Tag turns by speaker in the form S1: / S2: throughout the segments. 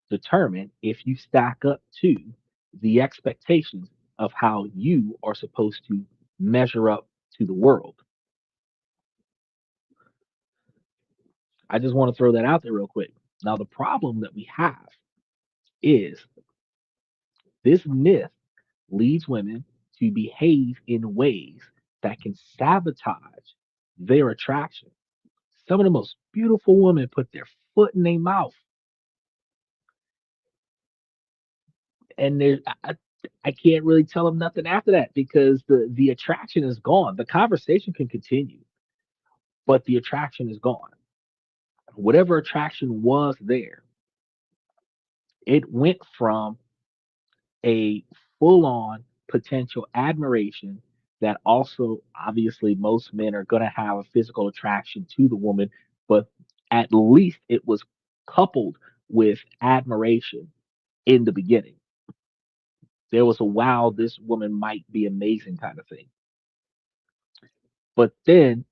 S1: determine if you stack up to the expectations of how you are supposed to measure up to the world. I just want to throw that out there real quick. Now, the problem that we have is this myth leads women to behave in ways that can sabotage their attraction. Some of the most beautiful women put their foot in their mouth, and I can't really tell them nothing after that because the attraction is gone. The conversation can continue, but the attraction is gone. Whatever attraction was there, it went from a full on potential admiration that also, obviously, most men are going to have a physical attraction to the woman, but at least it was coupled with admiration in the beginning. There was a wow, this woman might be amazing kind of thing. But then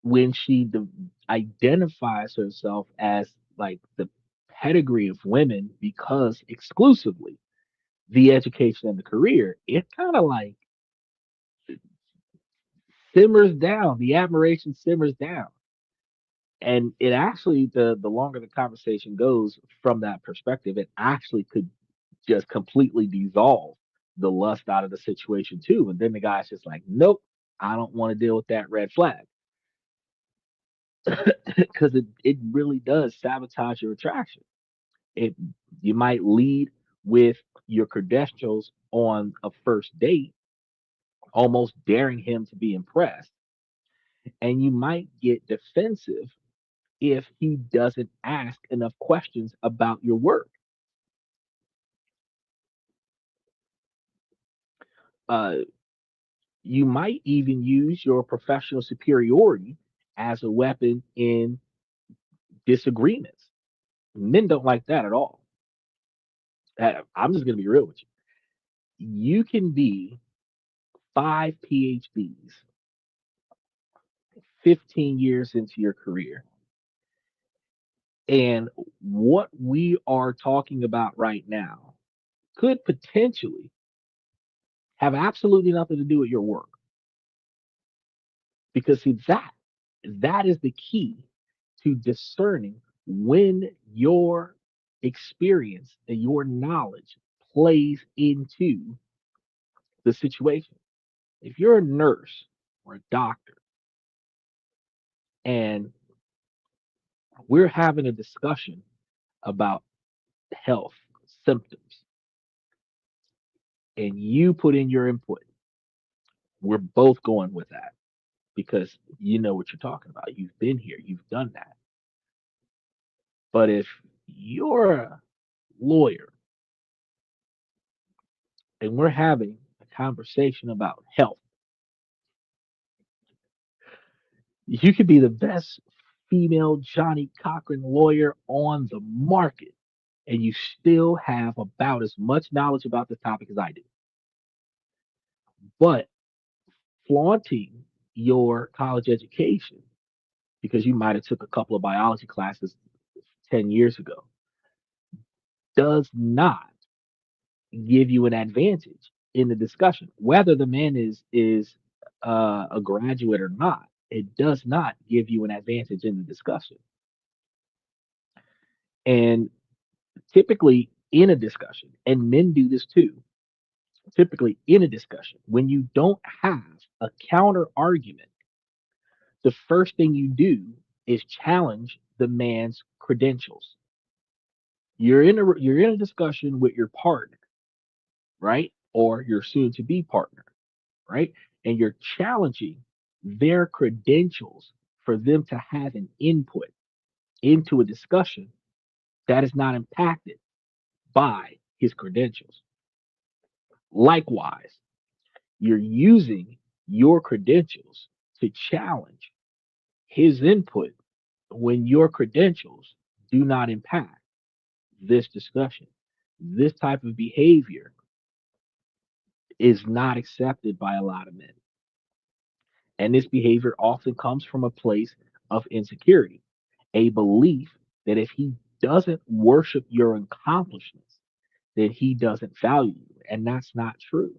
S1: when identifies herself as like the pedigree of women because exclusively the education and the career, it kind of like simmers down. The admiration simmers down. And it actually, the longer the conversation goes from that perspective, it actually could just completely dissolve the lust out of the situation too. And then the guy's just like, nope, I don't want to deal with that red flag. Because it really does sabotage your attraction. It You might lead with your credentials on a first date, almost daring him to be impressed, and you might get defensive if he doesn't ask enough questions about your work. Uh, you might even use your professional superiority as a weapon in disagreements. Men don't like that at all. I'm just going to be real with you. You can be five PhDs, 15 years into your career. And what we are talking about right now could potentially have absolutely nothing to do with your work. Because see, that is the key to discerning when your experience and your knowledge plays into the situation. If you're a nurse or a doctor and we're having a discussion about health symptoms and you put in your input, we're both going with that because you know what you're talking about. You've been here, you've done that. But if you're a lawyer and we're having a conversation about health, you could be the best female Johnny Cochran lawyer on the market, and you still have about as much knowledge about the topic as I do. But flaunting your college education because you might have took a couple of biology classes 10 years ago does not give you an advantage in the discussion whether the man is a graduate or not. It does not give you an advantage in the discussion. And typically in a discussion, and men do this too, typically in a discussion, when you don't have a counter argument, the first thing you do is challenge the man's credentials. You're in a discussion with your partner, right? Or your soon to be partner, right? And you're challenging their credentials for them to have an input into a discussion that is not impacted by his credentials. Likewise, you're using your credentials to challenge his input when your credentials do not impact this discussion. This type of behavior is not accepted by a lot of men. And this behavior often comes from a place of insecurity, a belief that if he doesn't worship your accomplishments, then he doesn't value you. And that's not true.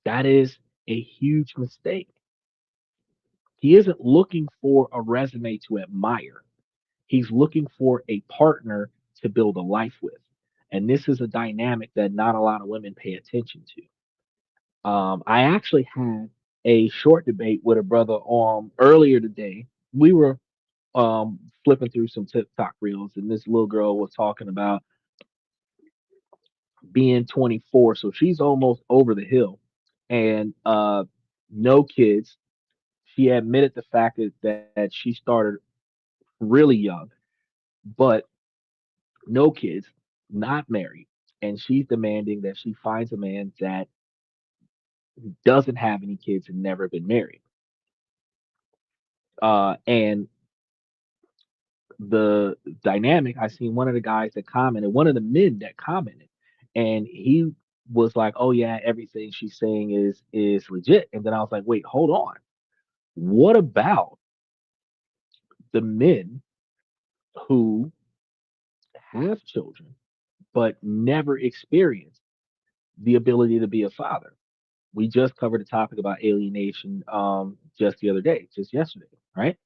S1: That is a huge mistake. He isn't looking for a resume to admire. He's looking for a partner to build a life with. And this is a dynamic that not a lot of women pay attention to. I actually had a short debate with a brother earlier today. We were flipping through some TikTok reels, and this little girl was talking about being 24, so she's almost over the hill, and no kids. She admitted the fact that she started really young, but no kids, not married, and she's demanding that she finds a man that doesn't have any kids and never been married. And the dynamic, I seen one of the guys that commented, one of the men that commented, and he was like, "Oh yeah, everything she's saying is legit." And then I was like, "Wait, hold on. What about the men who have children but never experienced the ability to be a father?" We just covered a topic about alienation just the other day, just yesterday, right?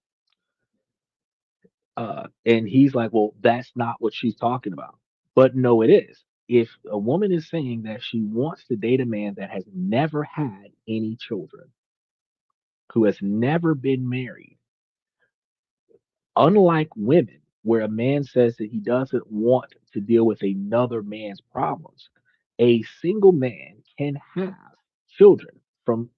S1: And he's like, "Well, that's not what she's talking about." But no, it is. If a woman is saying that she wants to date a man that has never had any children, who has never been married, unlike women, where a man says that he doesn't want to deal with another man's problems, a single man can have children from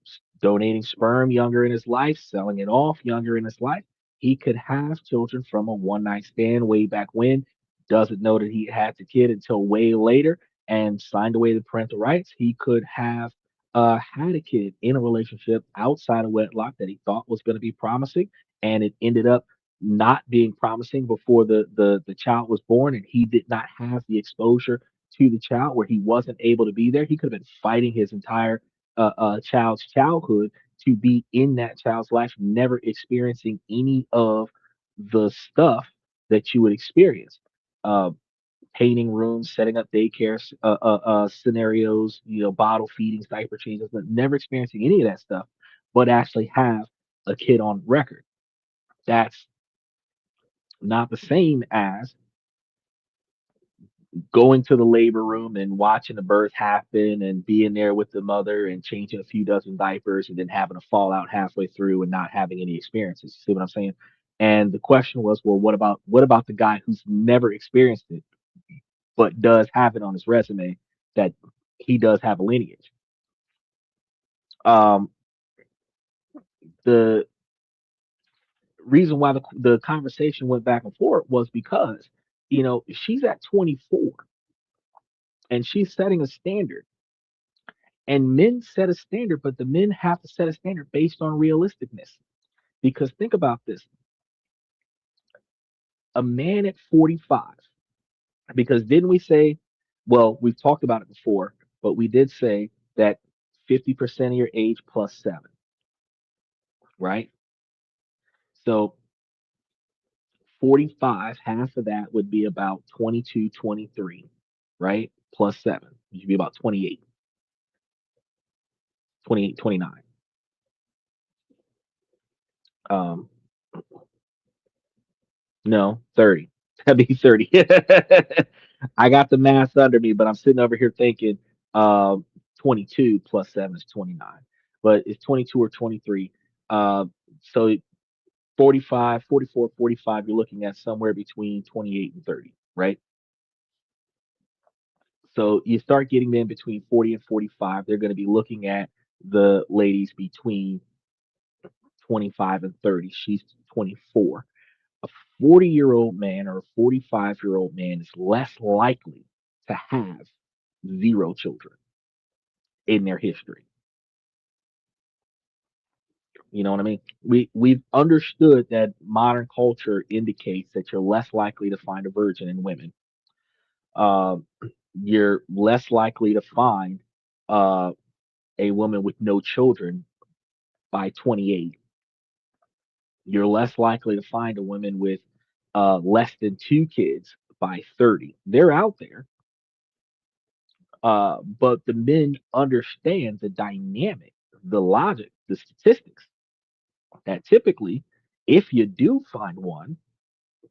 S1: donating sperm younger in his life, selling it off younger in his life. He could have children from a one night stand way back when, doesn't know that he had the kid until way later and signed away the parental rights. He could have had a kid in a relationship outside of wedlock that he thought was going to be promising, and it ended up not being promising before the child was born, and he did not have the exposure to the child where he wasn't able to be there. He could have been fighting his entire child's childhood to be in that child's life, never experiencing any of the stuff that you would experience. Uh, Painting rooms, setting up daycare scenarios, bottle feedings, diaper changes, but never experiencing any of that stuff, but actually have a kid on record. That's not the same as going to the labor room and watching the birth happen and being there with the mother and changing a few dozen diapers and then having a fallout halfway through and not having any experiences. See what I'm saying? And the question was, well, what about the guy who's never experienced it but does have it on his resume that he does have a lineage? Um, the reason why the conversation went back and forth was because she's at 24 and she's setting a standard. And men set a standard, but the men have to set a standard based on realisticness. Because think about this, a man at 45, because didn't we say, well, we've talked about it before, but we did say that 50% of your age plus seven, right? So 45, half of that would be about 22, 23, right? Plus seven, you should be about 28, 28, 29. Um, No, 30. That'd be 30. I got the math under me, but I'm sitting over here thinking 22 plus 7 is 29. But it's 22 or 23. So 45, 44, 45, you're looking at somewhere between 28 and 30, right? So you start getting them between 40 and 45. They're going to be looking at the ladies between 25 and 30. She's 24. A 40-year-old man or a 45-year-old man is less likely to have zero children in their history. You know what I mean? We've understood that modern culture indicates that you're less likely to find a virgin in women. Um, you're less likely to find uh, a woman with no children by 28. You're less likely to find a woman with less than two kids by 30. They're out there, but the men understand the dynamic, the logic, the statistics that typically, if you do find one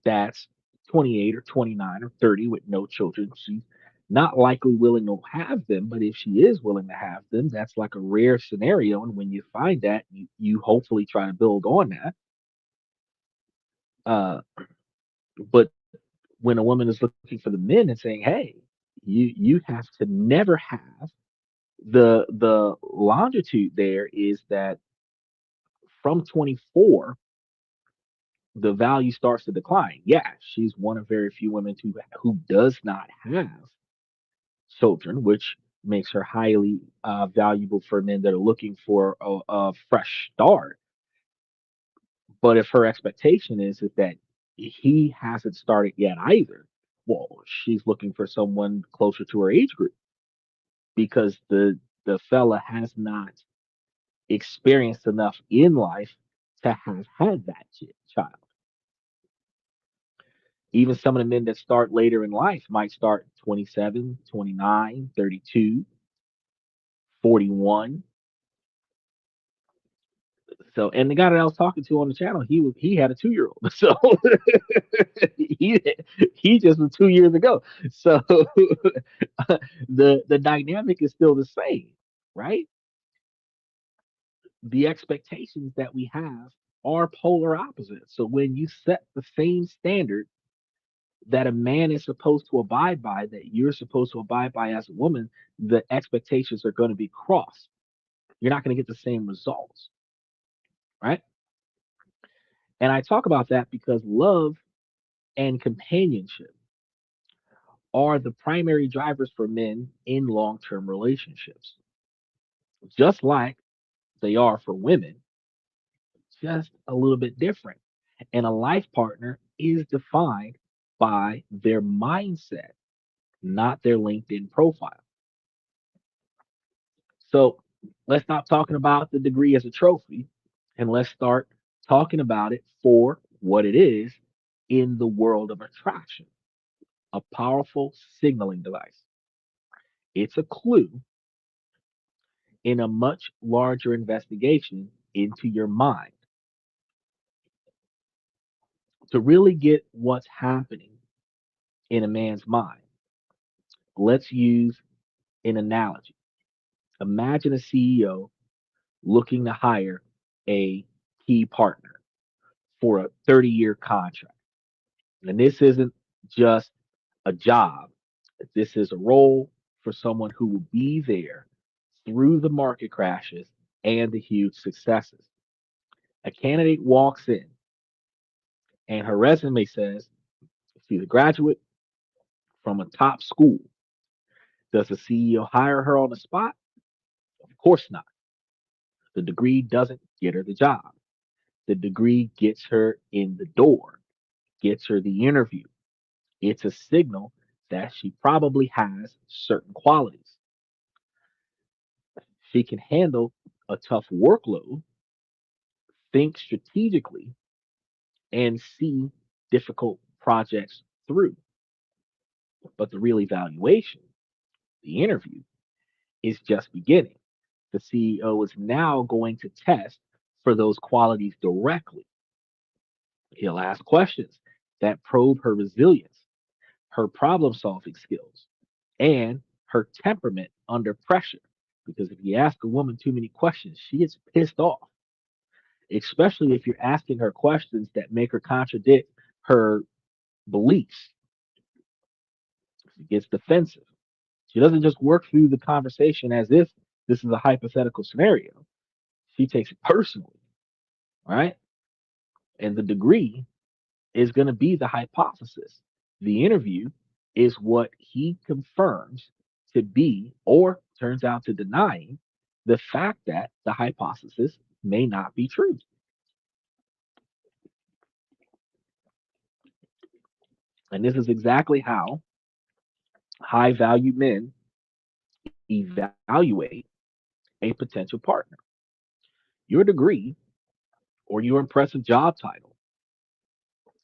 S1: that's 28 or 29 or 30 with no children, she's not likely willing to have them. But if she is willing to have them, that's like a rare scenario. And when you find that, you hopefully try to build on that. Uh, but when a woman is looking for the men and saying, "Hey, you have to never have," the longitude there is that from 24 the value starts to decline. Yeah, she's one of very few women who does not have children, which makes her highly valuable for men that are looking for a fresh start. But if her expectation is that he hasn't started yet either, well, she's looking for someone closer to her age group because the fella has not experienced enough in life to have had that child. Even some of the men that start later in life might start 27, 29, 32, 41. So, and the guy that I was talking to on the channel, he had a 2 year old. So he he just was 2 years ago. So the dynamic is still the same, right? The expectations that we have are polar opposites. So when you set the same standard that a man is supposed to abide by, that you're supposed to abide by as a woman, the expectations are going to be crossed. You're not going to get the same results, right? And I talk about that because love and companionship are the primary drivers for men in long term relationships, just like they are for women, just a little bit different. And a life partner is defined by their mindset, not their LinkedIn profile. So let's stop talking about the degree as a trophy and let's start talking about it for what it is in the world of attraction, a powerful signaling device. It's a clue in a much larger investigation into your mind. To really get what's happening in a man's mind, let's use an analogy. Imagine a CEO looking to hire a key partner for a 30-year contract. And this isn't just a job, this is a role for someone who will be there through the market crashes and the huge successes. A candidate walks in and her resume says she's a graduate from a top school. Does the CEO hire her on the spot? Of course not. The degree doesn't get her the job. The degree gets her in the door, gets her the interview. It's a signal that she probably has certain qualities. She can handle a tough workload, think strategically, and see difficult projects through. But the real evaluation, the interview, is just beginning. The CEO is now going to test for those qualities directly. He'll ask questions that probe her resilience, her problem solving skills, and her temperament under pressure. Because if you ask a woman too many questions, she gets pissed off, especially if you're asking her questions that make her contradict her beliefs. She gets defensive. She doesn't just work through the conversation as if this is a hypothetical scenario. She takes it personally, right? And the degree is going to be the hypothesis. The interview is what he confirms to be or turns out to denying the fact that the hypothesis may not be true. And this is exactly how high value men evaluate a potential partner. Your degree or your impressive job title,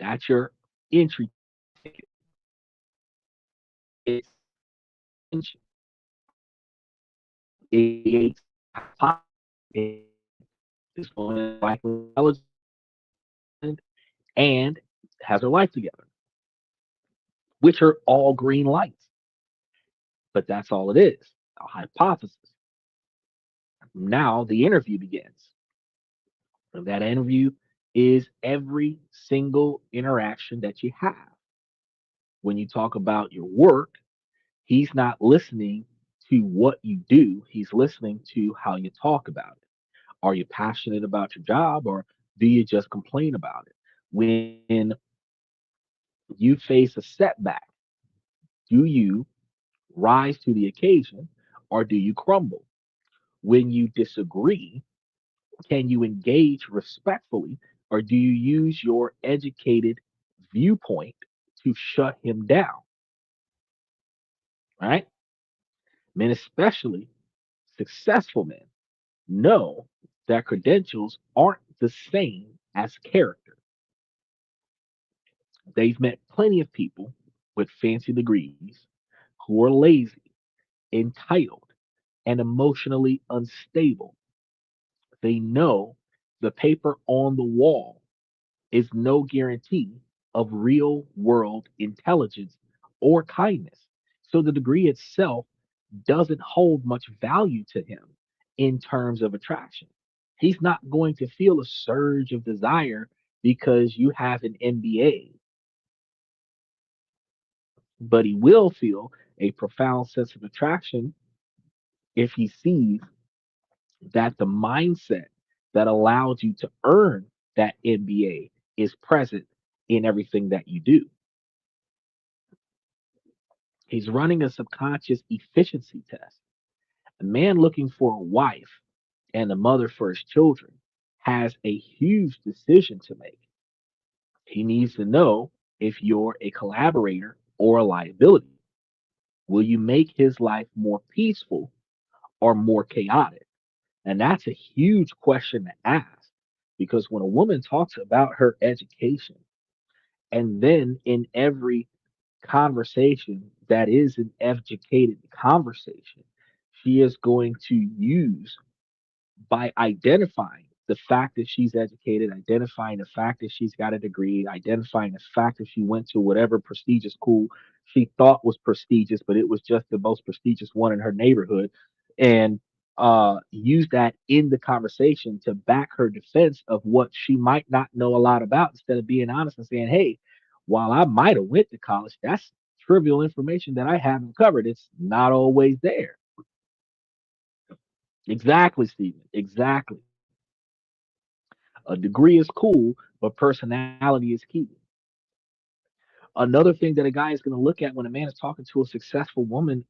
S1: that's your entry ticket. It's attention. It creates hypothesis. This woman is likely intelligent and has her life together, which are all green lights. But that's all it is, a hypothesis. Now the interview begins. And that interview is every single interaction that you have. When you talk about your work, he's not listening to what you do, he's listening to how you talk about it. Are you passionate about your job or do you just complain about it? When you face a setback, do you rise to the occasion or do you crumble? When you disagree, can you engage respectfully or do you use your educated viewpoint to shut him down? Right? Men, especially successful men, know that credentials aren't the same as character. They've met plenty of people with fancy degrees who are lazy, entitled, and emotionally unstable. They know the paper on the wall is no guarantee of real world intelligence or kindness. So the degree itself doesn't hold much value to him in terms of attraction. He's not going to feel a surge of desire because you have an MBA, but he will feel a profound sense of attraction if he sees that the mindset that allowed you to earn that MBA is present in everything that you do. He's running a subconscious efficiency test. A man looking for a wife and a mother for his children has a huge decision to make. He needs to know if you're a collaborator or a liability. Will you make his life more peaceful or more chaotic? And that's a huge question to ask because when a woman talks about her education, and then in every conversation that is an educated conversation, she is going to use by identifying the fact that she's educated, identifying the fact that she's got a degree, identifying the fact that she went to whatever prestigious school she thought was prestigious, but it was just the most prestigious one in her neighborhood, and use that in the conversation to back her defense of what she might not know a lot about, instead of being honest and saying, "Hey, while I might have went to college, that's trivial information that I haven't covered. It's not always there." Exactly, Stephen. Exactly. A degree is cool, but personality is key. Another thing that a guy is going to look at when a man is talking to a successful woman,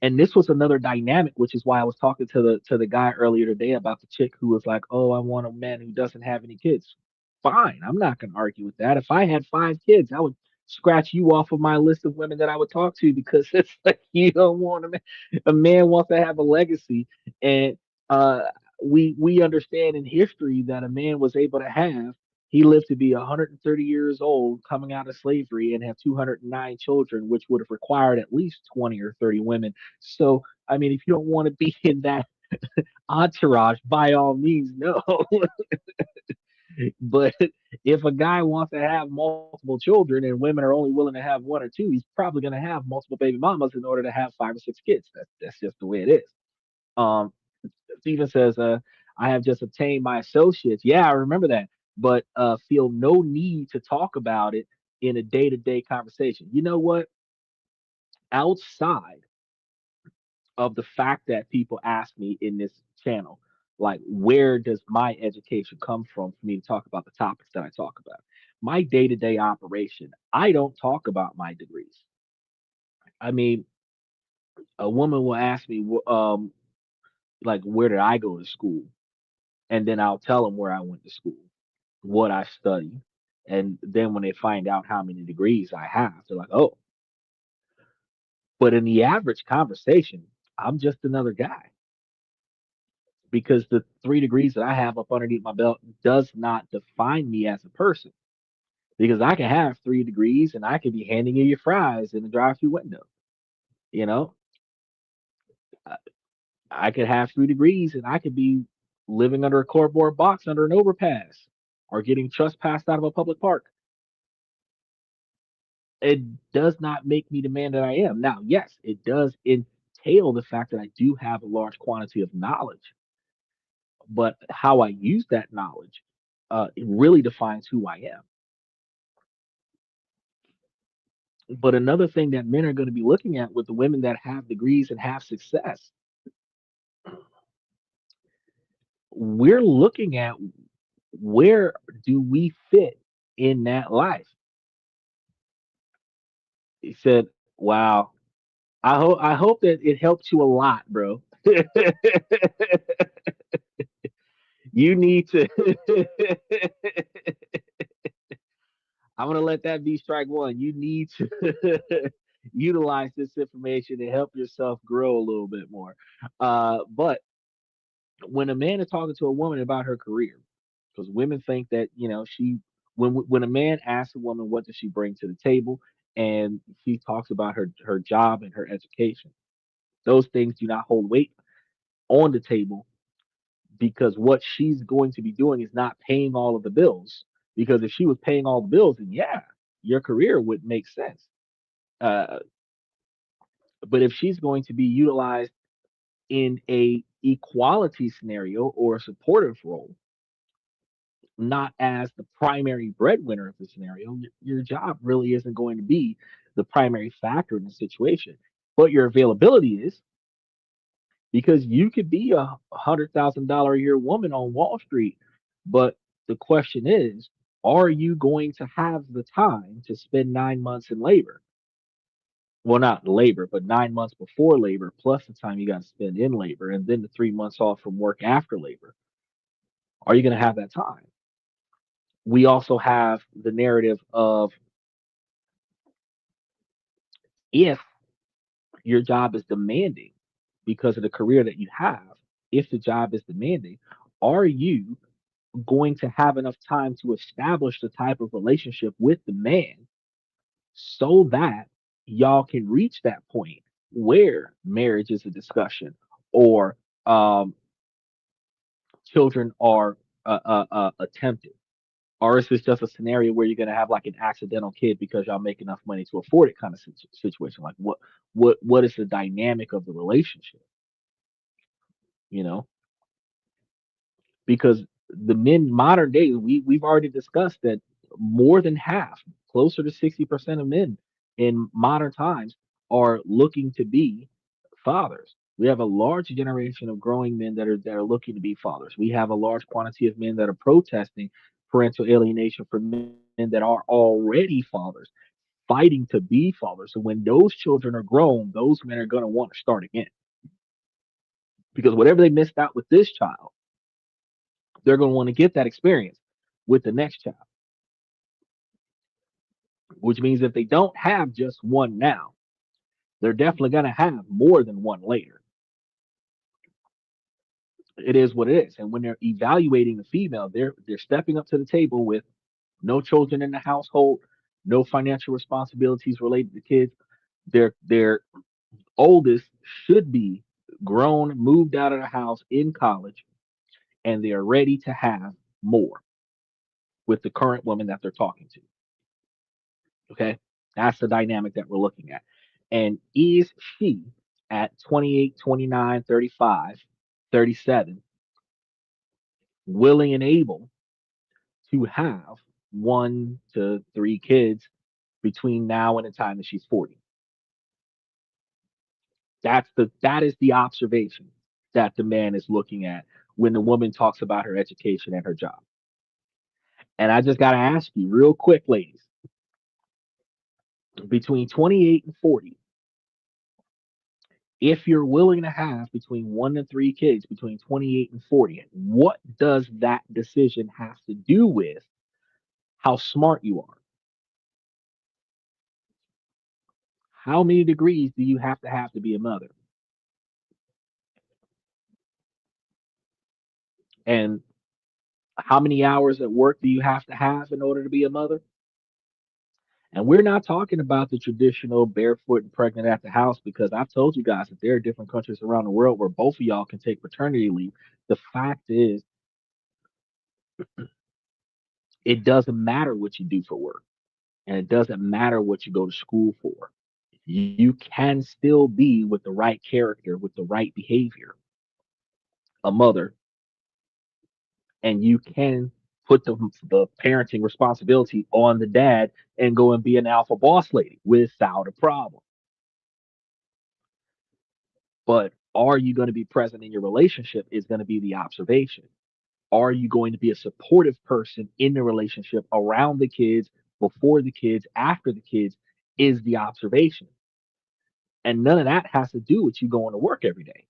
S1: and this was another dynamic, which is why I was talking to the guy earlier today about the chick who was like, "Oh, I want a man who doesn't have any kids." Fine, I'm not going to argue with that. If I had 5 kids, I would scratch you off of my list of women that I would talk to because it's like you don't want a man. A man wants to have a legacy, and uh, we understand in history that a man was able to have. He lived to be 130 years old, coming out of slavery, and have 209 children, which would have required at least 20 or 30 women. So, I mean, if you don't want to be in that entourage, by all means, no. But if a guy wants to have multiple children and women are only willing to have one or two, he's probably going to have multiple baby mamas in order to have 5 or 6 kids. That's just the way it is. Um, Steven says, I have just obtained my associates. Yeah, I remember that, but feel no need to talk about it in a day to day conversation. You know what? Outside of the fact that people ask me in this channel, like, where does my education come from for me to talk about the topics that I talk about? My day to day operation, I don't talk about my degrees. I mean, a woman will ask me, like, where did I go to school? And then I'll tell them where I went to school, what I studied. And then when they find out how many degrees I have, they're like, oh, but in the average conversation, I'm just another guy because the 3 degrees that I have up underneath my belt does not define me as a person. because I can have 3 degrees and I could be handing you your fries in the drive-through window. You know, I, I could have 3 degrees and I could be living under a cardboard box under an overpass or getting trespassed out of a public park. It does not make me the man that I am. Now, yes, it does entail the fact that I do have a large quantity of knowledge, but how I use that knowledge, it really defines who I am. But another thing that men are going to be looking at with the women that have degrees and have success, we're looking at where do we fit in that life. He said, "Wow, I hope that it helped you a lot, bro. You need to." I'm gonna let that be strike one. You need to utilize this information to help yourself grow a little bit more. But when a man is talking to a woman about her career, because women think that when a man asks a woman what does she bring to the table, and she talks about her job and her education, those things do not hold weight on the table because what she's going to be doing is not paying all of the bills. Because if she was paying all the bills, then yeah, your career would make sense. Uh, but if she's going to be utilized in a equality scenario or a supportive role, not as the primary breadwinner of the scenario, your job really isn't going to be the primary factor in the situation. But your availability is, because you could be $100,000 a year woman on Wall Street, but the question is, are you going to have the time to spend 9 months in labor? Well, not labor, but 9 months before labor, plus the time you got to spend in labor, and then the 3 months off from work after labor. Are you going to have that time? We also have the narrative of, if your job is demanding because of the career that you have, if the job is demanding, are you going to have enough time to establish the type of relationship with the man so that y'all can reach that point where marriage is a discussion, or um, children are attempted? Or is this just a scenario where you're going to have like an accidental kid because y'all make enough money to afford it kind of situation? Like what is the dynamic of the relationship? You know, because the men modern day, we've already discussed that more than half, closer to 60% of men in modern times are looking to be fathers. We have a large generation of growing men that are looking to be fathers. We have a large quantity of men that are protesting parental alienation for men that are already fathers, fighting to be fathers. So when those children are grown, those men are going to want to start again, because whatever they missed out with this child, they're going to want to get that experience with the next child, which means if they don't have just one now, they're definitely going to have more than one later. It is what it is. And when they're evaluating the female, they're stepping up to the table with no children in the household, no financial responsibilities related to kids. Their oldest should be grown, moved out of the house, in college, and they are ready to have more with the current woman that they're talking to. Okay. That's the dynamic that we're looking at. And is she at 28, 29, 35, 37 willing and able to have 1 to 3 kids between now and the time that she's 40? That is the observation that the man is looking at when the woman talks about her education and her job. And I just got to ask you real quick, ladies, between 28 and 40, if you're willing to have between 1 and 3 kids between 28 and 40, what does that decision have to do with how smart you are? How many degrees do you have to be a mother? And how many hours at work do you have to have in order to be a mother? And we're not talking about the traditional barefoot and pregnant at the house because I've told you guys that there are different countries around the world where both of y'all can take paternity leave. The fact is, it doesn't matter what you do for work, and it doesn't matter what you go to school for. You can still be, with the right character, with the right behavior, a mother, and you can put the parenting responsibility on the dad and go and be an alpha boss lady without a problem. But are you going to be present in your relationship is going to be the observation. Are you going to be a supportive person in the relationship around the kids, before the kids, after the kids is the observation. And none of that has to do with you going to work every day.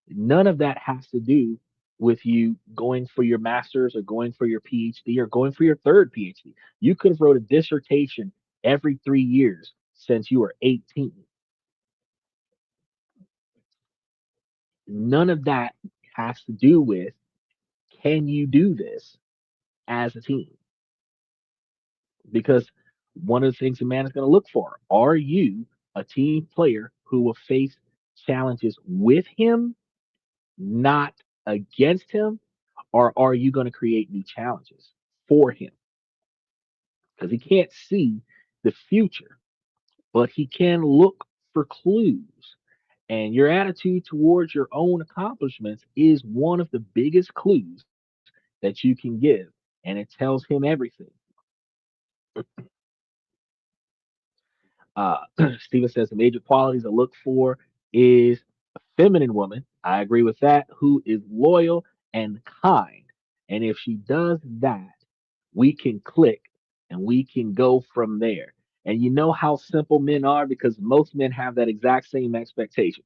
S1: None of that has to do with you going for your master's or going for your PhD or going for your third PhD. You could have wrote a dissertation every 3 years since you were 18. None of that has to do with can you do this as a team? Because one of the things a man is going to look for, are you a team player who will face challenges with him, not against him, or are you going to create new challenges for him? Because he can't see the future, but he can look for clues. And your attitude towards your own accomplishments is one of the biggest clues that you can give, and it tells him everything. Uh, Stephen says the major qualities I look for is a feminine woman. I agree with that, who is loyal and kind. And if she does that, we can click and we can go from there. And you know how simple men are because most men have that exact same expectation.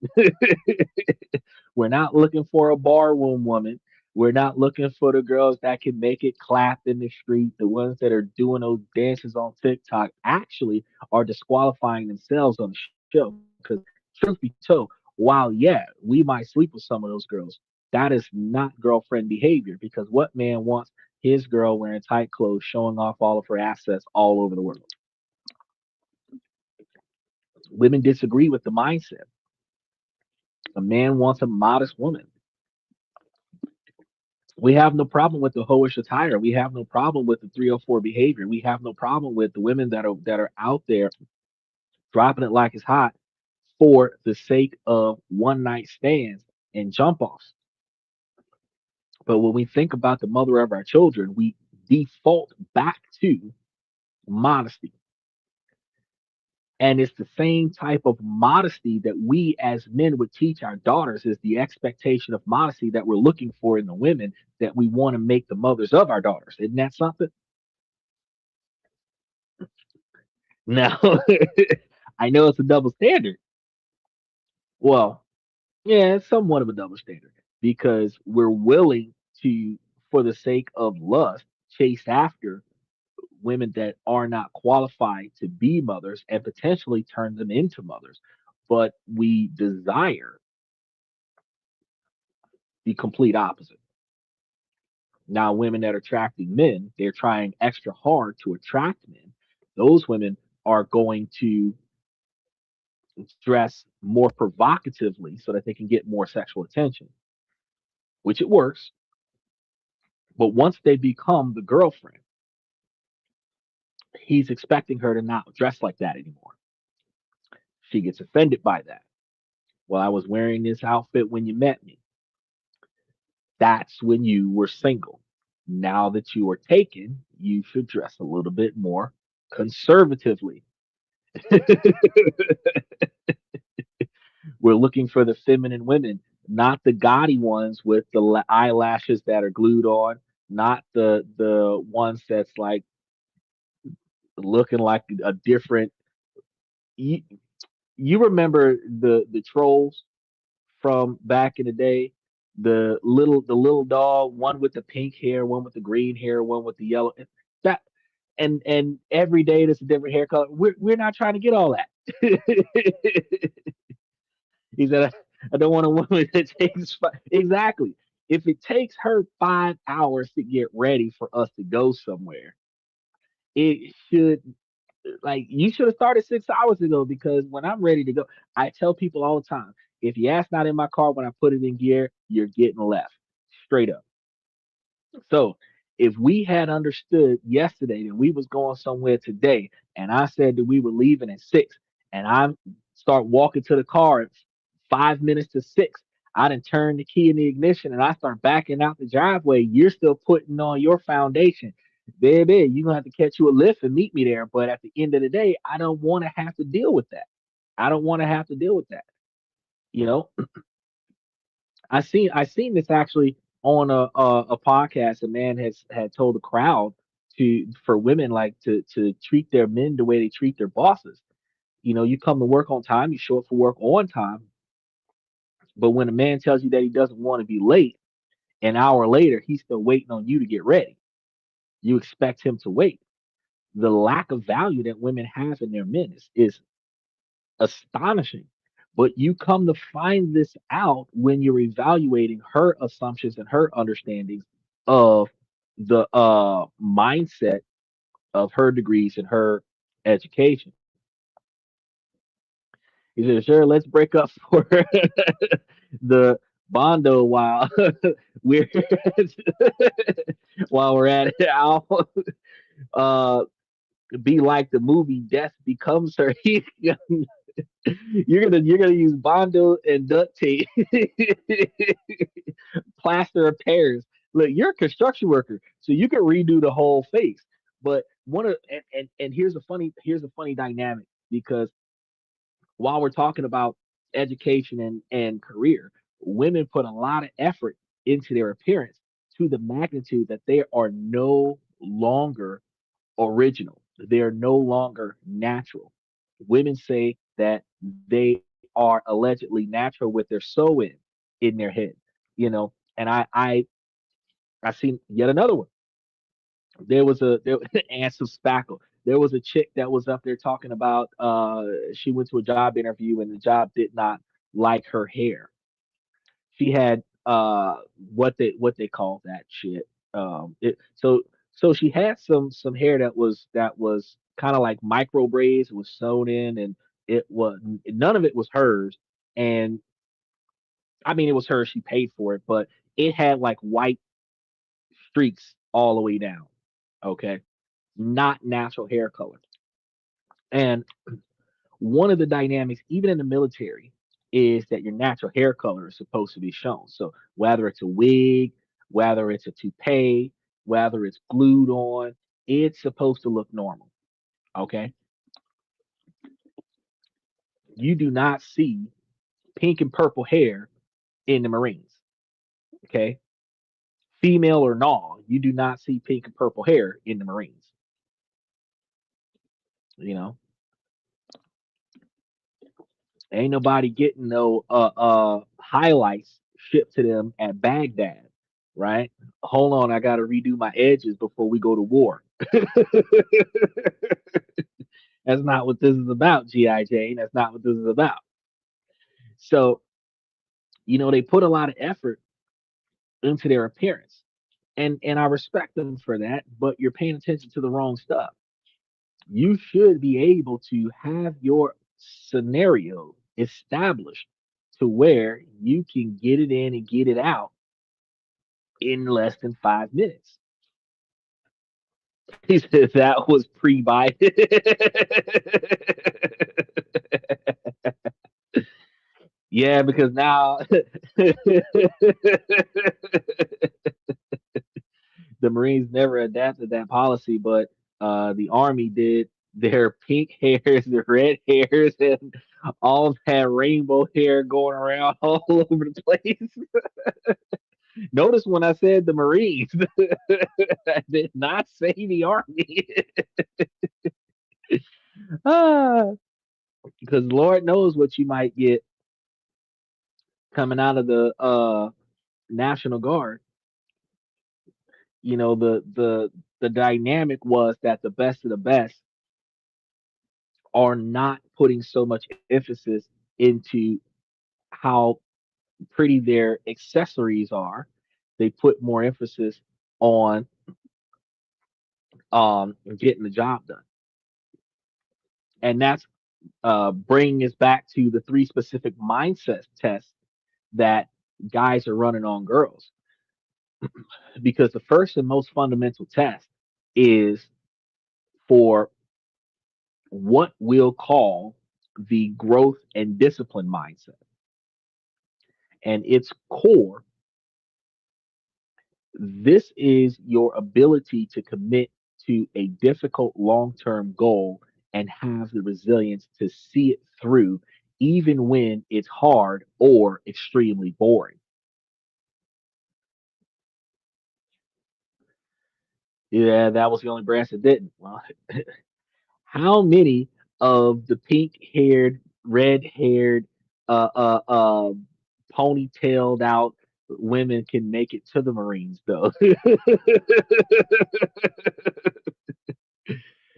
S1: We're not looking for a barroom woman. We're not looking for the girls that can make it clap in the street. The ones that are doing those dances on TikTok actually are disqualifying themselves on the show. Because, truth be told, while, yeah, we might sleep with some of those girls, that is not girlfriend behavior because what man wants his girl wearing tight clothes, showing off all of her assets all over the world? Women disagree with the mindset. A man wants a modest woman. We have no problem with the hoish attire. We have no problem with the 304 behavior. We have no problem with the women that are out there dropping it like it's hot for the sake of one night stands and jump offs. But when we think about the mother of our children, we default back to modesty. And it's the same type of modesty that we as men would teach our daughters is the expectation of modesty that we're looking for in the women that we want to make the mothers of our daughters. Isn't that something? Now, I know it's a double standard. Well, yeah, it's somewhat of a double standard because we're willing to, for the sake of lust, chase after women that are not qualified to be mothers and potentially turn them into mothers. But we desire the complete opposite. Now, women that are attracting men, they're trying extra hard to attract men. Those women are going to dress more provocatively so that they can get more sexual attention, which it works. But once they become the girlfriend, he's expecting her to not dress like that anymore. She gets offended by that. Well, I was wearing this outfit when you met me. That's when you were single. Now that you are taken, you should dress a little bit more conservatively. We're looking for the feminine women, not the gaudy ones with the eyelashes that are glued on, not the ones that's like looking like a different. You, you remember the trolls from back in the day? The little dog, one with the pink hair, one with the green hair, one with the yellow. That and every day there's a different hair color. We're not trying to get all that. He said, I don't want a woman that takes exactly. If it takes her 5 hours to get ready for us to go somewhere, it should. Like you should have started 6 hours ago because when I'm ready to go, I tell people all the time, if your ass not in my car when I put it in gear, you're getting left. Straight up. So if we had understood yesterday that we was going somewhere today, and I said that we were leaving at 6, and I start walking to the car at 5 minutes to 6, I done turn the key in the ignition and I start backing out the driveway. You're still putting on your foundation. Baby, you're gonna have to catch you a lift and meet me there. But at the end of the day, I don't want to have to deal with that. I don't want to have to deal with that. You know, I seen this actually on a podcast. A man has had told the crowd to for women like to treat their men the way they treat their bosses. You come to work on time, you show up for work on time, but when a man tells you that he doesn't want to be late, an hour later he's still waiting on you to get ready. You expect him to wait. The lack of value that women have in their men is astonishing. But you come to find this out when you're evaluating her assumptions and her understandings of the mindset of her degrees and her education. He said, "Sure, let's break up for the bondo while we're while we're at it. I'll uh, be like the movie Death Becomes Her." You're gonna use Bondo and duct tape, plaster of Paris. Look, you're a construction worker, so you can redo the whole face. But one of and here's a funny dynamic because while we're talking about education and career, women put a lot of effort into their appearance to the magnitude that they are no longer original. They are no longer natural. Women say that they are allegedly natural with their sew in their head, and I seen yet another one. There and some spackle. There was a chick that was up there talking about she went to a job interview and the job did not like her hair. She had what they call that shit. So she had some hair that was kind of like micro braids. It was sewn in, and it was none of it was hers. And I mean, it was hers. She paid for it, but it had like white streaks all the way down. Okay, not natural hair color. And one of the dynamics, even in the military, is that your natural hair color is supposed to be shown. So whether it's a wig, whether it's a toupee, whether it's glued on, it's supposed to look normal. Okay. You do not see pink and purple hair in the Marines. Okay. Female or no, you do not see pink and purple hair in the Marines. You know, ain't nobody getting no highlights shipped to them at Baghdad, right? Hold on, I got to redo my edges before we go to war. That's not what this is about, GI Jane. That's not what this is about. So they put a lot of effort into their appearance, and I respect them for that. But you're paying attention to the wrong stuff. You should be able to have your scenario established to where you can get it in and get it out in less than 5 minutes. He said that was pre-Biden. Yeah, because now the Marines never adapted that policy, but the Army did. Their pink hairs, their red hairs, and all that rainbow hair going around all over the place. Notice when I said the Marines, I did not say the Army. Ah, because Lord knows what you might get coming out of the National Guard. The dynamic was that the best of the best are not putting so much emphasis into how pretty their accessories are. They put more emphasis on getting the job done. And that's bringing us back to the three specific mindset tests that guys are running on girls. Because the first and most fundamental test is for what we'll call the growth and discipline mindset. And its core, this is your ability to commit to a difficult long term goal and have the resilience to see it through, even when it's hard or extremely boring. Yeah, that was the only branch that didn't. Well, how many of the pink haired, red haired, ponytailed out women can make it to the Marines, though?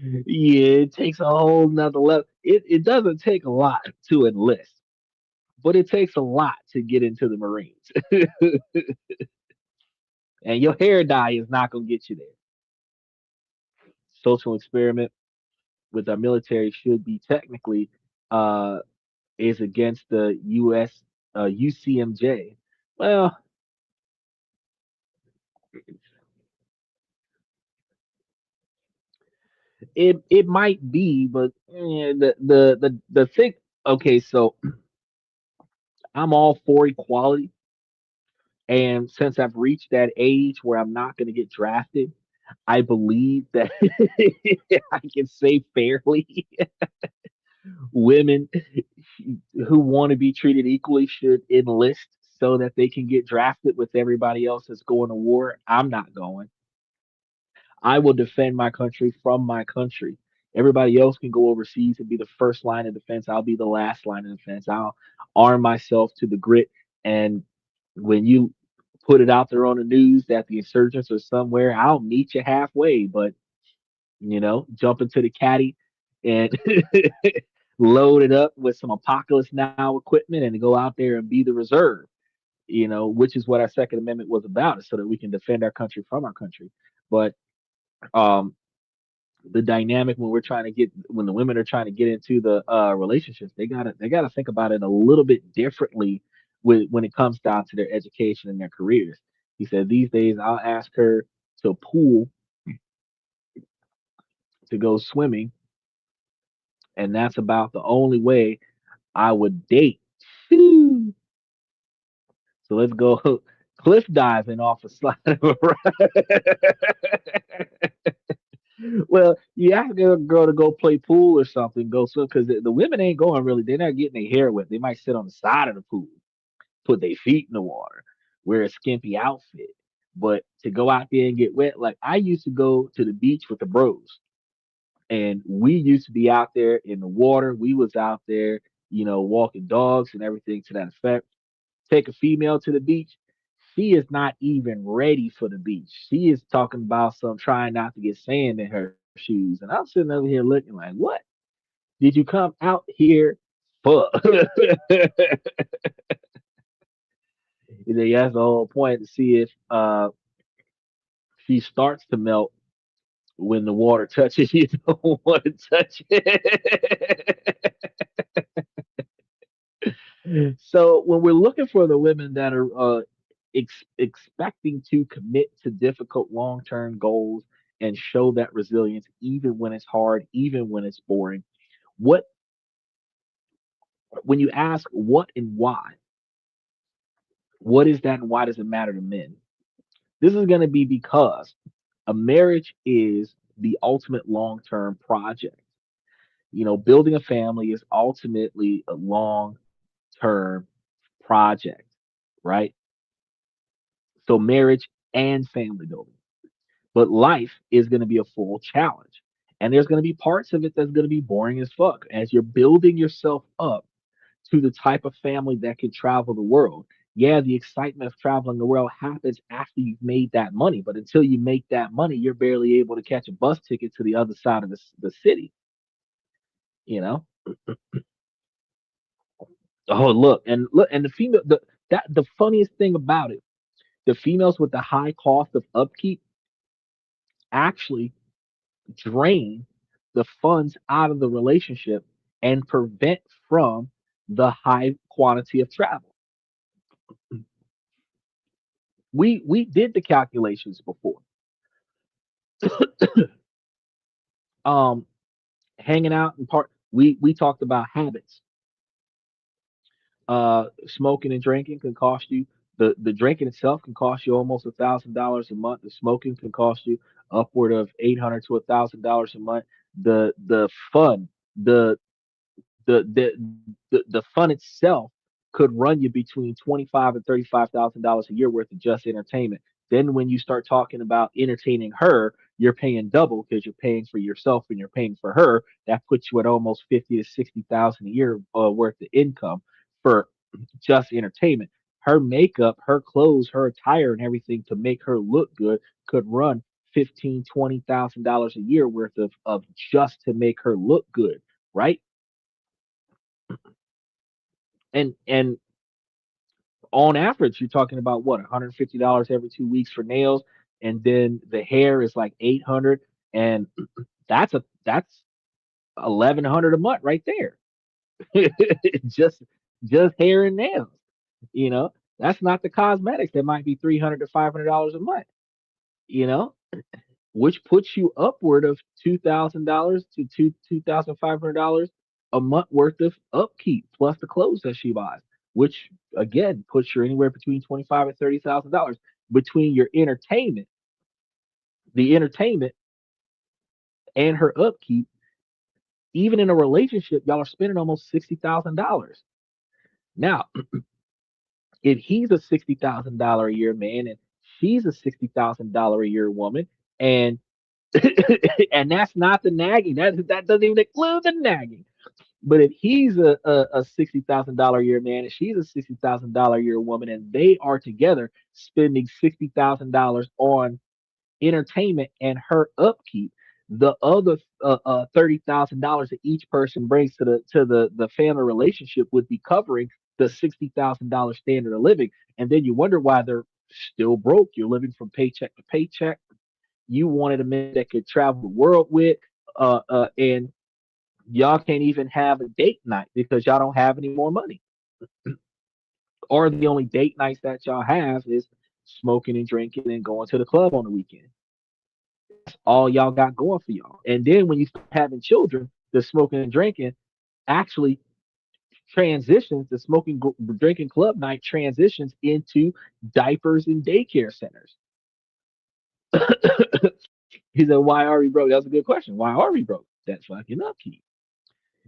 S1: Yeah, it takes a whole nother level. It doesn't take a lot to enlist, but it takes a lot to get into the Marines. And your hair dye is not gonna get you there. Social experiment with our military should be technically uh is against the US UCMJ. Well, it might be, but the thing. Okay, so I'm all for equality, and since I've reached that age where I'm not going to get drafted, I believe that I can say fairly, women who want to be treated equally should enlist so that they can get drafted with everybody else that's going to war. I'm not going. I will defend my country from my country. Everybody else can go overseas and be the first line of defense. I'll be the last line of defense. I'll arm myself to the grit. And when you put it out there on the news that the insurgents are somewhere, I'll meet you halfway. But, jump into the caddy and load it up with some Apocalypse Now equipment and go out there and be the reserve, which is what our Second Amendment was about, so that we can defend our country from our country. But um, the dynamic when the women are trying to get into the relationships, they gotta think about it a little bit differently when it comes down to their education and their careers. He said these days I'll ask her to pool to go swimming, and that's about the only way I would date. Phew. So let's go cliff diving off a slide of a Well, you ask a girl to go play pool or something, go swim, because the women ain't going really. They're not getting their hair wet. They might sit on the side of the pool, put their feet in the water, wear a skimpy outfit. But to go out there and get wet, like I used to go to the beach with the bros, and we used to be out there in the water. We was out there, walking dogs and everything to that effect. Take a female to the beach, she is not even ready for the beach. She is talking about some trying not to get sand in her shoes. And I'm sitting over here looking like, what did you come out here for? That's the whole point, to see if she starts to melt when the water touches. You don't want to touch it. So when we're looking for the women that are expecting to commit to difficult long-term goals and show that resilience, even when it's hard, even when it's boring, what when you ask what and why, what is that and why does it matter to men? This is going to be because a marriage is the ultimate long-term project. Building a family is ultimately a long-term project, right? So marriage and family building. But life is going to be a full challenge. And there's going to be parts of it that's going to be boring as fuck as you're building yourself up to the type of family that can travel the world. Yeah, the excitement of traveling the world happens after you've made that money. But until you make that money, you're barely able to catch a bus ticket to the other side of the city, you know? Oh, look, and the female, the funniest thing about it, the females with the high cost of upkeep actually drain the funds out of the relationship and prevent from the high quantity of travel. We did the calculations before. Um, Hanging out in part, we talked about habits. Smoking and drinking can cost you, the drinking itself can cost you almost $1,000 a month. The smoking can cost you upward of 800 to $1,000 a month. The fun, the the fun itself could run you between 25 and $35,000 a year worth of just entertainment. Then when you start talking about entertaining her, you're paying double because you're paying for yourself and you're paying for her. That puts you at almost 50 to 60,000 a year worth of income for just entertainment. Her makeup, her clothes, her attire, and everything to make her look good could run 15, $20,000 a year worth of just to make her look good, right? And on average, you're talking about what, $150 every 2 weeks for nails, and then the hair is like 800, and that's 1,100 a month right there. just just hair and nails. You know, that's not the cosmetics. That might be $300 to $500 a month. You know, which puts you upward of $2,000 to $2,500 a month worth of upkeep plus the clothes that she buys, which again puts you anywhere between 25 and $30,000 between your entertainment, the entertainment, and her upkeep. Even in a relationship, y'all are spending almost $60,000. Now, if he's a $60,000 a year man and she's a $60,000 a year woman, and and that's not the nagging. That doesn't even include the nagging. But if he's a $60,000 a year man and she's a $60,000 a year woman, and they are together spending $60,000 on entertainment and her upkeep, the other $30,000 that each person brings to the family relationship would be covering the $60,000 standard of living. And then you wonder why they're still broke. You're living from paycheck to paycheck. You wanted a man that could travel the world with, and y'all can't even have a date night because y'all don't have any more money. Or the only date nights that y'all have is smoking and drinking and going to the club on the weekend. That's all y'all got going for y'all. And then when you start having children, the smoking and drinking actually transitions, the smoking drinking club night transitions into diapers and daycare centers. He said, "Why are we broke?" That's a good question. Why are we broke? That's fucking upkeep.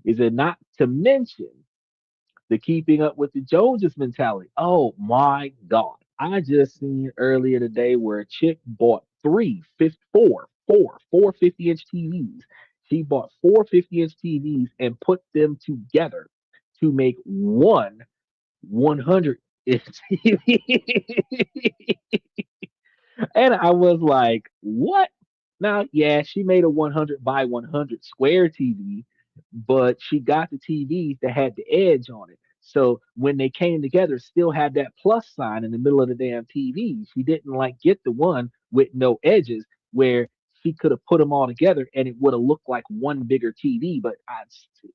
S1: Is it not to mention the keeping up with the Joneses mentality? Oh my God. I just seen earlier today where a chick bought four 50-inch TVs. She bought four 50-inch TVs and put them together to make one 100-inch TV. And I was like, what? Now, yeah, she made a 100 by 100 square TV, but she got the TVs that had the edge on it. So when they came together, still had that plus sign in the middle of the damn TV. She didn't like get the one with no edges where she could have put them all together and it would have looked like one bigger TV. But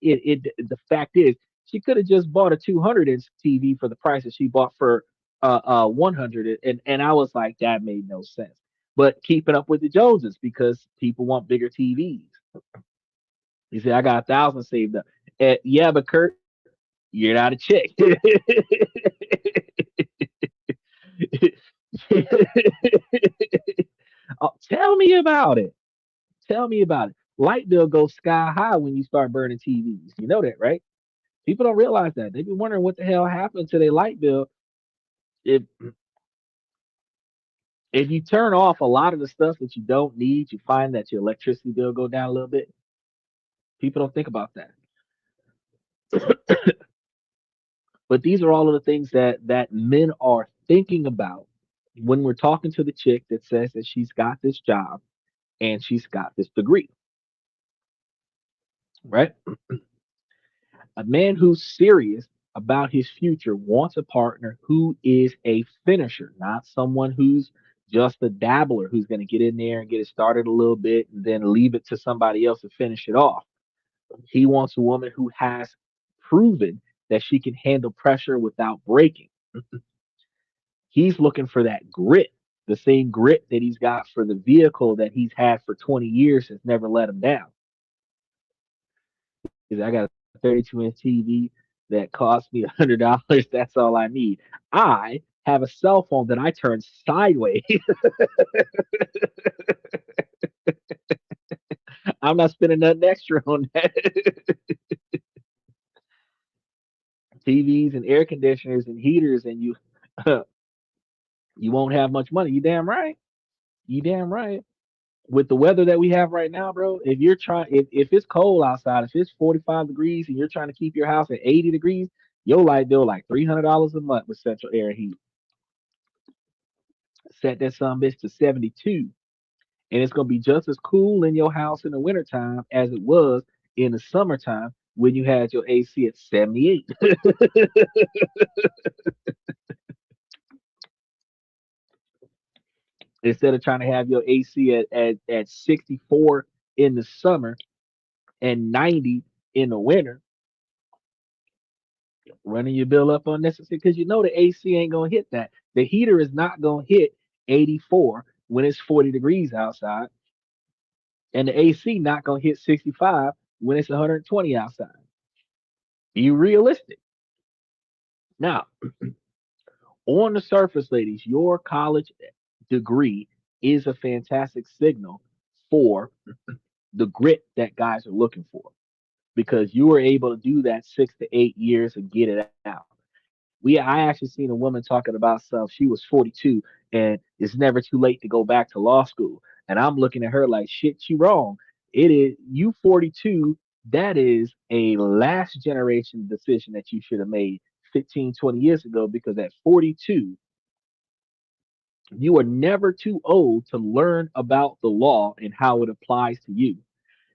S1: the fact is, she could have just bought a 200-inch TV for the price that she bought for 100, and I was like, that made no sense. But keeping up with the Joneses because people want bigger TVs. He said, I got 1,000 saved up. Yeah, but Kurt, you're not a chick. Oh, tell me about it. Tell me about it. Light bill goes sky high when you start burning TVs. You know that, right? People don't realize that. They be wondering what the hell happened to their light bill. If if you turn off a lot of the stuff that you don't need, you find that your electricity bill go down a little bit. People don't think about that. But these are all of the things that men are thinking about when we're talking to the chick that says that she's got this job and she's got this degree, right? A man who's serious about his future wants a partner who is a finisher, not someone who's just a dabbler who's going to get in there and get it started a little bit and then leave it to somebody else to finish it off. He wants a woman who has proven that she can handle pressure without breaking. He's looking for that grit, the same grit that he's got for the vehicle that he's had for 20 years has never let him down. Because I got a 32-inch TV that cost me $100. That's all I need. I have a cell phone that I turn sideways. I'm not spending nothing extra on that. TVs and air conditioners and heaters, and you you won't have much money. You damn right. You damn right. With the weather that we have right now, bro, if you're trying, if it's cold outside, if it's 45 degrees and you're trying to keep your house at 80 degrees, your light bill like $300 a month with central air and heat. Set that some bitch to 72, and it's gonna be just as cool in your house in the wintertime as it was in the summertime when you had your AC at 78. Instead of trying to have your AC at 64 in the summer and 90 in the winter, running your bill up unnecessary because you know the AC ain't gonna hit that. The heater is not gonna hit 84 when it's 40 degrees outside, and the AC not gonna hit 65 when it's 120 outside. Be realistic. Now, on the surface, ladies, your college degree is a fantastic signal for the grit that guys are looking for because you were able to do that 6 to 8 years and get it out. I actually seen a woman talking about stuff. She was 42 and it's never too late to go back to law school. And I'm looking at her like, shit, you wrong. It is you 42. That is a last generation decision that you should have made 15, 20 years ago because at 42, you are never too old to learn about the law and how it applies to you.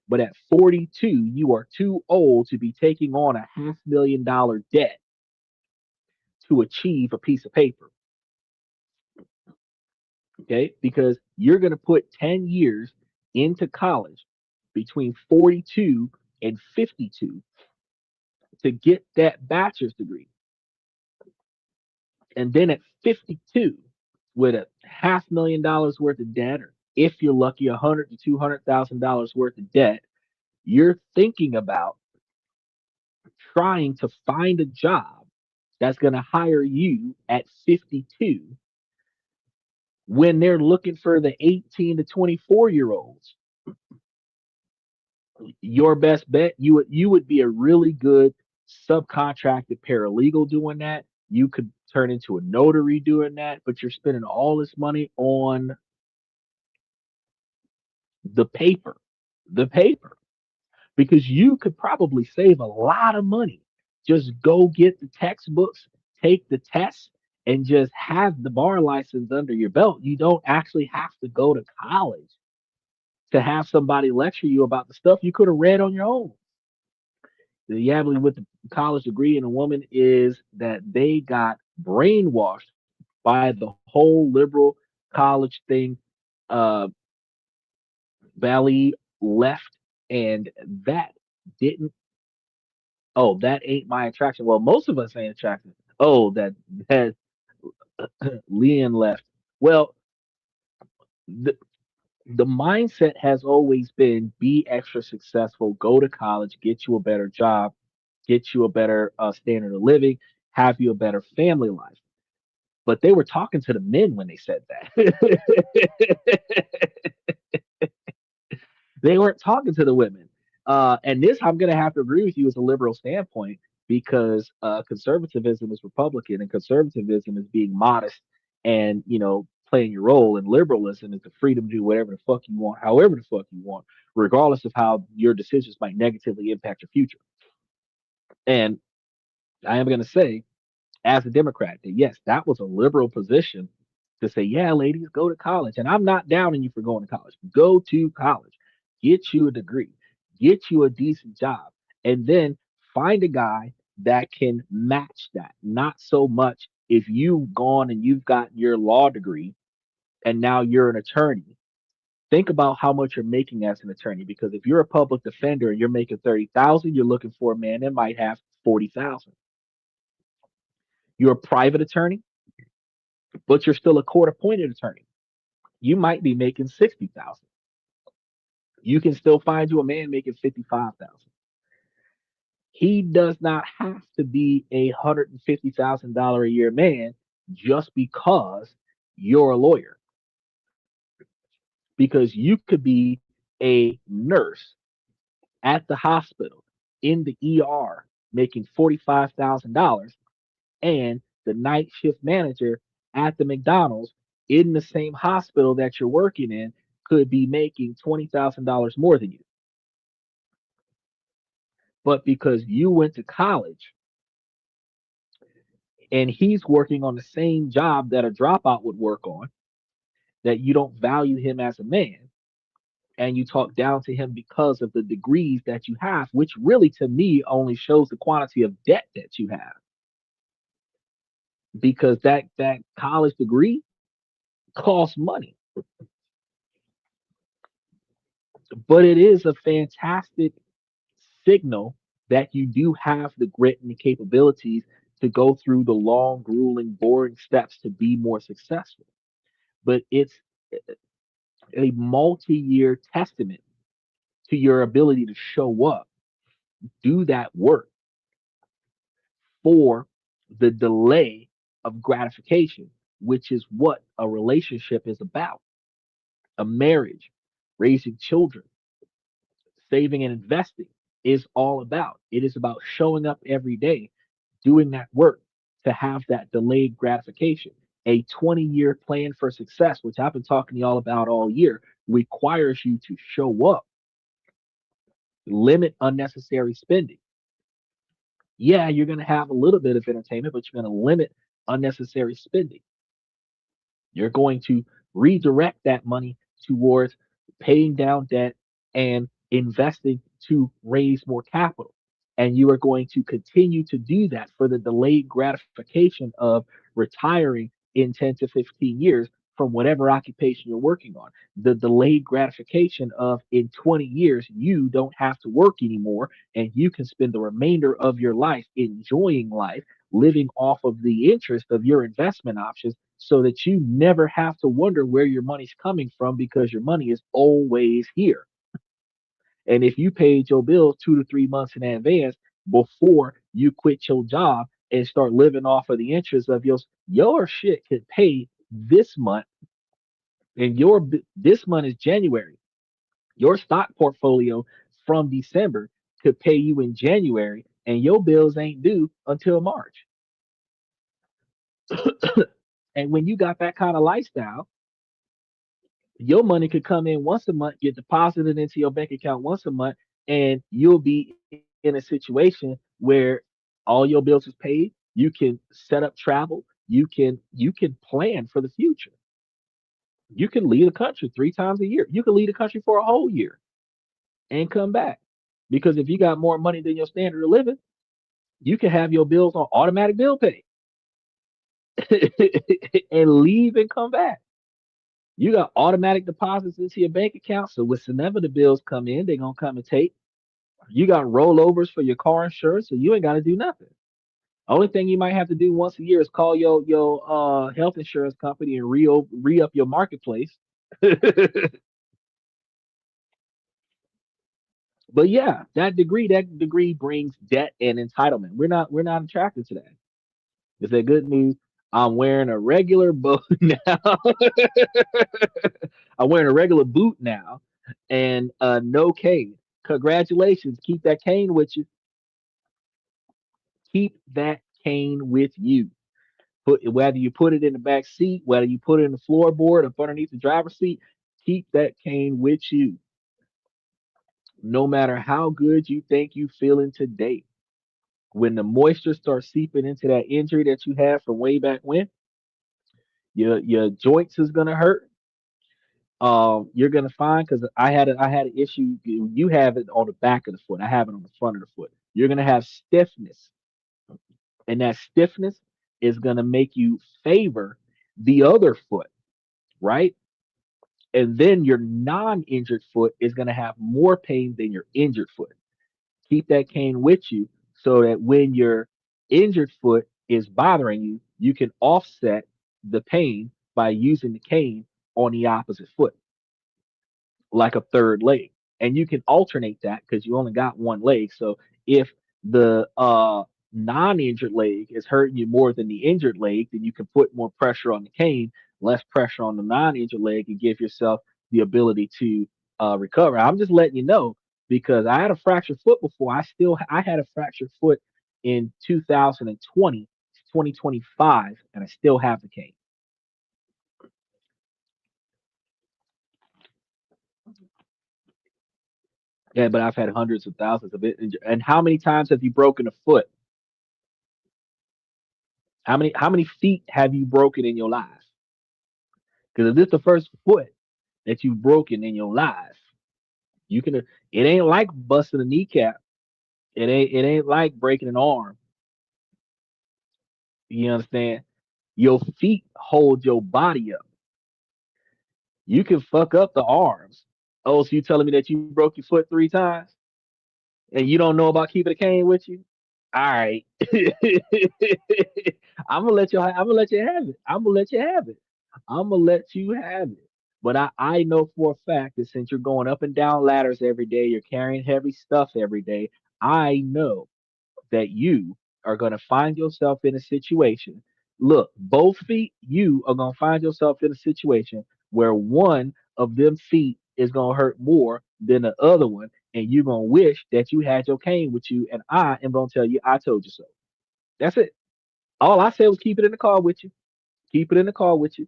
S1: But at 42, you are too old to be taking on a $500,000 debt to achieve a piece of paper. Okay. Because you're going to put 10 years into college between 42 and 52 to get that bachelor's degree. And then at 52, with a $500,000 worth of debt, or if you're lucky, 100 to $200,000 worth of debt, you're thinking about trying to find a job that's going to hire you at 52 when they're looking for the 18 to 24 year olds. Your best bet, you would be a really good subcontracted paralegal doing that. You could turn into a notary doing that, but you're spending all this money on the paper, the paper, because you could probably save a lot of money. Just go get the textbooks, take the tests, and just have the bar license under your belt. You don't actually have to go to college to have somebody lecture you about the stuff you could have read on your own. The yabble with the college degree in a woman is that they got brainwashed by the whole liberal college thing. Uh, Valley left, and that didn't. Oh, that ain't my attraction. Well, most of us ain't attracted. Oh, that Leon left. Well, the the mindset has always been be extra successful, go to college, get you a better job, get you a better standard of living, have you a better family life. But they were talking to the men when they said that. They weren't talking to the women. And this, I'm going to have to agree with you as a liberal standpoint because conservatism is Republican and conservatism is being modest and, playing your role. And liberalism is the freedom to do whatever the fuck you want, however the fuck you want, regardless of how your decisions might negatively impact your future. And I am going to say, as a Democrat, that yes, that was a liberal position to say, yeah, ladies, go to college. And I'm not downing you for going to college. Go to college, get you a degree, get you a decent job, and then find a guy that can match that. Not so much if you've gone and you've got your law degree and now you're an attorney. Think about how much you're making as an attorney, because if you're a public defender and you're making 30,000, you're looking for a man that might have 40,000. You're a private attorney, but you're still a court appointed attorney. You might be making 60,000. You can still find you a man making 55,000. He does not have to be $150,000 a year man just because you're a lawyer, because you could be a nurse at the hospital in the ER making $45,000, and the night shift manager at the McDonald's in the same hospital that you're working in could be making $20,000 more than you. But because you went to college and he's working on the same job that a dropout would work on, that you don't value him as a man, and you talk down to him because of the degrees that you have, which really to me only shows the quantity of debt that you have, because that college degree costs money. But it is a fantastic signal that you do have the grit and the capabilities to go through the long, grueling, boring steps to be more successful. But it's a multi-year testament to your ability to show up, do that work for the delay of gratification, which is what a relationship is about. A marriage, raising children, saving and investing is all about. It is about showing up every day, doing that work to have that delayed gratification. A 20-year plan for success, which I've been talking to y'all about all year, requires you to show up, limit unnecessary spending. Yeah, you're going to have a little bit of entertainment, but you're going to limit unnecessary spending. You're going to redirect that money towards paying down debt and investing to raise more capital. And you are going to continue to do that for the delayed gratification of retiring in 10 to 15 years from whatever occupation you're working on. The delayed gratification of in 20 years, you don't have to work anymore and you can spend the remainder of your life enjoying life, living off of the interest of your investment options, so that you never have to wonder where your money's coming from because your money is always here. And if you paid your bills 2 to 3 months in advance before you quit your job and start living off of the interest of your shit could pay this month, and this month is January. Your stock portfolio from December could pay you in January, and your bills ain't due until March. And when you got that kind of lifestyle, your money could come in once a month, get deposited into your bank account once a month, and you'll be in a situation where all your bills is paid. You can set up travel. You can plan for the future. You can leave the country 3 times a year. You can leave the country for a whole year and come back. Because if you got more money than your standard of living, you can have your bills on automatic bill pay and leave and come back. You got automatic deposits into your bank account. So whenever the bills come in, they're gonna come and take. You got rollovers for your car insurance, so you ain't gotta do nothing. Only thing you might have to do once a year is call your health insurance company and re up your marketplace. But yeah, that degree brings debt and entitlement. We're not attracted to that. It's a good news. I'm wearing a regular boot now. I'm wearing a regular boot now, and no cane. Congratulations. Keep that cane with you. Keep that cane with you. Put whether you put it in the back seat, whether you put it in the floorboard up underneath the driver's seat, keep that cane with you. No matter how good you think you feeling today, when the moisture starts seeping into that injury that you had from way back when, your joints is gonna hurt. You're gonna find, because I had an issue. You have it on the back of the foot. I have it on the front of the foot. You're gonna have stiffness, and that stiffness is gonna make you favor the other foot. right? And then your non-injured foot is going to have more pain than your injured foot. Keep that cane with you so that when your injured foot is bothering you, you can offset the pain by using the cane on the opposite foot, like a third leg. And you can alternate that because you only got one leg. So if the non-injured leg is hurting you more than the injured leg, then you can put more pressure on the cane, less pressure on the non-injured leg, and give yourself the ability to recover. I'm just letting you know because I had a fractured foot before. I had a fractured foot in 2020, 2025, and I still have the cane. Yeah, but I've had hundreds of thousands of it. And how many times have you broken a foot? How many feet have you broken in your life? Because if this is the first foot that you've broken in your life, you can. It ain't like busting a kneecap. It ain't like breaking an arm. You understand? Your feet hold your body up. You can fuck up the arms. Oh, so you telling me that you broke your foot 3 times and you don't know about keeping a cane with you? All right. I'm gonna let you have it. I'm gonna let you have it. I'm gonna let you have it. But I know for a fact that since you're going up and down ladders every day, you're carrying heavy stuff every day, I know that you are gonna find yourself in a situation. Look, both feet, you are gonna find yourself in a situation where one of them feet is gonna hurt more than the other one, and you're gonna wish that you had your cane with you, and I am gonna tell you I told you so. That's it. All I said was keep it in the car with you. Keep it in the car with you.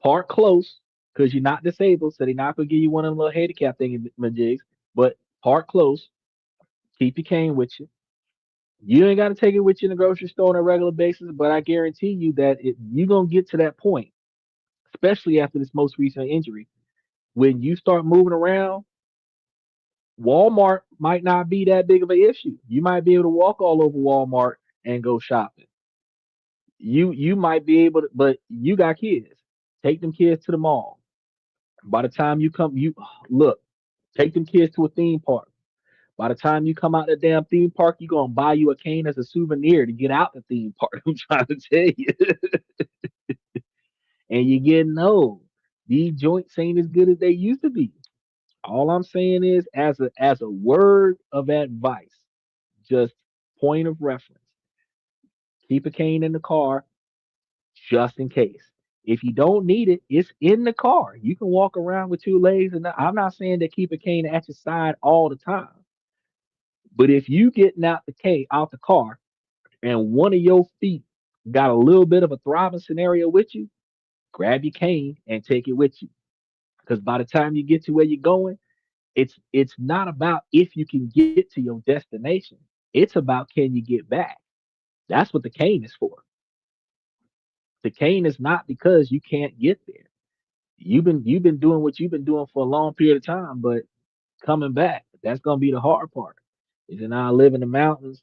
S1: Park close because you're not disabled, so they're not gonna give you one of them little handicap jigs. But park close. Keep your cane with you. You ain't got to take it with you in the grocery store on a regular basis, but I guarantee you that you're gonna get to that point, especially after this most recent injury, when you start moving around. Walmart might not be that big of an issue. You might be able to walk all over Walmart and go shopping. You might be able to, but you got kids. Take them kids to the mall. By the time you come, you look, take them kids to a theme park. By the time you come out the damn theme park, you're gonna buy you a cane as a souvenir to get out the theme park. I'm trying to tell you. And you're getting old. These joints ain't as good as they used to be. All I'm saying is, as a word of advice, just point of reference, keep a cane in the car just in case. If you don't need it, it's in the car. You can walk around with 2 legs, and I'm not saying to keep a cane at your side all the time. But if you getting out the car and one of your feet got a little bit of a throbbing scenario with you, grab your cane and take it with you. Because by the time you get to where you're going, it's not about if you can get to your destination. It's about can you get back. That's what the cane is for. The cane is not because you can't get there. You've been doing what you've been doing for a long period of time, but coming back, that's gonna be the hard part. Is that I live in the mountains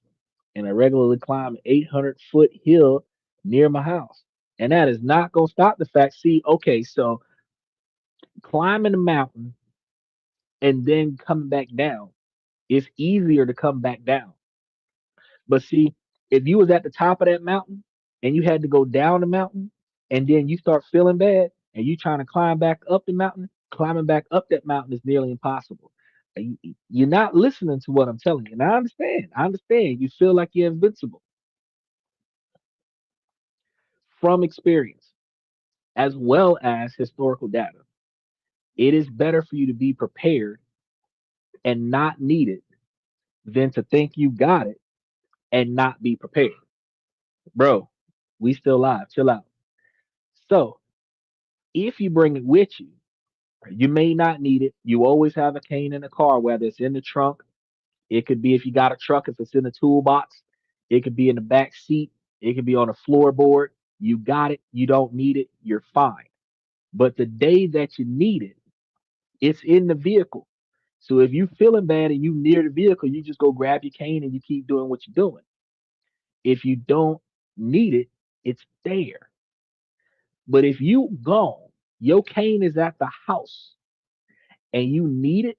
S1: and I regularly climb an 800-foot hill near my house. And that is not going to stop the fact. See, okay, so climbing the mountain and then coming back down, it's easier to come back down. But see, if you was at the top of that mountain and you had to go down the mountain and then you start feeling bad and you trying to climb back up the mountain, climbing back up that mountain is nearly impossible. You're not listening to what I'm telling you. And I understand. I understand. You feel like you're invincible from experience as well as historical data. It is better for you to be prepared and not need it than to think you got it and not be prepared. Bro, we still live. Chill out. So, if you bring it with you, you may not need it. You always have a cane in the car, whether it's in the trunk. It could be if you got a truck, if it's in the toolbox. It could be in the back seat. It could be on a floorboard. You got it. You don't need it. You're fine. But the day that you need it, it's in the vehicle. So if you feeling bad and you near the vehicle, you just go grab your cane and you keep doing what you're doing. If you don't need it, it's there. But if you gone, your cane is at the house and you need it,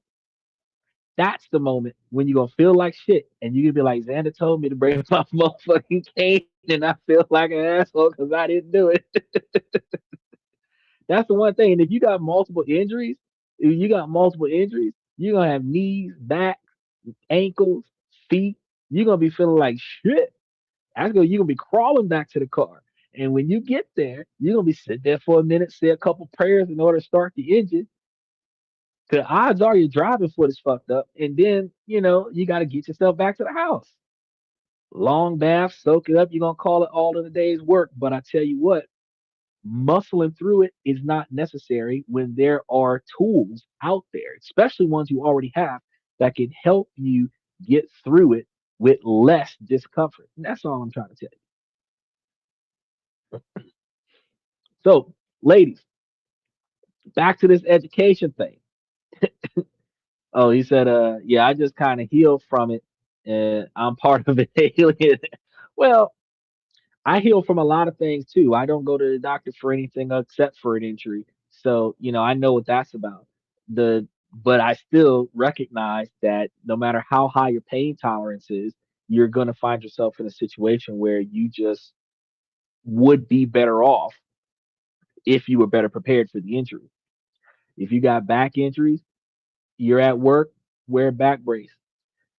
S1: that's the moment when you're gonna feel like shit and you're gonna be like, Xander told me to bring my motherfucking cane and I feel like an asshole because I didn't do it. That's the one thing. And if you got multiple injuries, if you got multiple injuries, you're gonna have knees, back, ankles, feet. You're gonna be feeling like shit. That's gonna You're gonna be crawling back to the car. And when you get there, you're gonna be sitting there for a minute, say a couple prayers in order to start the engine. The odds are your driving foot is fucked up, and then you got to get yourself back to the house. Long bath, soak it up. You're gonna call it all of the day's work, but I tell you what, muscling through it is not necessary when there are tools out there, especially ones you already have that can help you get through it with less discomfort. And that's all I'm trying to tell you. So, ladies, back to this education thing. Oh, he said, yeah, I just kind of healed from it. I'm part of an alien. Well, I heal from a lot of things too. I don't go to the doctor for anything except for an injury. So, I know what that's about. But I still recognize that no matter how high your pain tolerance is, you're going to find yourself in a situation where you just would be better off if you were better prepared for the injury. If you got back injuries, you're at work, wear a back brace.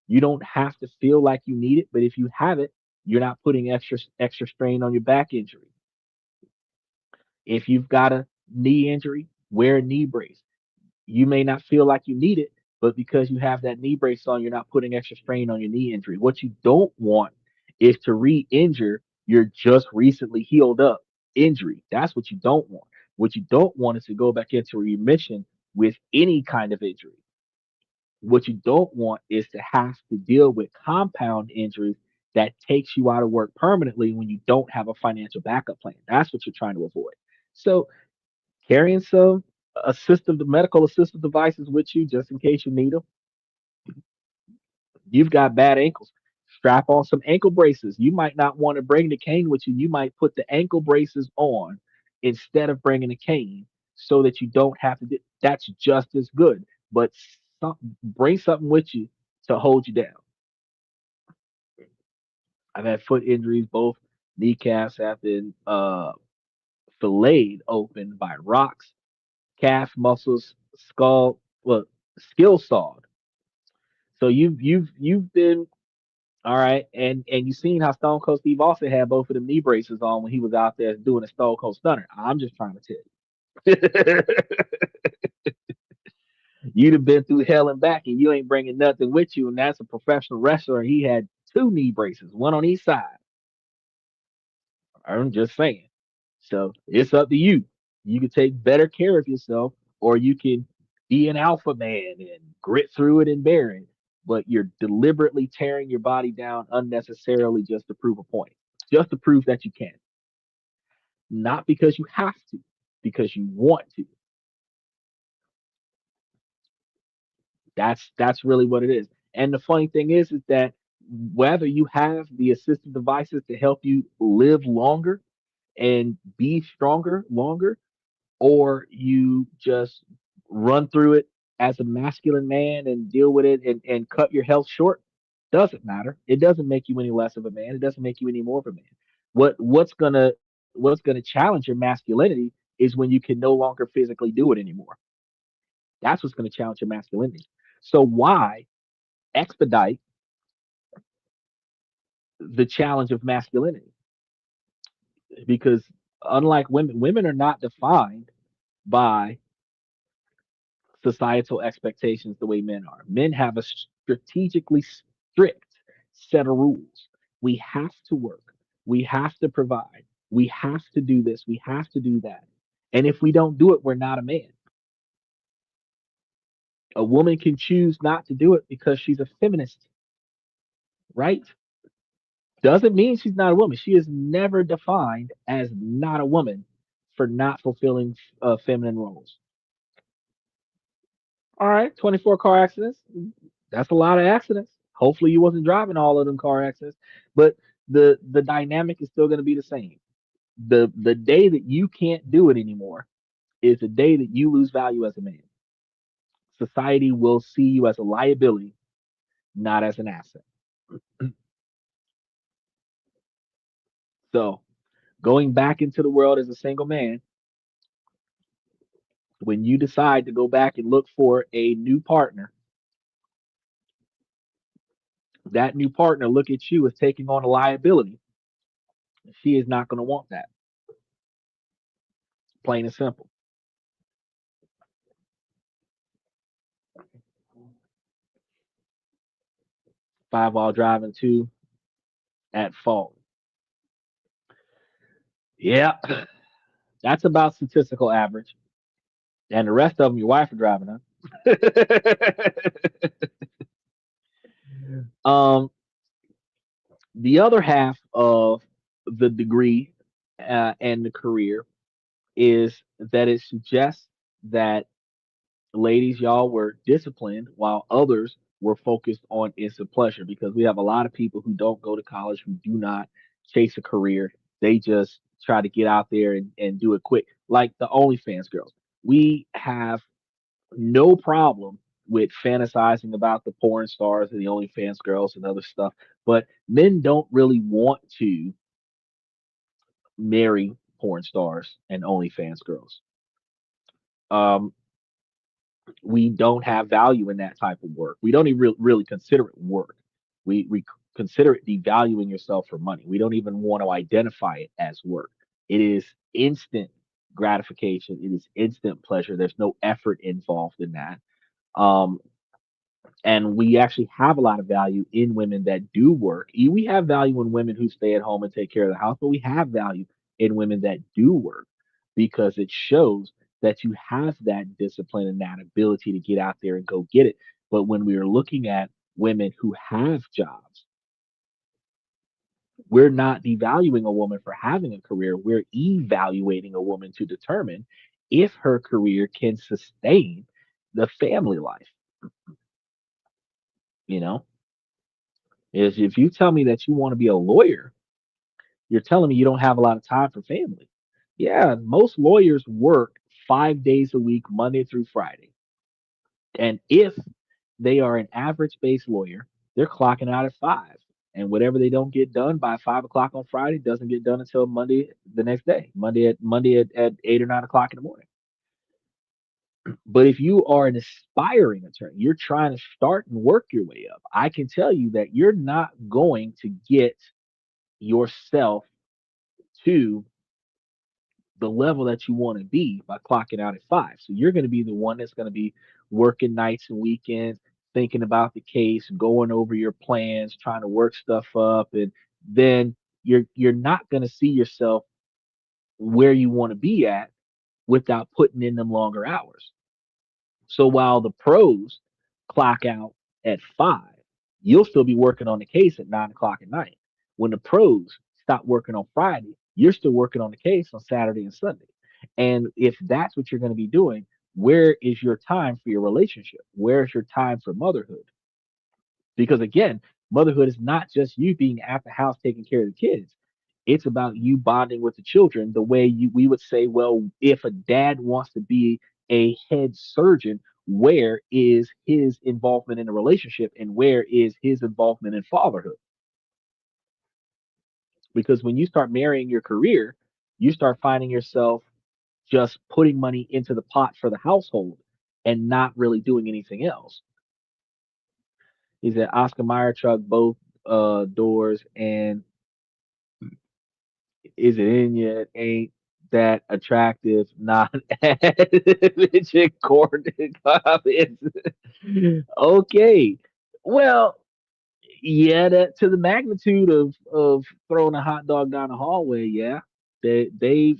S1: You don't have to feel like you need it, but if you have it, you're not putting extra strain on your back injury. If you've got a knee injury, wear a knee brace. You may not feel like you need it, but because you have that knee brace on, you're not putting extra strain on your knee injury. What you don't want is to re-injure your just recently healed up injury. That's what you don't want. What you don't want is to go back into remission with any kind of injury. What you don't want is to have to deal with compound injuries that takes you out of work permanently when you don't have a financial backup plan. That's what you're trying to avoid. So carrying some medical assistive devices with you just in case you need them. You've got bad ankles. Strap on some ankle braces. You might not want to bring the cane with you. You might put the ankle braces on instead of bringing the cane so that you don't have to. That's just as good. But bring something with you to hold you down. I've had foot injuries. Both kneecaps have been filleted open by rocks, calf muscles, skull, well, skill sawed. So you've been all right, and you seen how Stone Cold Steve Austin had both of them knee braces on when he was out there doing a Stone Cold Stunner. I'm just trying to tell you, you'd have been through hell and back, and you ain't bringing nothing with you. And that's a professional wrestler. And he had two knee braces, one on each side. I'm just saying. So it's up to you. You can take better care of yourself, or you can be an alpha man and grit through it and bear it. But you're deliberately tearing your body down unnecessarily just to prove a point, just to prove that you can, not because you have to, because you want to. That's really what it is. And the funny thing is that whether you have the assistive devices to help you live longer and be stronger longer, or you just run through it as a masculine man and deal with it and cut your health short, doesn't matter. It doesn't make you any less of a man. It doesn't make you any more of a man. What's gonna challenge your masculinity is when you can no longer physically do it anymore. That's what's gonna challenge your masculinity. So why expedite the challenge of masculinity? Because unlike women, women are not defined by societal expectations the way men are. Men have a strategically strict set of rules. We have to work. We have to provide. We have to do this. We have to do that. And if we don't do it, we're not a man. A woman can choose not to do it because she's a feminist, right? Doesn't mean she's not a woman. She is never defined as not a woman for not fulfilling feminine roles. All right, 24 car accidents. That's a lot of accidents. Hopefully you wasn't driving all of them car accidents, but the dynamic is still going to be the same. The day that you can't do it anymore is the day that you lose value as a man. Society will see you as a liability, not as an asset. So, going back into the world as a single man, when you decide to go back and look for a new partner, that new partner look at you as taking on a liability. She is not going to want that. Plain and simple. Five while driving, two at fault. Yeah, that's about statistical average. And the rest of them, your wife are driving, huh? The other half of the degree and the career is that it suggests that ladies, y'all were disciplined while others were focused on instant pleasure because we have a lot of people who don't go to college, who do not chase a career. They just try to get out there and do it quick, like the OnlyFans girls. We have no problem with fantasizing about the porn stars and the OnlyFans girls and other stuff, but men don't really want to marry porn stars and OnlyFans girls. Um, we don't have value in that type of work. We don't even really consider it work. We consider it devaluing yourself for money. We don't even want to identify it as work. It is instant gratification. It is instant pleasure. There's no effort involved in that. Um, and we actually have a lot of value in women that do work. We have value in women who stay at home and take care of the house, but we have value in women that do work because it shows that you have that discipline and that ability to get out there and go get it. But when we are looking at women who have jobs, we're not devaluing a woman for having a career. We're evaluating a woman to determine if her career can sustain the family life. You know, is if you tell me that you want to be a lawyer, you're telling me you don't have a lot of time for family. Yeah, most lawyers work 5 days a week, Monday through Friday. And if they are an average base lawyer, they're clocking out at 5. And whatever they don't get done by 5 o'clock on Friday doesn't get done until Monday the next day, Monday at 8 or 9 o'clock in the morning. But if you are an aspiring attorney, you're trying to start and work your way up. I can tell you that you're not going to get yourself to the level that you want to be by clocking out at 5. So you're going to be the one that's going to be working nights and weekends, thinking about the case, going over your plans, trying to work stuff up, and then you're not going to see yourself where you want to be at without putting in them longer hours. So while the pros clock out at 5, you'll still be working on the case at 9 o'clock at night. When the pros stop working on Friday, you're still working on the case on Saturday and Sunday. And if that's what you're going to be doing, where is your time for your relationship? Where's your time for motherhood? Because again, motherhood is not just you being at the house taking care of the kids. It's about you bonding with the children the way we would say, well, if a dad wants to be a head surgeon, where is his involvement in the relationship and where is his involvement in fatherhood? Because when you start marrying your career, you start finding yourself just putting money into the pot for the household and not really doing anything else. He said Oscar Mayer truck both doors and is it in yet? Ain't that attractive? Not mention coordinate comments. Okay. Well, yeah, that to the magnitude of throwing a hot dog down the hallway, yeah. They've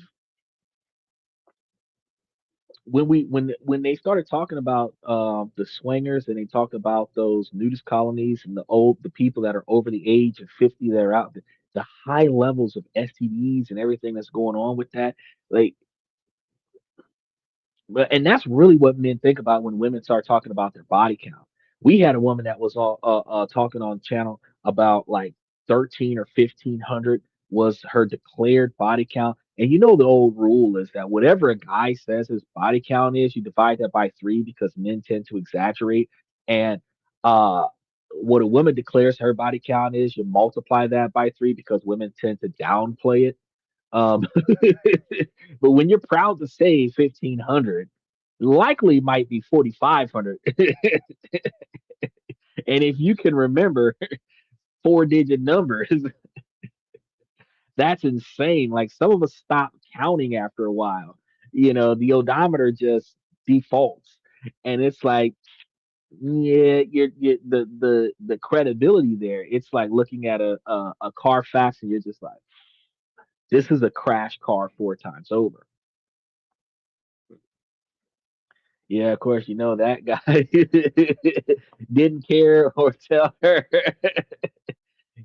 S1: when they started talking about the swingers and they talked about those nudist colonies and the people that are over the age of 50 that are out, the high levels of STDs and everything that's going on with that, like, and that's really what men think about when women start talking about their body count. We had a woman that was all talking on channel about like 13 or 1500 was her declared body count. And you know the old rule is that whatever a guy says his body count is, you divide that by three because men tend to exaggerate. And uh, what a woman declares her body count is, you multiply that by three because women tend to downplay it. Um, but when you're proud to say 1,500, likely might be 4,500. And if you can remember four-digit numbers, that's insane. Like some of us stop counting after a while. The odometer just defaults, and it's like, yeah, the credibility there. It's like looking at a Carfax, and you're just like, this is a crash car four times over. Yeah, of course, that guy didn't care or tell her.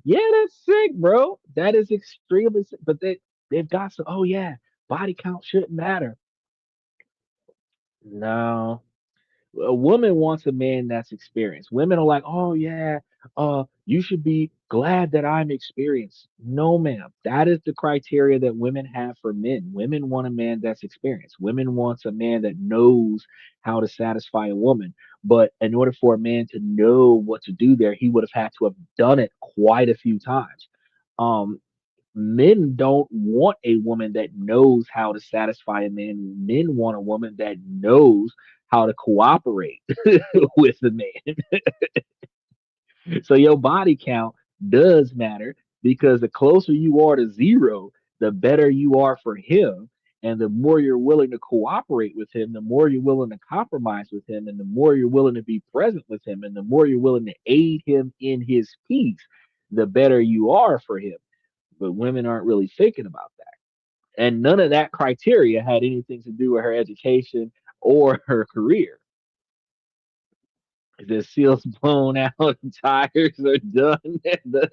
S1: Yeah, that's sick, bro. That is extremely sick. But they've got some. Oh yeah, body count shouldn't matter. No, a woman wants a man that's experienced. Women are like, oh yeah, you should be glad that I'm experienced. No, ma'am. That is the criteria that women have for men. Women want a man that's experienced. Women wants a man that knows how to satisfy a woman. But in order for a man to know what to do there, he would have had to have done it quite a few times. Um, Men don't want a woman that knows how to satisfy a man. Men want a woman that knows how to cooperate with the man. So your body count does matter because the closer you are to zero, the better you are for him. And the more you're willing to cooperate with him, the more you're willing to compromise with him, and the more you're willing to be present with him, and the more you're willing to aid him in his peace, the better you are for him. But women aren't really thinking about that. And none of that criteria had anything to do with her education or her career. The seals blown out, and tires are done, and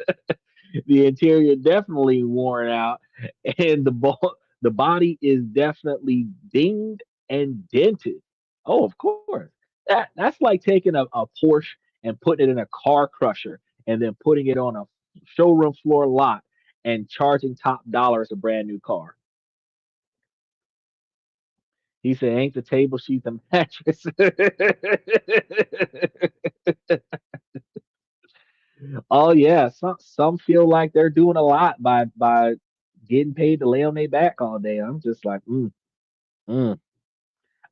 S1: the interior definitely worn out, and the body is definitely dinged and dented. Oh, of course. That's like taking a Porsche and putting it in a car crusher and then putting it on a showroom floor lot and charging top dollar as a brand new car. He said, "Ain't the table sheet the mattress?" Oh yeah, some feel like they're doing a lot by getting paid to lay on their back all day. I'm just like, mm.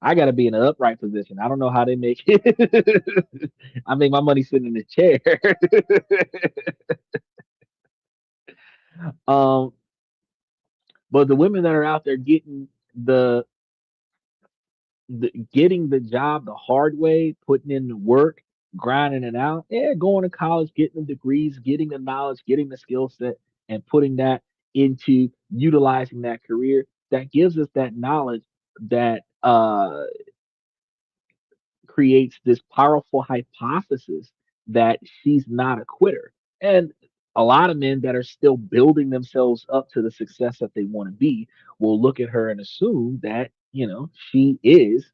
S1: I got to be in an upright position. I don't know how they make it. I make my money sitting in a chair. um, but the women that are out there the getting the job the hard way, putting in the work, grinding it out, yeah, going to college, getting the degrees, getting the knowledge, getting the skill set, and putting that into utilizing that career, that gives us that knowledge that creates this powerful hypothesis that she's not a quitter. And a lot of men that are still building themselves up to the success that they want to be will look at her and assume that, she is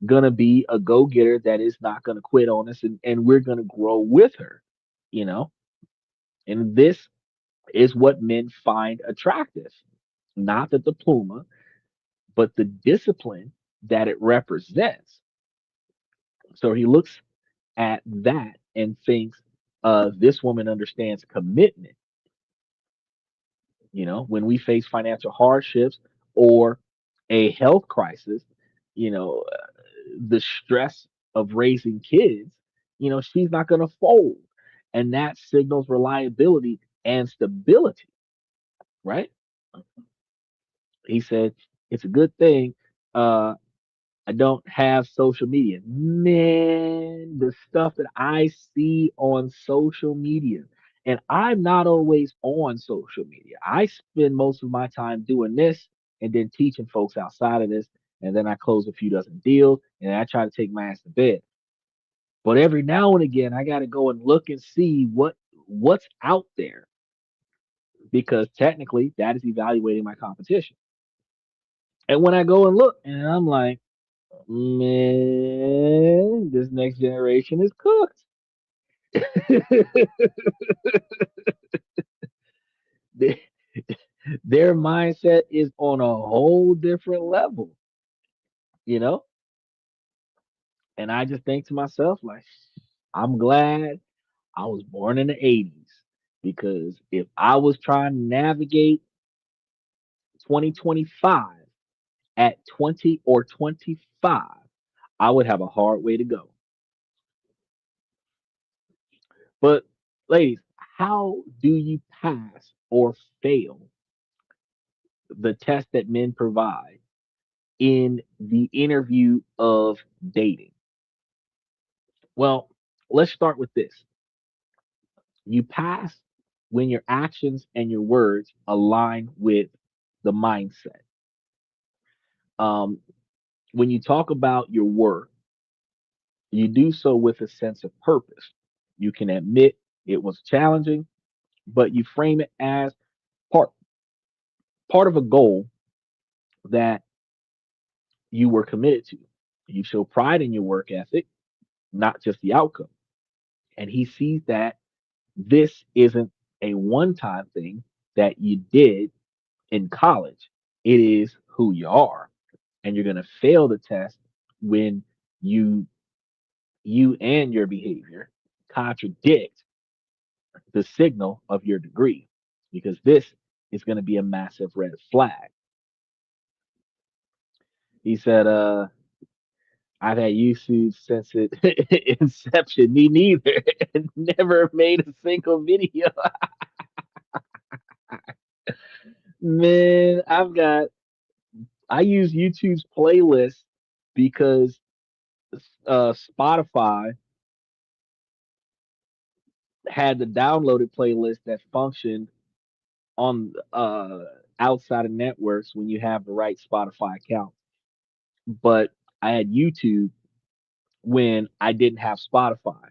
S1: gonna be a go getter that is not gonna quit on us, and we're gonna grow with her, you know. And this is what men find attractive, not the diploma, but the discipline that it represents. So he looks at that and thinks, this woman understands commitment. When we face financial hardships or a health crisis, the stress of raising kids, she's not going to fold. And that signals reliability and stability, right? He said, it's a good thing uh, I don't have social media. Man, the stuff that I see on social media, and I'm not always on social media. I spend most of my time doing this and then teaching folks outside of this. And then I close a few dozen deals and I try to take my ass to bed. But every now and again, I got to go and look and see what's out there because technically that is evaluating my competition. And when I go and look, and I'm like, man, this next generation is cooked. Their mindset is on a whole different level, you know? And I just think to myself, like, I'm glad I was born in the 80s because if I was trying to navigate 2025 at 20 or 25, I would have a hard way to go. But, ladies, how do you pass or fail the test that men provide in the interview of dating? Well, let's start with this. You pass when your actions and your words align with the mindset. Um, when you talk about your work, you do so with a sense of purpose. You can admit it was challenging, but you frame it as part part of a goal that you were committed to. You show pride in your work ethic, not just the outcome. And he sees that this isn't a one-time thing that you did in college. It is who you are. And you're going to fail the test when you you and your behavior contradict the signal of your degree because this is going to be a massive red flag. He said, I've had YouTube since it inception. Me neither. Never made a single video. Man, I use YouTube's playlist because Spotify had the downloaded playlist that functioned on outside of networks when you have the right Spotify account. But I had YouTube when I didn't have Spotify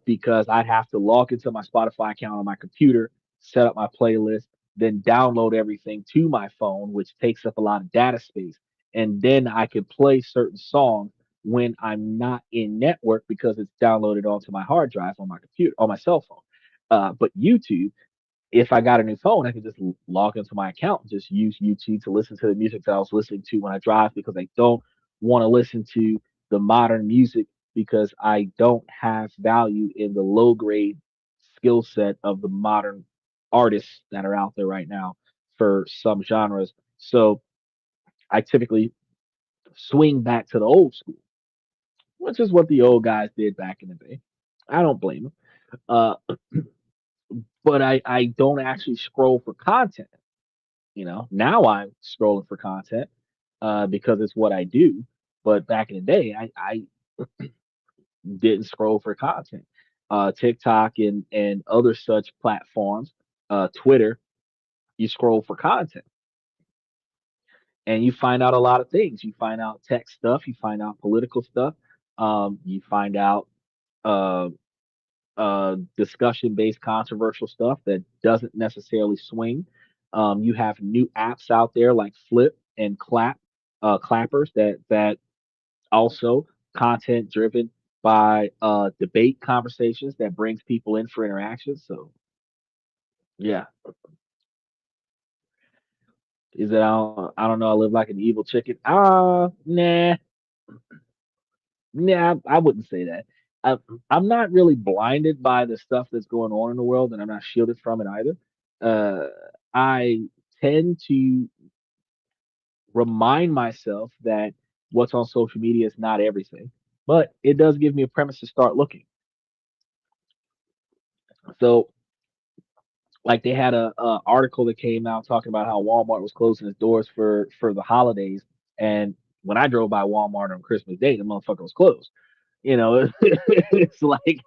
S1: because I'd have to log into my Spotify account on my computer, set up my playlist, then download everything to my phone, which takes up a lot of data space. And then I could play certain songs when I'm not in network because it's downloaded onto my hard drive on my computer, on my cell phone. But YouTube, if I got a new phone, I could just log into my account and just use YouTube to listen to the music that I was listening to when I drive because I don't want to listen to the modern music because I don't have value in the low grade skill set of the modern artists that are out there right now for some genres. So I typically swing back to the old school, which is what the old guys did back in the day. I don't blame them. Uh, but I don't actually scroll for content. Now I'm scrolling for content because it's what I do. But back in the day, I didn't scroll for content. TikTok and other such platforms, Twitter, you scroll for content and you find out a lot of things. You find out tech stuff, you find out political stuff, you find out uh, discussion based controversial stuff that doesn't necessarily swing. You have new apps out there like Flip and Clappers that also content driven by debate conversations that brings people in for interactions. So yeah, is it I don't know. I live like an evil chicken. Nah, nah. I wouldn't say that. I, I'm not really blinded by the stuff that's going on in the world, and I'm not shielded from it either. Uh, I tend to remind myself that what's on social media is not everything, but it does give me a premise to start looking. So, like they had a article that came out talking about how Walmart was closing its doors for the holidays, and when I drove by Walmart on Christmas Day, the motherfucker was closed. It's like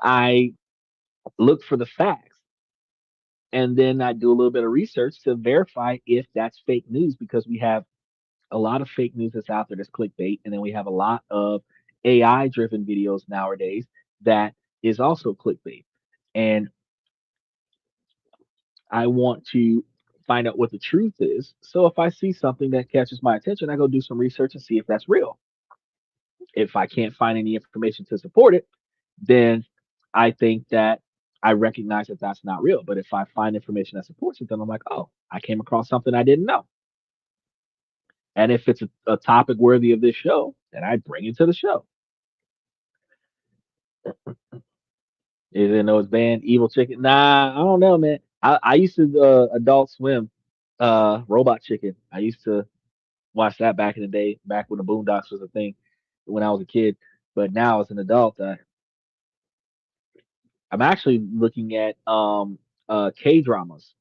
S1: I look for the facts and then I do a little bit of research to verify if that's fake news because we have a lot of fake news that's out there that's clickbait, and then we have a lot of AI driven videos nowadays that is also clickbait. And I want to find out what the truth is. So if I see something that catches my attention, I go do some research and see if that's real. If I can't find any information to support it, then I think that I recognize that that's not real. But if I find information that supports it, then I'm like, oh, I came across something I didn't know. And if it's a topic worthy of this show, then I bring it to the show. Even though it's banned, Evil Chicken. Nah, I don't know, man. I used to Adult Swim, Robot Chicken. I used to watch that back in the day, back when the Boondocks was a thing, when I was a kid. But now as an adult, I'm actually looking at K dramas,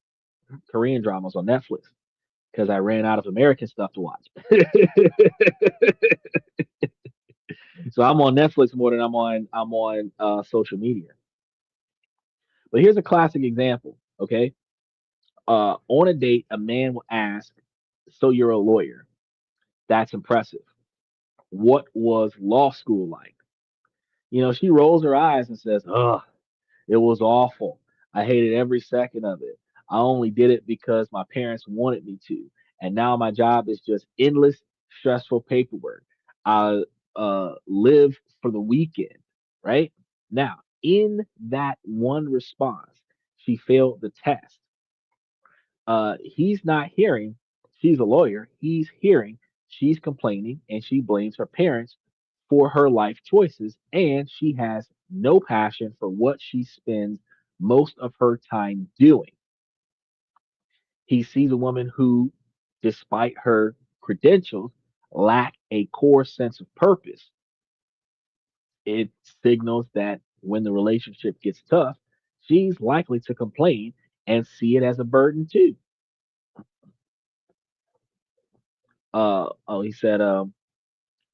S1: Korean dramas on Netflix because I ran out of American stuff to watch. So I'm on Netflix more than I'm on social media. But here's a classic example. Okay, on a date, a man will ask, "So you're a lawyer? That's impressive. What was law school like?" She rolls her eyes and says, "Ugh, it was awful. I hated every second of it. I only did it because my parents wanted me to. And now my job is just endless, stressful paperwork. I live for the weekend," right? Now, in that one response, she failed the test. He's not hearing she's a lawyer. He's hearing she's complaining and she blames her parents for her life choices, and she has no passion for what she spends most of her time doing. He sees a woman who, despite her credentials, lack a core sense of purpose. It signals that when the relationship gets tough, she's likely to complain and see it as a burden too. He said,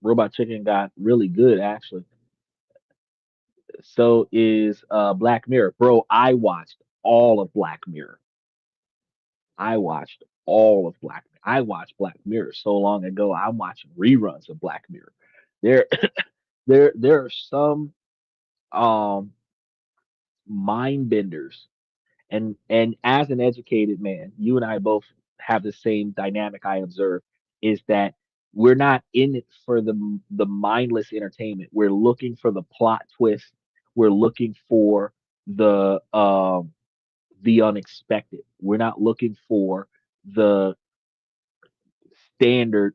S1: Robot Chicken got really good actually. So is Black Mirror. Bro, I watched all of Black Mirror. I watched all of Black Mirror. I watched Black Mirror so long ago. I'm watching reruns of Black Mirror. There there are some um mind benders, and as an educated man, you and I both have the same dynamic I observe is that we're not in it for the mindless entertainment. We're looking for the plot twist. We're looking for the unexpected. We're not looking for the standard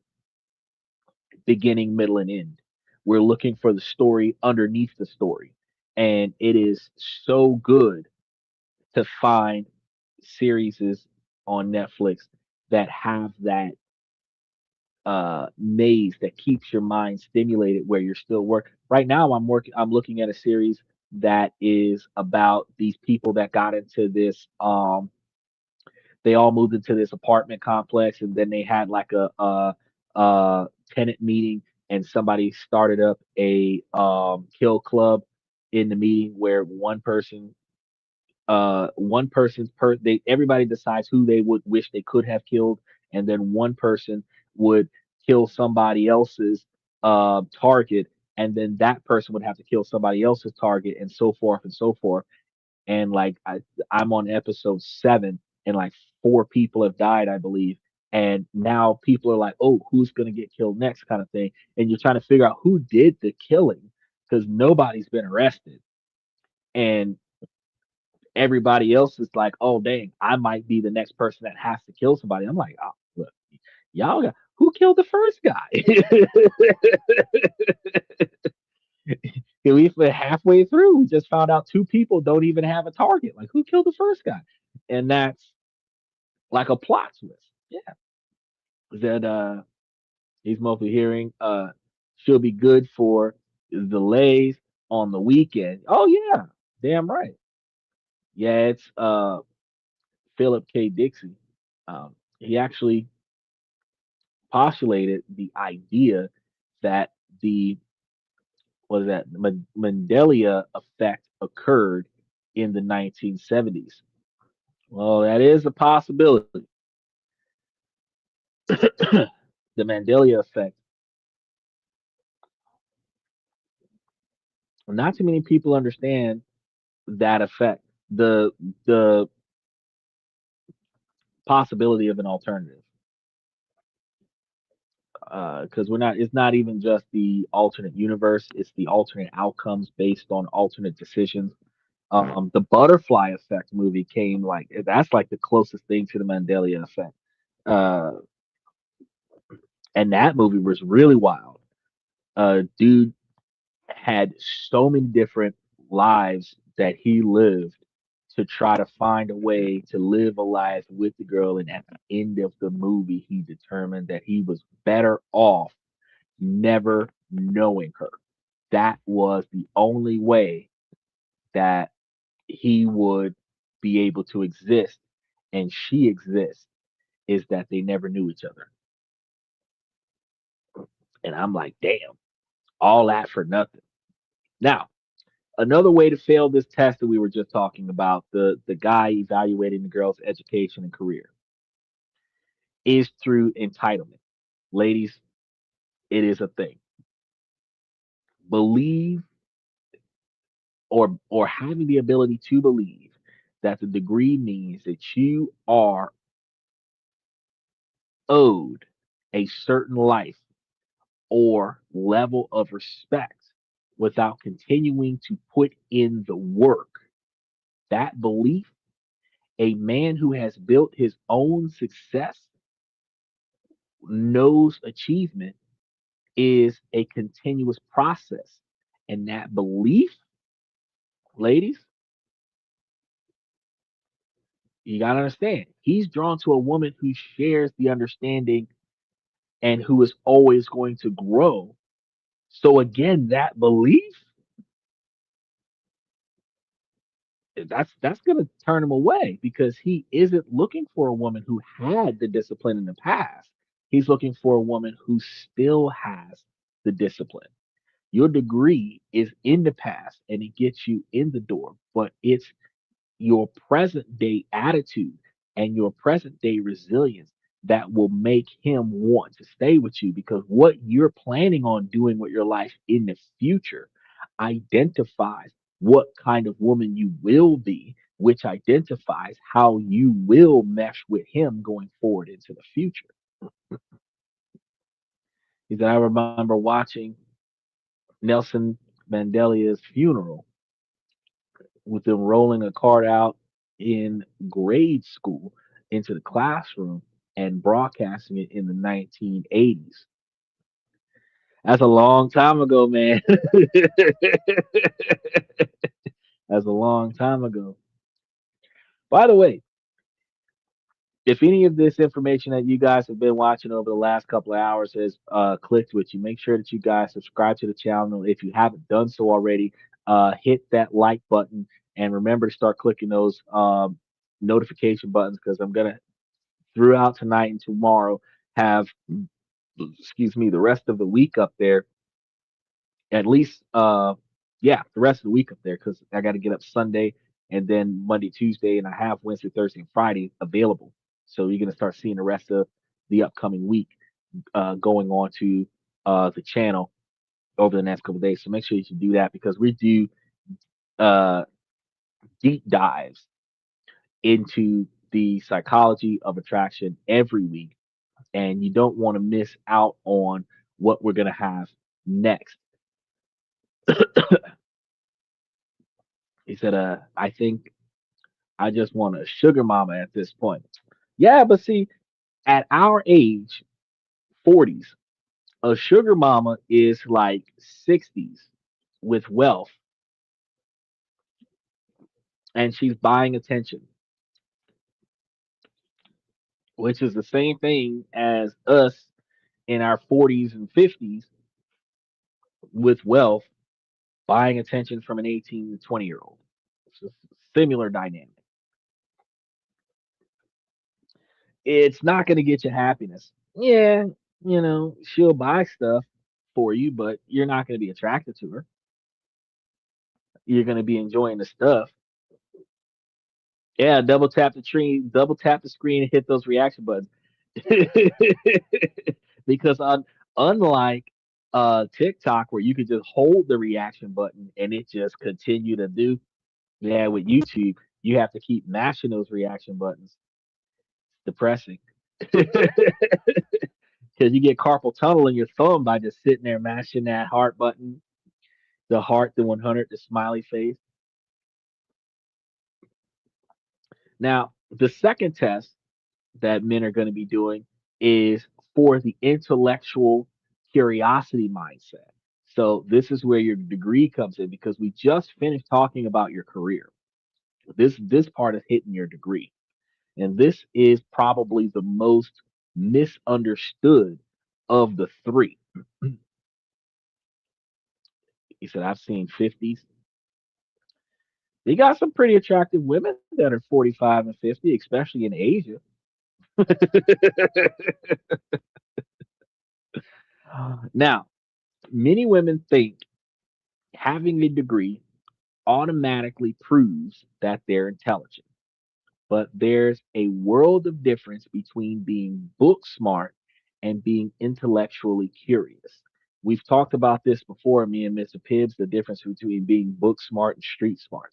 S1: beginning, middle, and end. We're looking for the story underneath the story. And it is so good to find series on Netflix that have that maze that keeps your mind stimulated where you're still working. Right now I'm looking at a series that is about these people that got into this they all moved into this apartment complex, and then they had like a tenant meeting, and somebody started up a kill club in the meeting where one person's they everybody decides who they would wish they could have killed, and then one person would kill somebody else's target, and then that person would have to kill somebody else's target, and so forth and so forth. And like I'm on episode 7, and like 4 people have died, I believe. And now people are like, "Oh, who's gonna get killed next?" kind of thing. And you're trying to figure out who did the killing because nobody's been arrested. And everybody else is like, "Oh, dang, I might be the next person that has to kill somebody." I'm like, "Oh, look, y'all got who killed the first guy?" And we halfway through, we just found out 2 people don't even have a target. Like, who killed the first guy? And that's like a plot twist. Yeah, that he's mostly hearing she'll be good for the lays on the weekend. Oh yeah, damn right. Yeah, it's Philip K. Dixie. He actually postulated the idea that the what is that Mandela effect occurred in the 1970s. Well, that is a possibility. The Mandela effect. Not too many people understand that effect. The possibility of an alternative. Because we're not. It's not even just the alternate universe. It's the alternate outcomes based on alternate decisions. The Butterfly Effect movie came like that's like the closest thing to the Mandela effect. Uh, and that movie was really wild. Dude had so many different lives that he lived to try to find a way to live a life with the girl. And at the end of the movie, he determined that he was better off never knowing her. That was the only way that he would be able to exist and she exists is that they never knew each other. And I'm like, damn, all that for nothing. Now, another way to fail this test that we were just talking about, the guy evaluating the girl's education and career, is through entitlement. Ladies, it is a thing. Believe or having the ability to believe that the degree means that you are owed a certain life or level of respect without continuing to put in the work. That belief, a man who has built his own success knows achievement is a continuous process. And that belief, ladies, you got to understand, he's drawn to a woman who shares the understanding and who is always going to grow. So, again, that belief, that's going to turn him away because he isn't looking for a woman who had the discipline in the past. He's looking for a woman who still has the discipline. Your degree is in the past and it gets you in the door, but it's your present day attitude and your present day resilience that will make him want to stay with you because what you're planning on doing with your life in the future identifies what kind of woman you will be, which identifies how you will mesh with him going forward into the future. Is that I remember watching Nelson Mandela's funeral with them rolling a card out in grade school into the classroom and broadcasting it in the 1980s. That's a long time ago, man. That's a long time ago. By the way, if any of this information that you guys have been watching over the last couple of hours has clicked with you, make sure that you guys subscribe to the channel. If you haven't done so already, hit that like button and remember to start clicking those notification buttons because I'm gonna throughout tonight and tomorrow have excuse me the rest of the week up there at least yeah the rest of the week up there because I got to get up Sunday and then Monday, Tuesday, and I have Wednesday, Thursday, and Friday available. So you're gonna start seeing the rest of the upcoming week going on to the channel over the next couple of days. So make sure you do that because we do uh, deep dives into the psychology of attraction every week, and you don't want to miss out on what we're gonna have next. He said, I think I just want a sugar mama at this point. Yeah, but see, at our age, 40s, a sugar mama is like 60s with wealth, and she's buying attention, which is the same thing as us in our 40s and 50s with wealth buying attention from an 18 to 20-year old. It's a similar dynamic. It's not going to get you happiness. Yeah, she'll buy stuff for you, but you're not going to be attracted to her. You're going to be enjoying the stuff. Yeah, double tap the screen and hit those reaction buttons. Because unlike TikTok where you could just hold the reaction button and it just continue to do, yeah, with YouTube, you have to keep mashing those reaction buttons. Depressing. Because you get carpal tunnel in your thumb by just sitting there mashing that heart button, the heart, the 100, the smiley face. Now, the second test that men are going to be doing is for the intellectual curiosity mindset. So this is where your degree comes in because we just finished talking about your career. This part is hitting your degree. And this is probably the most misunderstood of the three. He said, I've seen 50s. You got some pretty attractive women that are 45 and 50, especially in Asia. Now, many women think having a degree automatically proves that they're intelligent. But there's a world of difference between being book smart and being intellectually curious. We've talked about this before, me and Mr. Pibbs, the difference between being book smart and street smart.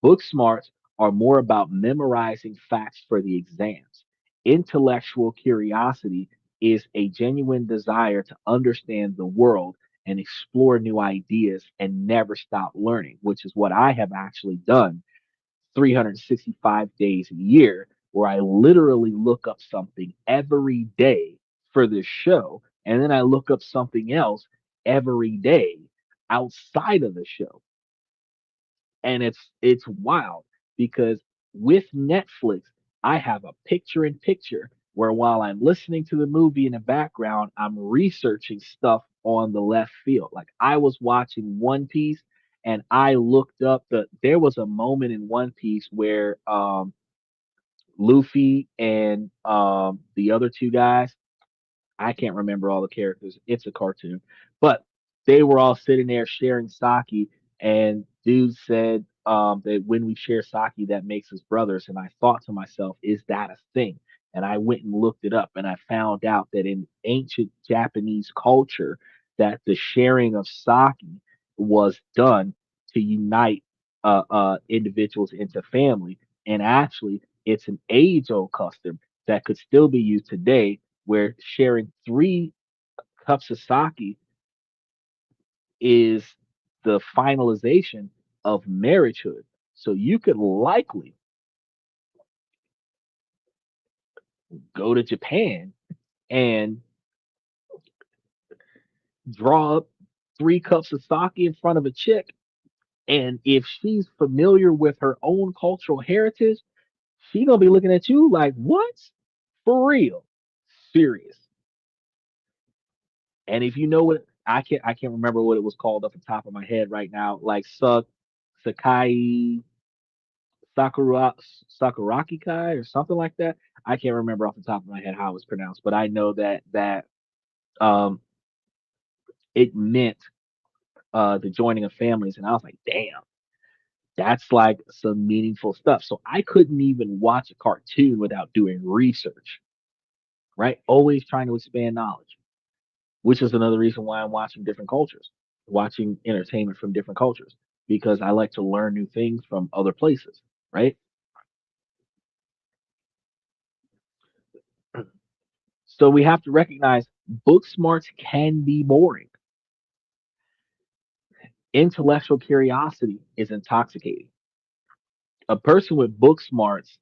S1: Book smarts are more about memorizing facts for the exams. Intellectual curiosity is a genuine desire to understand the world and explore new ideas and never stop learning, which is what I have actually done 365 days a year, where I literally look up something every day for this show. And then I look up something else every day outside of the show. And it's wild because with Netflix, I have a picture in picture where while I'm listening to the movie in the background, I'm researching stuff on the left field. Like I was watching One Piece and I looked up there was a moment in One Piece where Luffy and the other two guys, I can't remember all the characters. It's a cartoon, but they were all sitting there sharing sake, and dude said that when we share sake, that makes us brothers. And I thought to myself, is that a thing? And I went and looked it up, and I found out that in ancient Japanese culture, that the sharing of sake was done to unite individuals into family, and actually, it's an age-old custom that could still be used today where sharing 3 cups of sake is the finalization of marriagehood. So you could likely go to Japan and draw up 3 cups of sake in front of a chick. And if she's familiar with her own cultural heritage, she gonna be looking at you like, what? For real? Serious. And if you know what I can't remember what it was called off the top of my head right now, like Sakai Sakura Sakuraki Kai or something like that. I can't remember off the top of my head how it was pronounced, but I know that um it meant the joining of families, and I was like, damn, that's like some meaningful stuff. So I couldn't even watch a cartoon without doing research, right? Always trying to expand knowledge, which is another reason why I'm watching different cultures, watching entertainment from different cultures, because I like to learn new things from other places, right? So we have to recognize book smarts can be boring. Intellectual curiosity is intoxicating. A person with book smarts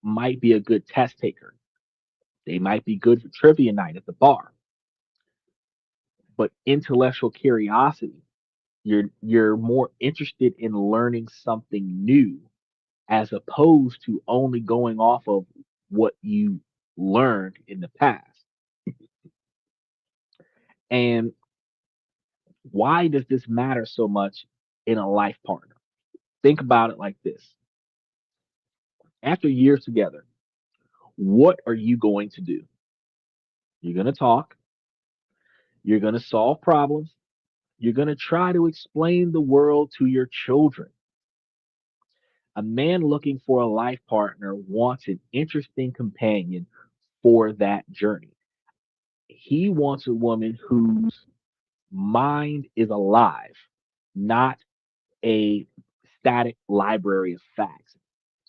S1: might be a good test taker. They might be good for trivia night at the bar. But intellectual curiosity, you're more interested in learning something new as opposed to only going off of what you learned in the past. And why does this matter so much in a life partner? Think about it like this. After years together, what are you going to do? You're going to talk, you're going to solve problems, you're going to try to explain the world to your children. A man looking for a life partner wants an interesting companion for that journey. He wants a woman whose mind is alive, not a static library of facts.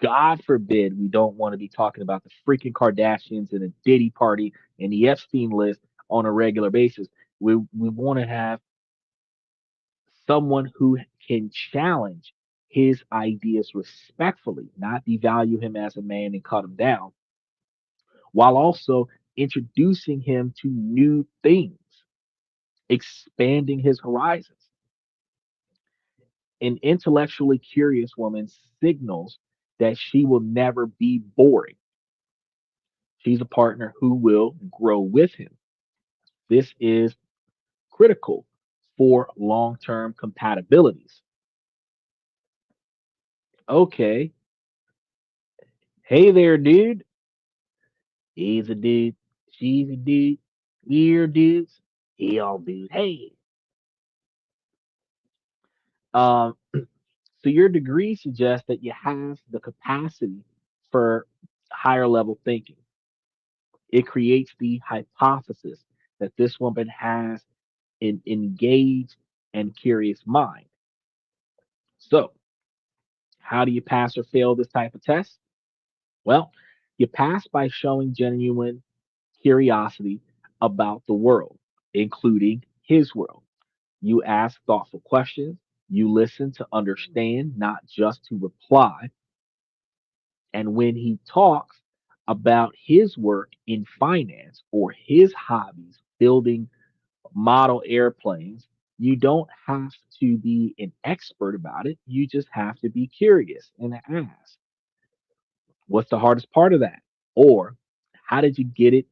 S1: God forbid we don't want to be talking about the freaking Kardashians and the Diddy party and the Epstein list on a regular basis. We want to have someone who can challenge his ideas respectfully, not devalue him as a man and cut him down, while also introducing him to new things, expanding his horizons. An intellectually curious woman signals that she will never be boring. She's a partner who will grow with him. This is critical for long term compatibilities. Okay. Hey there, dude. He's a dude. She's a dude. We're dudes. He all dude. Hey. Um, so your degree suggests that you have the capacity for higher level thinking. It creates the hypothesis that this woman has an engaged and curious mind. So, how do you pass or fail this type of test? Well, you pass by showing genuine curiosity about the world, including his world. You ask thoughtful questions. You listen to understand, not just to reply. And when he talks about his work in finance or his hobbies, building model airplanes, you don't have to be an expert about it. You just have to be curious and ask, what's the hardest part of that? Or how did you get it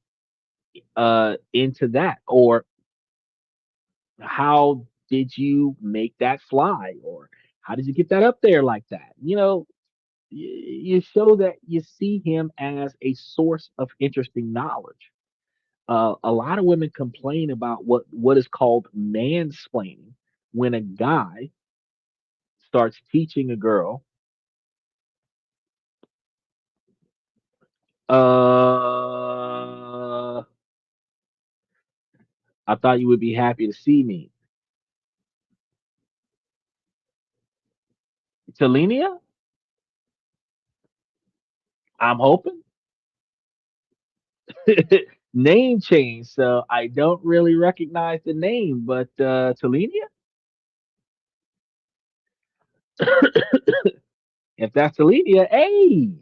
S1: into that? Or how did you make that fly? Or how did you get that up there like that? You show that you see him as a source of interesting knowledge. A lot of women complain about what is called mansplaining when a guy starts teaching a girl. I thought you would be happy to see me. Talenia, I'm hoping. Name change, so I don't really recognize the name, but Talenia, if that's Talenia, hey.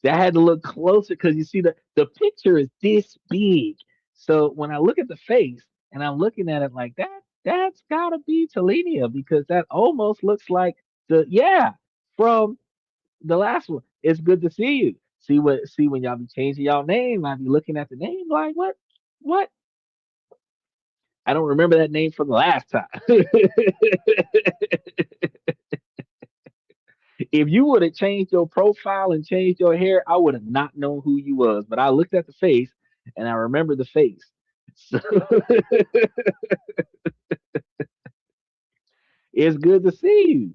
S1: I had to look closer because you see the picture is this big. So when I look at the face and I'm looking at it like that, that's gotta be Talenia because that almost looks like the yeah from the last one. It's good to see you. See when y'all be changing y'all name, I be looking at the name like what? I don't remember that name from the last time. If you would have changed your profile and changed your hair, I would have not known who you was. But I looked at the face and I remember the face. So it's good to see you.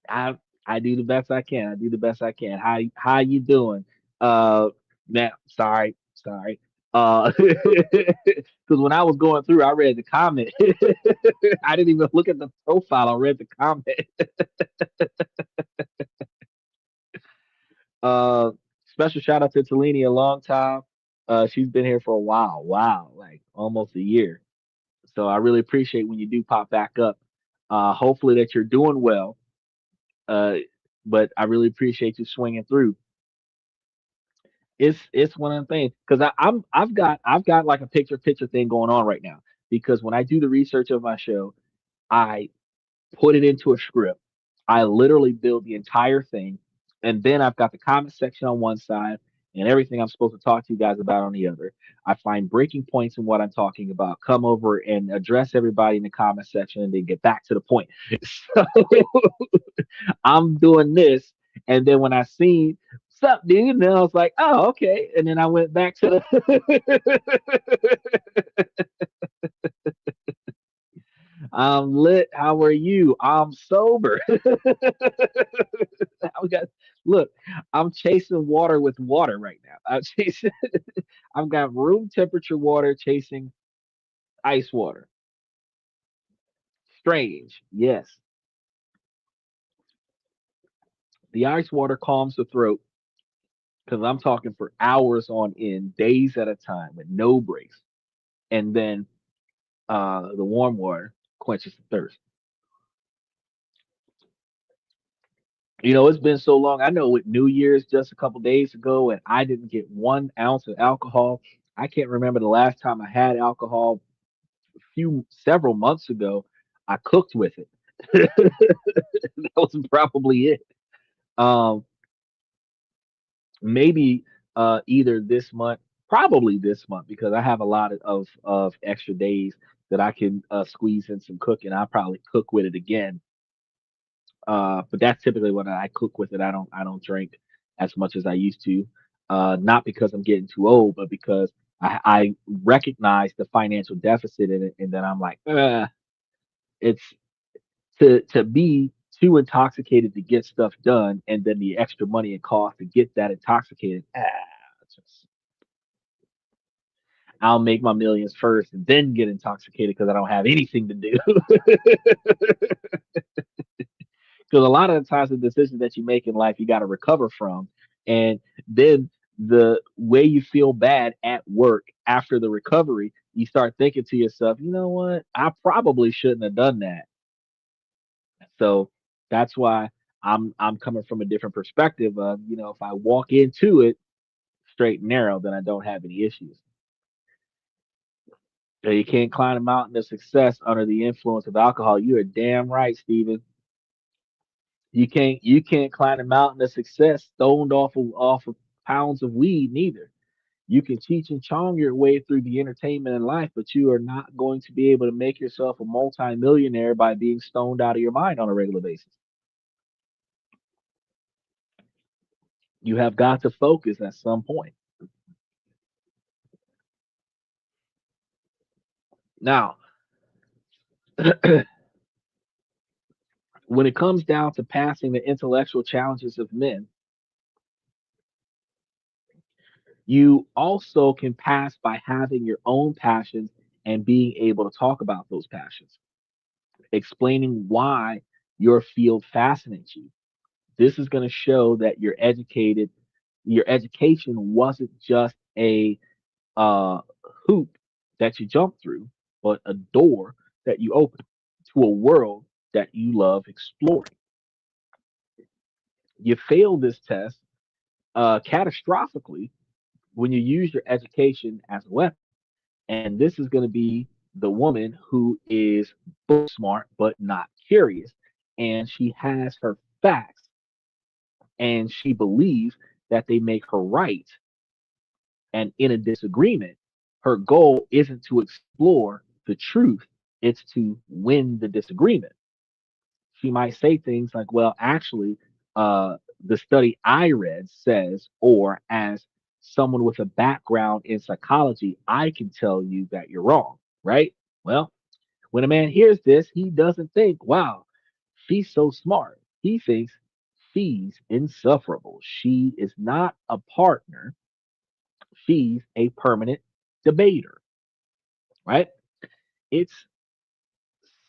S1: I I do the best I can. I do the best I can. How you doing? Uh now sorry. Because when I was going through, I read the comment. I didn't even look at the profile. I read the comment. Uh, Special shout out to Talini, a long time. She's been here for a while. Wow, like almost a year. So I really appreciate when you do pop back up. Hopefully that you're doing well. Uh, but I really appreciate you swinging through. It's one of the things because I've got like a picture thing going on right now because when I do the research of my show, I put it into a script. I literally build the entire thing, and then I've got the comment section on one side and everything I'm supposed to talk to you guys about on the other. I find breaking points in what I'm talking about, come over and address everybody in the comment section, and then get back to the point. So I'm doing this, and then when I seen what's up, dude, and then I was like, oh, okay, and then I went back to the I'm lit. How are you? I'm sober. I got look. I'm chasing water with water right now. I'm chasing. I've got room temperature water chasing ice water. Strange. Yes, the ice water calms the throat because I'm talking for hours on end, days at a time with no breaks. and then the warm water quenches the thirst. It's been so long. I know with New Year's just a couple days ago, and I didn't get 1 ounce of alcohol. I can't remember the last time I had alcohol. Several months ago, I cooked with it. That was probably it. Um, Maybe either this month, probably this month, because I have a lot of extra days that I can squeeze in some cooking. I'll probably cook with it again. But that's typically when I cook with it. I don't drink as much as I used to. Not because I'm getting too old, but because I recognize the financial deficit in it, and then I'm like, it's to be too intoxicated to get stuff done, and then the extra money it costs to get that intoxicated. Just, I'll make my millions first and then get intoxicated because I don't have anything to do. Because a lot of the times the decisions that you make in life you got to recover from, and then the way you feel bad at work after the recovery, you start thinking to yourself, you know what, I probably shouldn't have done that. So that's why I'm coming from a different perspective of, if I walk into it straight and narrow, then I don't have any issues. So you can't climb a mountain of success under the influence of alcohol. You are damn right, Steven. You can't climb a mountain of success stoned off of pounds of weed neither. You can teach and chong your way through the entertainment in life, but you are not going to be able to make yourself a multimillionaire by being stoned out of your mind on a regular basis. You have got to focus at some point. Now, when it comes down to passing the intellectual challenges of men, you also can pass by having your own passions and being able to talk about those passions, explaining why your field fascinates you. This is going to show that you're educated. Your education wasn't just a uh, hoop that you jump through, but a door that you open to a world that you love exploring. You fail this test catastrophically when you use your education as a weapon. And this is going to be the woman who is book smart but not curious. And she has her facts and she believes that they make her right. And in a disagreement, her goal isn't to explore the truth, it's to win the disagreement. She might say things like, well, actually, the study I read says, or as someone with a background in psychology, I can tell you that you're wrong, right? Well, when a man hears this, he doesn't think, wow, she's so smart. He thinks she's insufferable. She is not a partner, she's a permanent debater, right? It's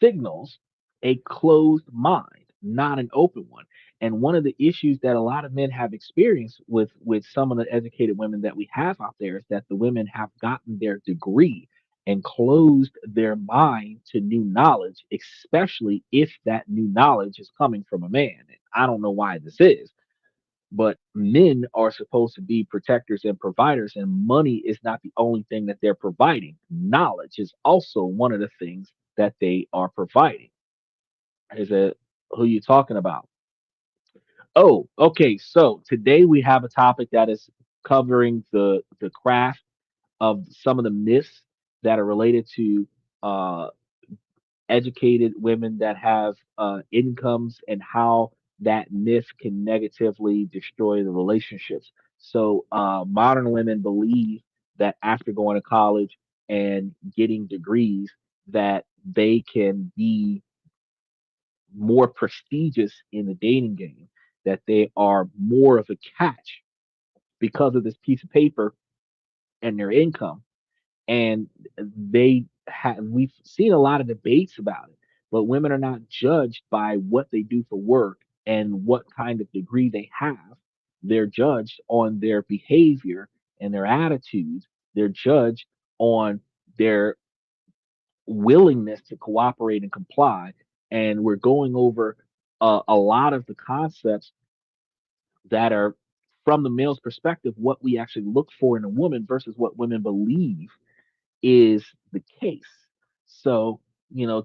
S1: signals a closed mind, not an open one. And one of the issues that a lot of men have experienced with some of the educated women that we have out there is that the women have gotten their degree and closed their mind to new knowledge, especially if that new knowledge is coming from a man. And I don't know why this is, but men are supposed to be protectors and providers, and money is not the only thing that they're providing. Knowledge is also one of the things that they are providing. Is it who you talking about? Oh, okay. So today we have a topic that is covering the craft of some of the myths that are related to uh, educated women that have incomes and how that myth can negatively destroy the relationships. So, modern women believe that after going to college and getting degrees, that they can be more prestigious in the dating game, that they are more of a catch because of this piece of paper and their income. And we've seen a lot of debates about it, but women are not judged by what they do for work and what kind of degree they have. They're judged on their behavior and their attitudes. They're judged on their willingness to cooperate and comply. And we're going over a lot of the concepts that are from the male's perspective, what we actually look for in a woman versus what women believe is the case. So,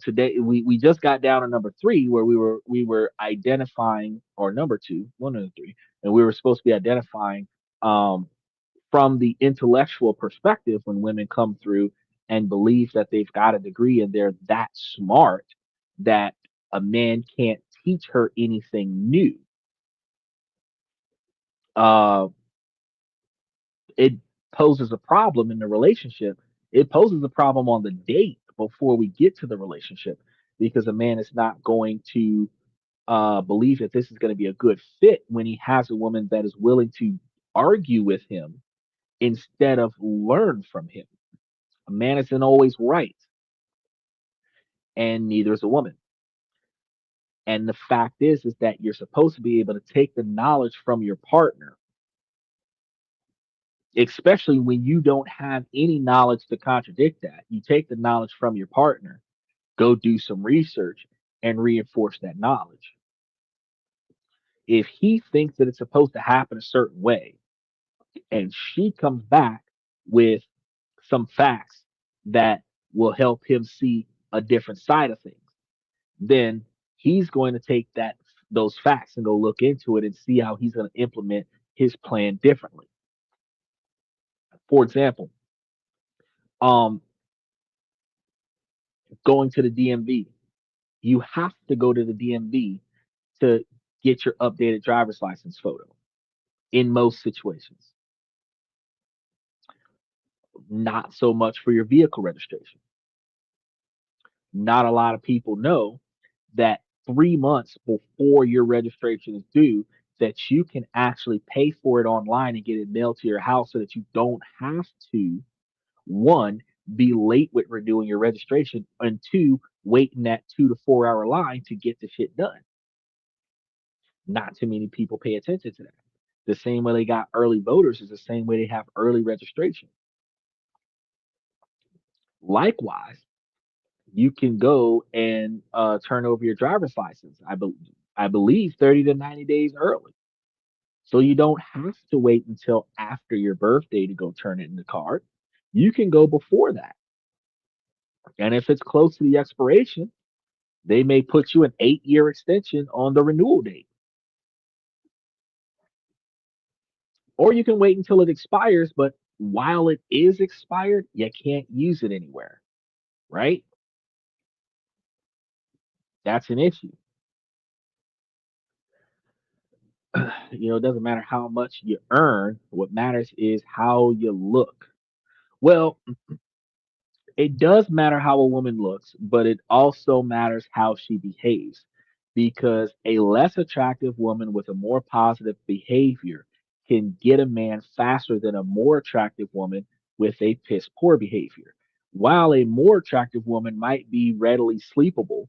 S1: today we just got down to number three where we were identifying, or number two, one of the three, and we were supposed to be identifying um, from the intellectual perspective when women come through and believe that they've got a degree and they're that smart that a man can't teach her anything new. Uh, it poses a problem in the relationship. It poses a problem on the date before we get to the relationship because a man is not going to believe that this is going to be a good fit when he has a woman that is willing to argue with him instead of learn from him. A man isn't always right, and neither is a woman. And the fact is that you're supposed to be able to take the knowledge from your partner, especially when you don't have any knowledge to contradict that. You take the knowledge from your partner, go do some research, and reinforce that knowledge. If he thinks that it's supposed to happen a certain way, and she comes back with some facts that will help him see a different side of things, then he's going to take those facts and go look into it and see how he's going to implement his plan differently. For example, um, going to the DMV. You have to go to the DMV to get your updated driver's license photo in most situations. Not so much for your vehicle registration. Not a lot of people know that 3 months before your registration is due, that you can actually pay for it online and get it mailed to your house so that you don't have to, one, be late with renewing your registration, and two, wait in that 2 to 4 hour line to get the shit done. Not too many people pay attention to that. The same way they got early voters is the same way they have early registration. Likewise, you can go and turn over your driver's license. I believe 30 to 90 days early. So you don't have to wait until after your birthday to go turn it in the card. You can go before that. And if it's close to the expiration, they may put you an 8 year extension on the renewal date. Or you can wait until it expires, but while it is expired, you can't use it anywhere, right? That's an issue. It doesn't matter how much you earn. What matters is how you look. Well, it does matter how a woman looks, but it also matters how she behaves because a less attractive woman with a more positive behavior can get a man faster than a more attractive woman with a piss poor behavior. While a more attractive woman might be readily sleepable,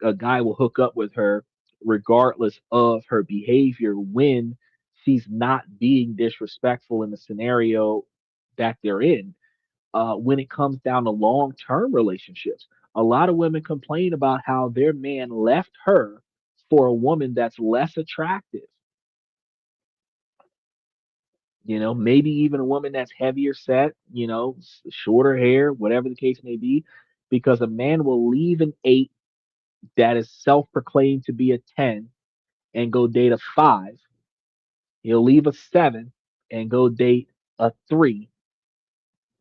S1: a guy will hook up with her regardless of her behavior when she's not being disrespectful in the scenario that they're in. When it comes down to long term relationships, a lot of women complain about how their man left her for a woman that's less attractive. Maybe even a woman that's heavier set, shorter hair, whatever the case may be, because a man will leave an eight that is self proclaimed to be a 10 and go date a five. He'll leave a seven and go date a three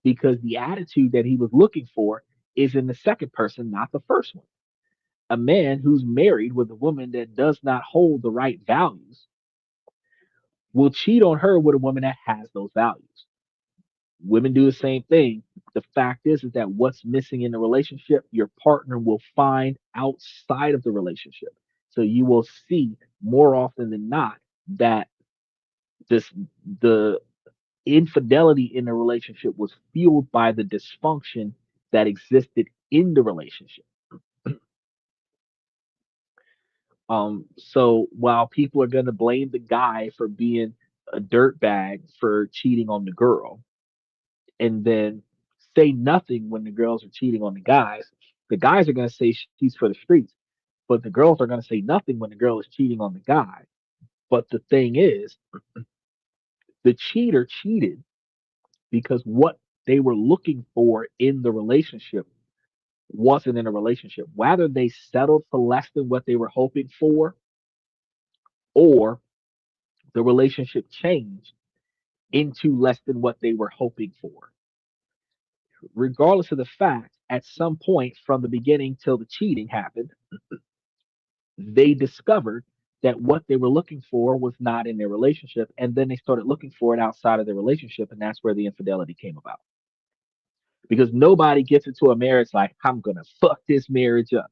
S1: because the attitude that he was looking for is in the second person, not the first one. A man who's married with a woman that does not hold the right values will cheat on her with a woman that has those values. Women do the same thing. The fact is that what's missing in the relationship, your partner will find outside of the relationship. So you will see more often than not that this the infidelity in the relationship was fueled by the dysfunction that existed in the relationship. So while people are going to blame the guy for being a dirtbag for cheating on the girl, and then say nothing when the girls are cheating on the guys. The guys are going to say she's for the streets, but the girls are going to say nothing when the girl is cheating on the guy. But the thing is, the cheater cheated because what they were looking for in the relationship wasn't in a relationship. Whether they settled for less than what they were hoping for, or the relationship changed into less than what they were hoping for. Regardless of the fact, at some point from the beginning till the cheating happened, they discovered that what they were looking for was not in their relationship. And then they started looking for it outside of their relationship. And that's where the infidelity came about. Because nobody gets into a marriage like, I'm going to fuck this marriage up,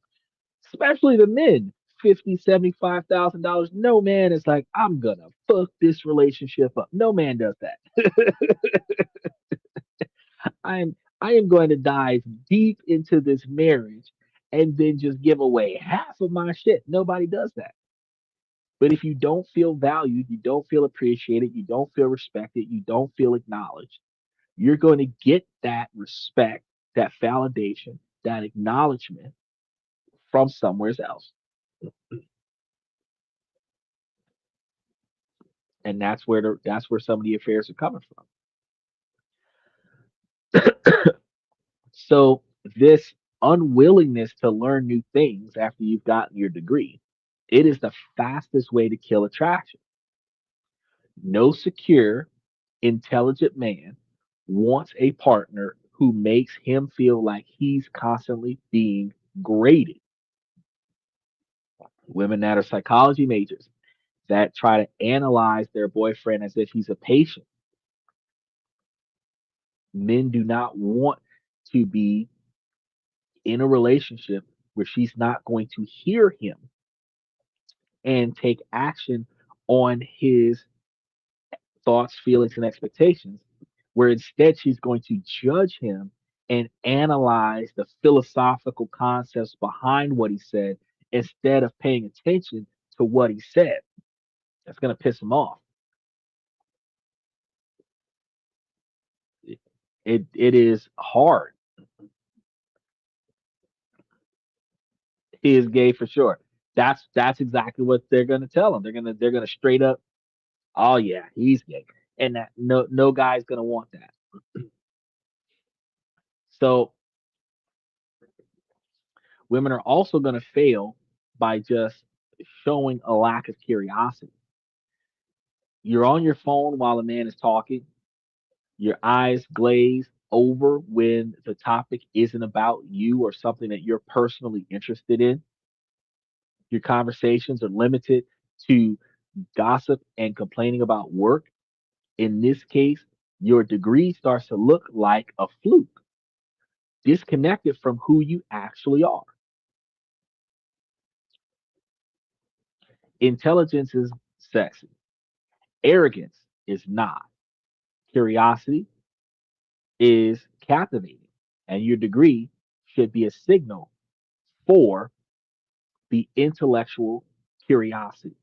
S1: especially the men. 50, $75,000. No man is like, I'm gonna fuck this relationship up. No man does that. I am going to dive deep into this marriage and then just give away half of my shit. Nobody does that. But if you don't feel valued, you don't feel appreciated, you don't feel respected, you don't feel acknowledged, you're going to get that respect, that validation, that acknowledgement from somewhere else. And that's where some of the affairs are coming from. So this unwillingness to learn new things after you've gotten your degree, it is the fastest way to kill attraction. No secure, intelligent man wants a partner who makes him feel like he's constantly being graded. Women that are psychology majors that try to analyze their boyfriend as if he's a patient. Men do not want to be in a relationship where she's not going to hear him and take action on his thoughts, feelings, and expectations, where instead she's going to judge him and analyze the philosophical concepts behind what he said instead of paying attention to what he said. That's going to piss him off. It is hard. He is gay for sure. That's exactly what they're going to tell him. They're gonna straight up, oh yeah, he's gay, and that no guy's going to want that. So women are also going to fail by just showing a lack of curiosity. You're on your phone while a man is talking, your eyes glaze over when the topic isn't about you or something that you're personally interested in. Your conversations are limited to gossip and complaining about work. In this case, your degree starts to look like a fluke, disconnected from who you actually are. Intelligence is sexy, arrogance is not. Curiosity is captivating, and your degree should be a signal for the intellectual curiosity.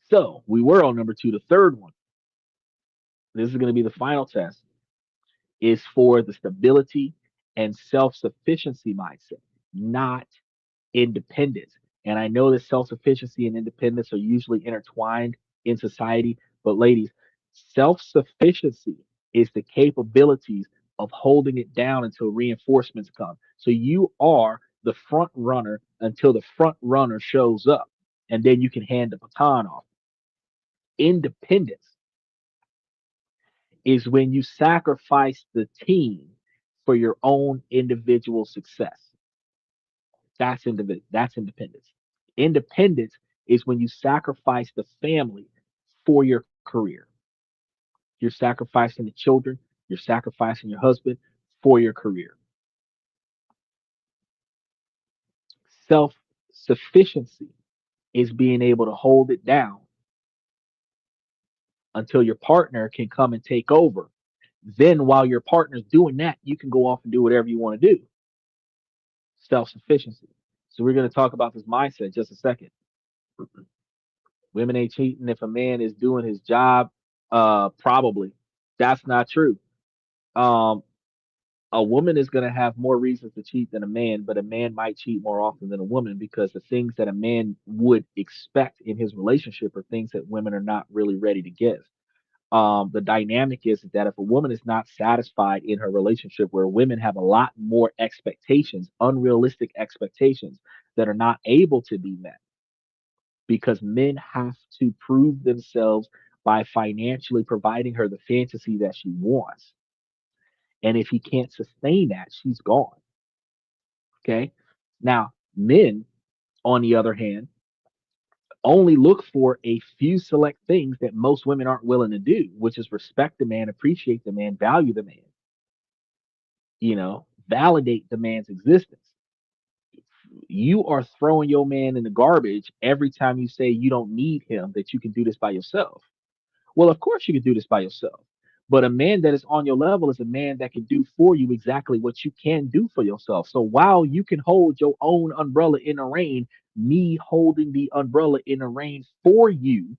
S1: So we were on number two. The third one, this is going to be the final test, is for the stability and self sufficiency mindset, not independence. And I know that self sufficiency and independence are usually intertwined in society, but ladies, self sufficiency is the capabilities of holding it down until reinforcements come. So you are the front runner until the front runner shows up, and then you can hand the baton off. Independence is when you sacrifice the team for your own individual success. That's independence. Independence is when you sacrifice the family for your career. You're sacrificing the children, you're sacrificing your husband for your career. Self sufficiency is being able to hold it down until your partner can come and take over. Then, while your partner's doing that, you can go off and do whatever you want to do. Self sufficiency. So, we're going to talk about this mindset in just a second. Women ain't cheating if a man is doing his job. Probably. That's not true. Um, a woman is going to have more reasons to cheat than a man, but a man might cheat more often than a woman because the things that a man would expect in his relationship are things that women are not really ready to give. The dynamic is that if a woman is not satisfied in her relationship, where women have a lot more expectations, unrealistic expectations that are not able to be met because men have to prove themselves by financially providing her the fantasy that she wants. And if he can't sustain that, she's gone. Okay. Now, men, on the other hand, only look for a few select things that most women aren't willing to do, which is respect the man, appreciate the man, value the man, validate the man's existence. You are throwing your man in the garbage every time you say you don't need him, that you can do this by yourself. Well, of course you can do this by yourself. But a man that is on your level is a man that can do for you exactly what you can do for yourself. So while you can hold your own umbrella in the rain, me holding the umbrella in the rain for you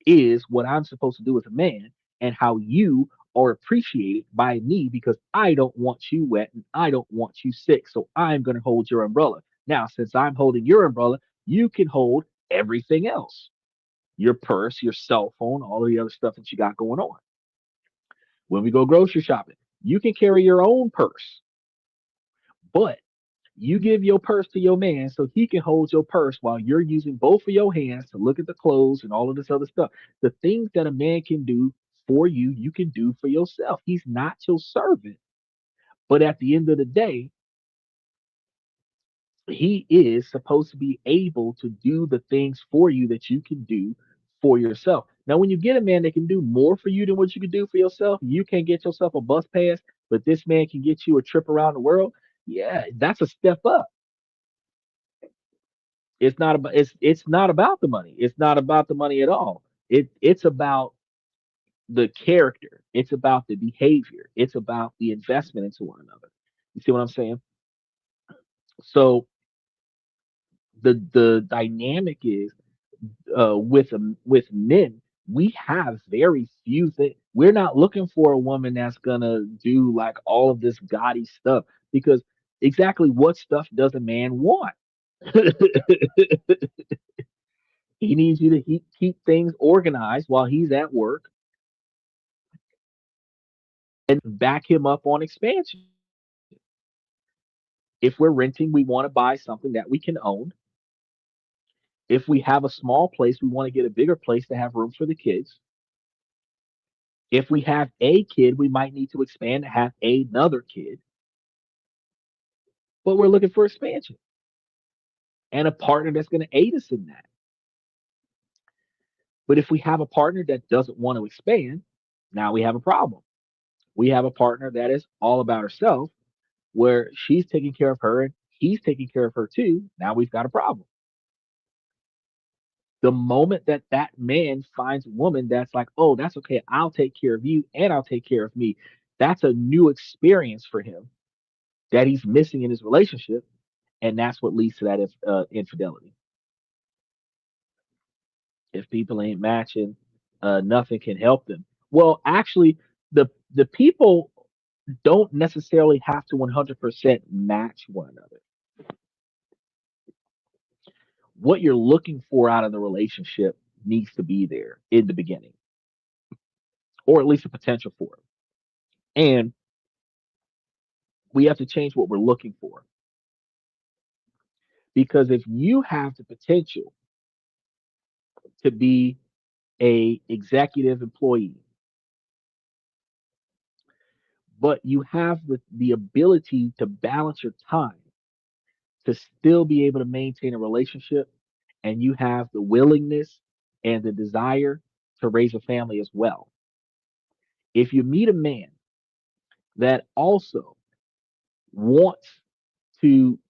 S1: is what I'm supposed to do as a man, and how you are appreciated by me because I don't want you wet and I don't want you sick. So I'm going to hold your umbrella. Now, since I'm holding your umbrella, you can hold everything else, your purse, your cell phone, all of the other stuff that you got going on. When we go grocery shopping, you can carry your own purse, but you give your purse to your man so he can hold your purse while you're using both of your hands to look at the clothes and all of this other stuff. The things that a man can do for you, you can do for yourself. He's not your servant, but at the end of the day, he is supposed to be able to do the things for you that you can do for yourself. Now, when you get a man that can do more for you than what you can do for yourself, you can't get yourself a bus pass, but this man can get you a trip around the world. Yeah, that's a step up. It's not about the money. It's not about the money at all. It's about the character. It's about the behavior. It's about the investment into one another. You see what I'm saying? So the dynamic is with men, we have very few things. We're not looking for a woman that's gonna do like all of this gaudy stuff because exactly what stuff does a man want? He needs you to keep things organized while he's at work and back him up on expansion. If we're renting, we want to buy something that we can own. If we have a small place, we want to get a bigger place to have room for the kids. If we have a kid, we might need to expand to have another kid, but we're looking for expansion and a partner that's going to aid us in that. But if we have a partner that doesn't want to expand, now we have a problem. We have a partner that is all about herself, where she's taking care of her and he's taking care of her too. Now we've got a problem. The moment that that man finds a woman that's like, oh, that's okay, I'll take care of you and I'll take care of me, that's a new experience for him that he's missing in his relationship. And that's what leads to that infidelity. If people ain't matching, nothing can help them. Well, actually, the people don't necessarily have to 100% match one another. What you're looking for out of the relationship needs to be there in the beginning, or at least a potential for it. And we have to change what we're looking for, because if you have the potential to be a executive employee, but you have the ability to balance your time to still be able to maintain a relationship, and you have the willingness and the desire to raise a family as well. If you meet a man that also wants to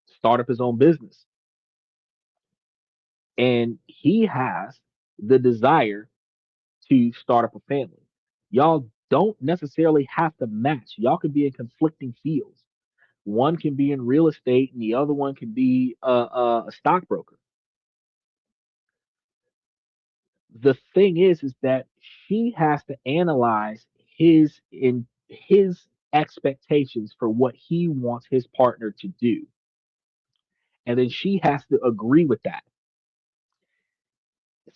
S1: start up his own business and he has the desire to start up a family, y'all don't necessarily have to match. Y'all could be in conflicting fields. One can be in real estate and the other one can be a stockbroker. The thing is that she has to analyze his expectations for what he wants his partner to do, and then she has to agree with that.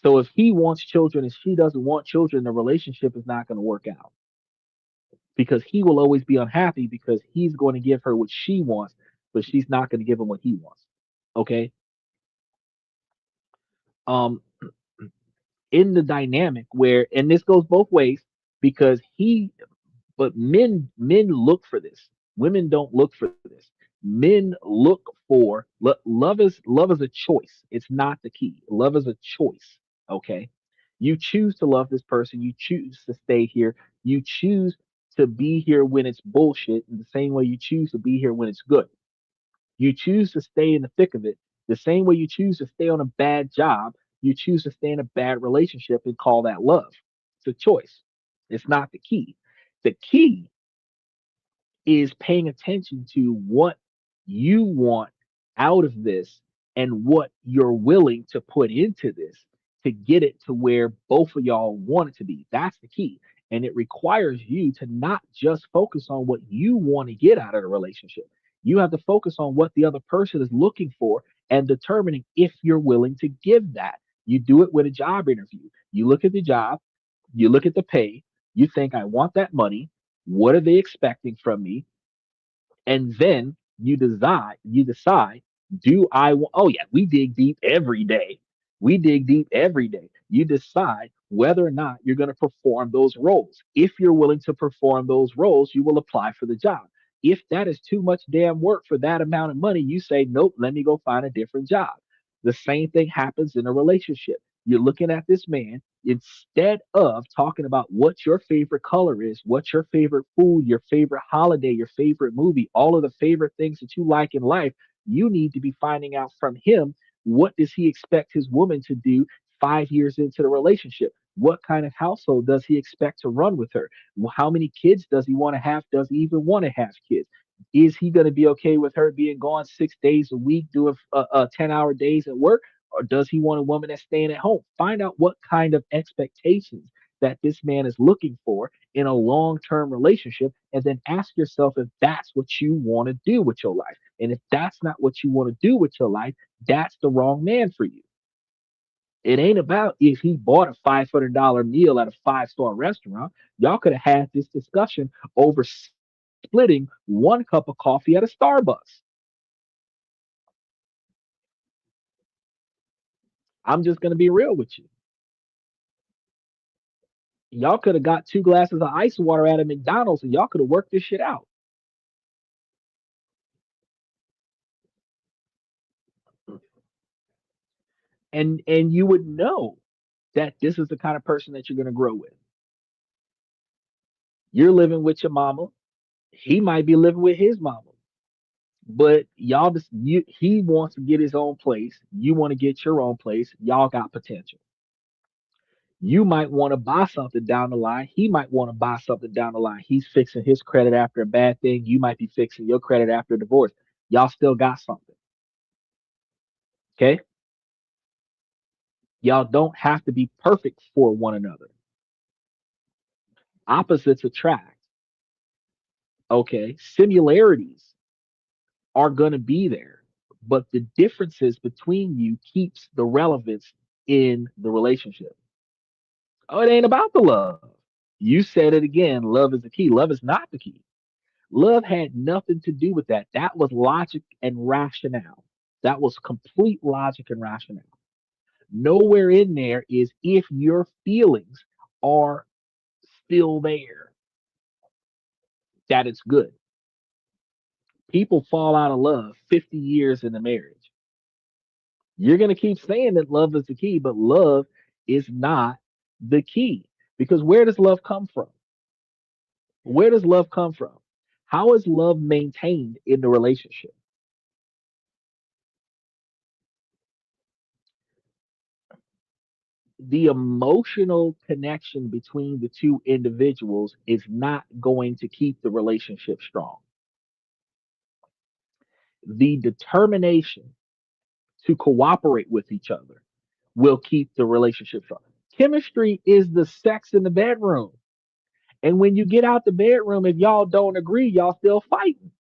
S1: So if he wants children and she doesn't want children, the relationship is not going to work out because he will always be unhappy because he's going to give her what she wants, but she's not going to give him what he wants. Okay. Um, in the dynamic where, and this goes both ways because but men look for this. Women don't look for this. Men look for love is a choice. It's not the key. Love is a choice. Okay. You choose to love this person. You choose to stay here. You choose to be here when it's bullshit in the same way you choose to be here when it's good. You choose to stay in the thick of it the same way you choose to stay on a bad job. You choose to stay in a bad relationship and call that love. It's a choice. It's not the key. The key is paying attention to what you want out of this and what you're willing to put into this to get it to where both of y'all want it to be. That's the key. And it requires you to not just focus on what you want to get out of the relationship. You have to focus on what the other person is looking for and determining if you're willing to give that. You do it with a job interview. You look at the job, you look at the pay, you think, I want that money. What are they expecting from me? And then you decide, do I want, oh yeah, we dig deep every day. We dig deep every day. You decide whether or not you're going to perform those roles. If you're willing to perform those roles, you will apply for the job. If that is too much damn work for that amount of money, you say, nope, let me go find a different job. The same thing happens in a relationship. You're looking at this man, instead of talking about what your favorite color is, what your favorite food, your favorite holiday, your favorite movie, all of the favorite things that you like in life, you need to be finding out from him, what does he expect his woman to do 5 years into the relationship? What kind of household does he expect to run with her? How many kids does he want to have? Does he even want to have kids? Is he going to be okay with her being gone 6 days a week, doing 10-hour days at work? Or does he want a woman that's staying at home? Find out what kind of expectations that this man is looking for in a long-term relationship, and then ask yourself if that's what you want to do with your life. And if that's not what you want to do with your life, that's the wrong man for you. It ain't about if he bought a $500 meal at a five-star restaurant. Y'all could have had this discussion over splitting one cup of coffee at a Starbucks. I'm just going to be real with you. Y'all could have got 2 glasses of ice water at a McDonald's and y'all could have worked this shit out. And you would know that this is the kind of person that you're going to grow with. You're living with your mama. He might be living with his mama. But y'all just he wants to get his own place. You want to get your own place. Y'all got potential. You might want to buy something down the line. He might want to buy something down the line. He's fixing his credit after a bad thing. You might be fixing your credit after a divorce. Y'all still got something. Okay. Y'all don't have to be perfect for one another. Opposites attract. Okay. Similarities are going to be there, but the differences between you keeps the relevance in the relationship. Oh, it ain't about the love. You said it again. Love is the key. Love is not the key. Love had nothing to do with that. That was logic and rationale. That was complete logic and rationale. Nowhere in there is if your feelings are still there, that it's good. People fall out of love 50 years in a marriage. You're going to keep saying that love is the key, but love is not the key. Because where does love come from? Where does love come from? How is love maintained in the relationship? The emotional connection between the two individuals is not going to keep the relationship strong. The determination to cooperate with each other will keep the relationship strong. Chemistry is the sex in the bedroom. And when you get out the bedroom, if y'all don't agree, y'all still fighting.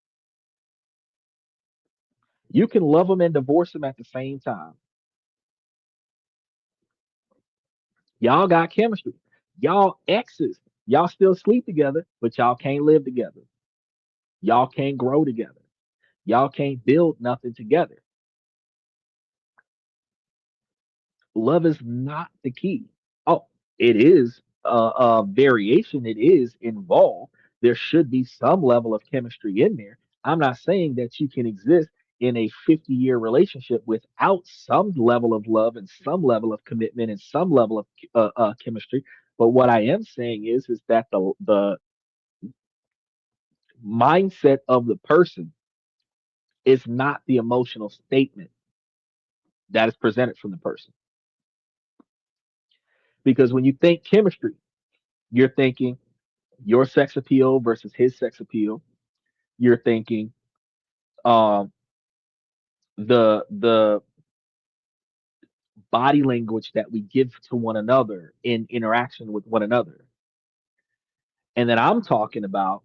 S1: You can love them and divorce them at the same time. Y'all got chemistry. Y'all exes. Y'all still sleep together, but y'all can't live together. Y'all can't grow together. Y'all can't build nothing together. Love is not the key. Oh, it is a variation. It is involved. There should be some level of chemistry in there. I'm not saying that you can exist in a 50-year relationship without some level of love and some level of commitment and some level of chemistry. But what I am saying is that the mindset of the person is not the emotional statement that is presented from the person. Because when you think chemistry, you're thinking your sex appeal versus his sex appeal. You're thinking um, the body language that we give to one another in interaction with one another, and then I'm talking about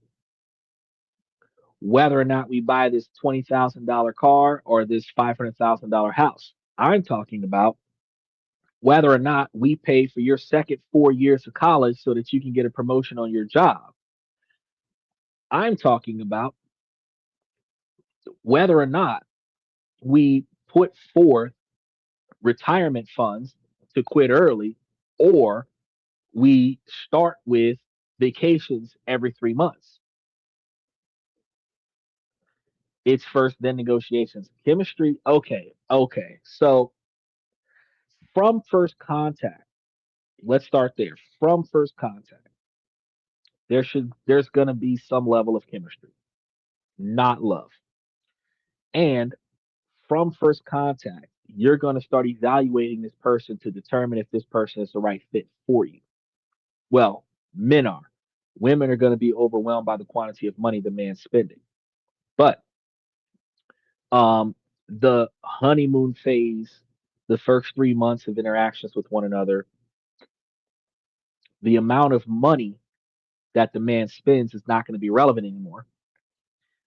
S1: whether or not we buy this $20,000 car or this $500,000 house. I'm talking about whether or not we pay for your second 4 years of college so that you can get a promotion on your job. I'm talking about whether or not we put forth retirement funds to quit early, or we start with vacations every 3 months. It's first, then negotiations. Chemistry, okay, okay. So from first contact, let's start there. From first contact, there's gonna be some level of chemistry, not love. And from first contact, you're gonna start evaluating this person to determine if this person is the right fit for you. Well, men are. Women are going to be overwhelmed by the quantity of money the man's spending. But um, the honeymoon phase, the first 3 months of interactions with one another, the amount of money that the man spends is not going to be relevant anymore.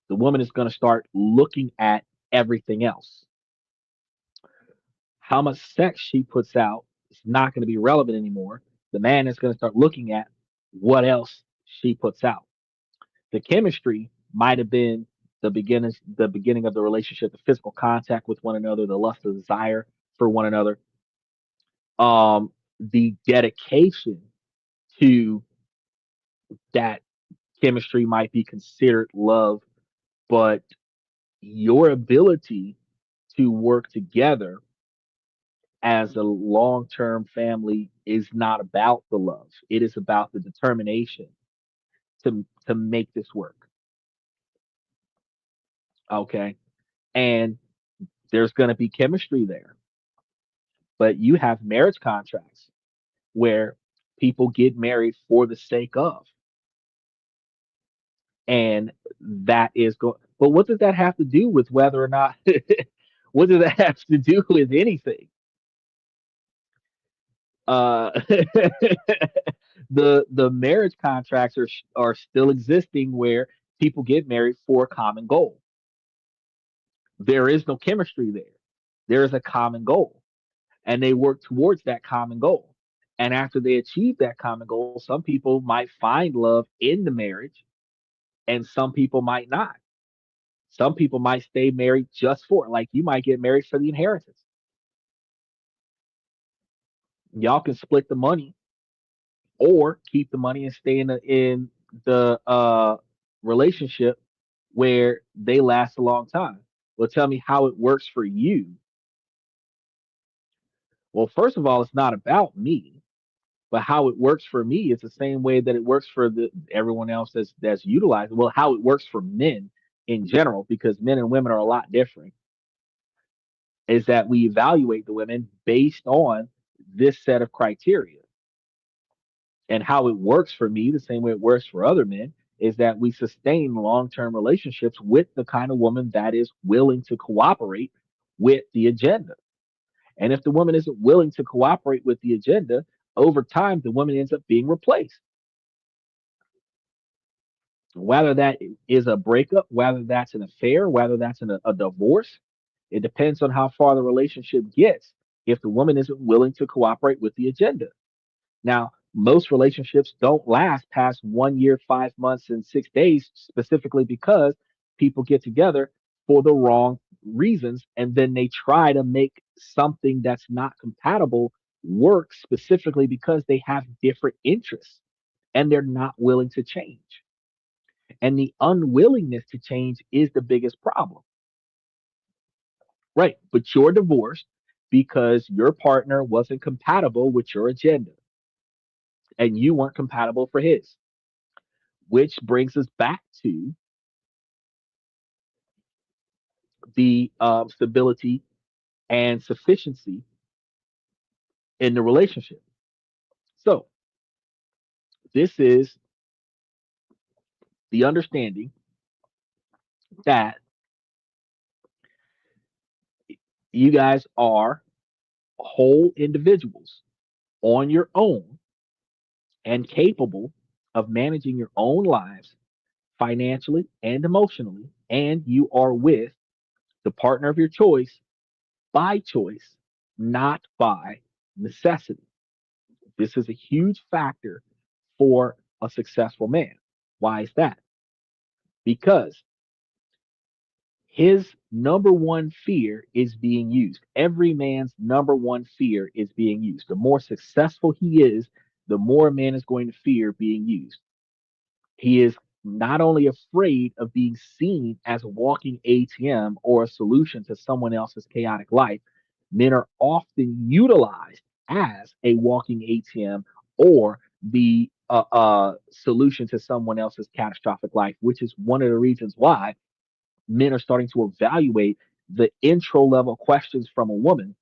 S1: The woman is going to start looking at everything else. How much sex she puts out is not going to be relevant anymore. The man is going to start looking at what else she puts out. The chemistry might have been the beginning of the relationship, the physical contact with one another, the lust, the desire for one another, the dedication to that chemistry might be considered love, but your ability to work together as a long-term family is not about the love. It is about the determination to make this work. Okay. And there's going to be chemistry there, but you have marriage contracts where people get married for the sake of, and that is going. But what does that have to do with whether or not? What does that have to do with anything? Uh, the marriage contracts are still existing where people get married for a common goal. There is no chemistry there. There is a common goal, and they work towards that common goal. And after they achieve that common goal, some people might find love in the marriage, and some people might not. Some people might stay married just for it. Like you might get married for the inheritance. Y'all can split the money or keep the money and stay in the relationship where they last a long time. Well, tell me how it works for you. Well, first of all, it's not about me. But how it works for me is the same way that it works for the everyone else that's utilized. Well, how it works for men in general, because men and women are a lot different, is that we evaluate the women based on this set of criteria. And how it works for me, the same way it works for other men, is that we sustain long-term relationships with the kind of woman that is willing to cooperate with the agenda. And if the woman isn't willing to cooperate with the agenda, Over time, the woman ends up being replaced. Whether that is a breakup, whether that's an affair, whether that's a divorce, it depends on how far the relationship gets if the woman isn't willing to cooperate with the agenda. Now, most relationships don't last past 1 year, 5 months, and 6 days, specifically because people get together for the wrong reasons and then they try to make something that's not compatible work specifically because they have different interests and they're not willing to change. And the unwillingness to change is the biggest problem, right? But you're divorced because your partner wasn't compatible with your agenda and you weren't compatible for his, which brings us back to the stability and sufficiency in the relationship. So, this is the understanding that you guys are whole individuals on your own and capable of managing your own lives financially and emotionally, and you are with the partner of your choice by choice, not by necessity. This is a huge factor for a successful man. Why is that? Because his number one fear is being used. Every man's number one fear is being used. The more successful he is, the more a man is going to fear being used. He is not only afraid of being seen as a walking ATM or a solution to someone else's chaotic life, men are often utilized as a walking ATM or the solution to someone else's catastrophic life, which is one of the reasons why men are starting to evaluate the intro level questions from a woman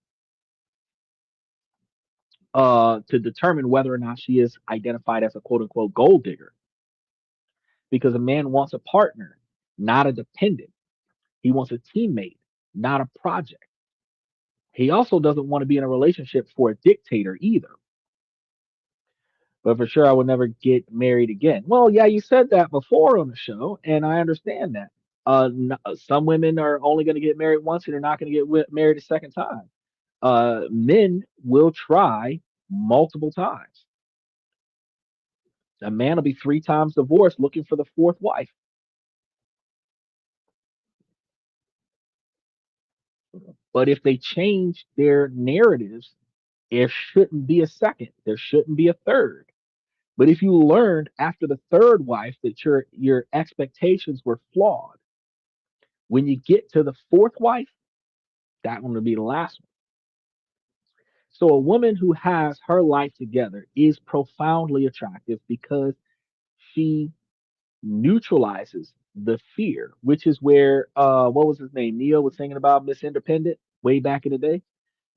S1: to determine whether or not she is identified as a quote unquote gold digger. Because a man wants a partner, not a dependent. He wants a teammate, not a project. He also doesn't want to be in a relationship for a dictator either. But for sure, I would never get married again. Well, yeah, you said that before on the show, and I understand that. Some women are only going to get married once and they're not going to get married a second time. Men will try multiple times. A man will be 3 times divorced looking for the fourth wife. But if they change their narratives, there shouldn't be a second. There shouldn't be a third. But if you learned after the third wife that your expectations were flawed, when you get to the fourth wife, that one will be the last one. So a woman who has her life together is profoundly attractive because she neutralizes the fear, which is where what was his name? Neo was singing about Miss Independent way back in the day.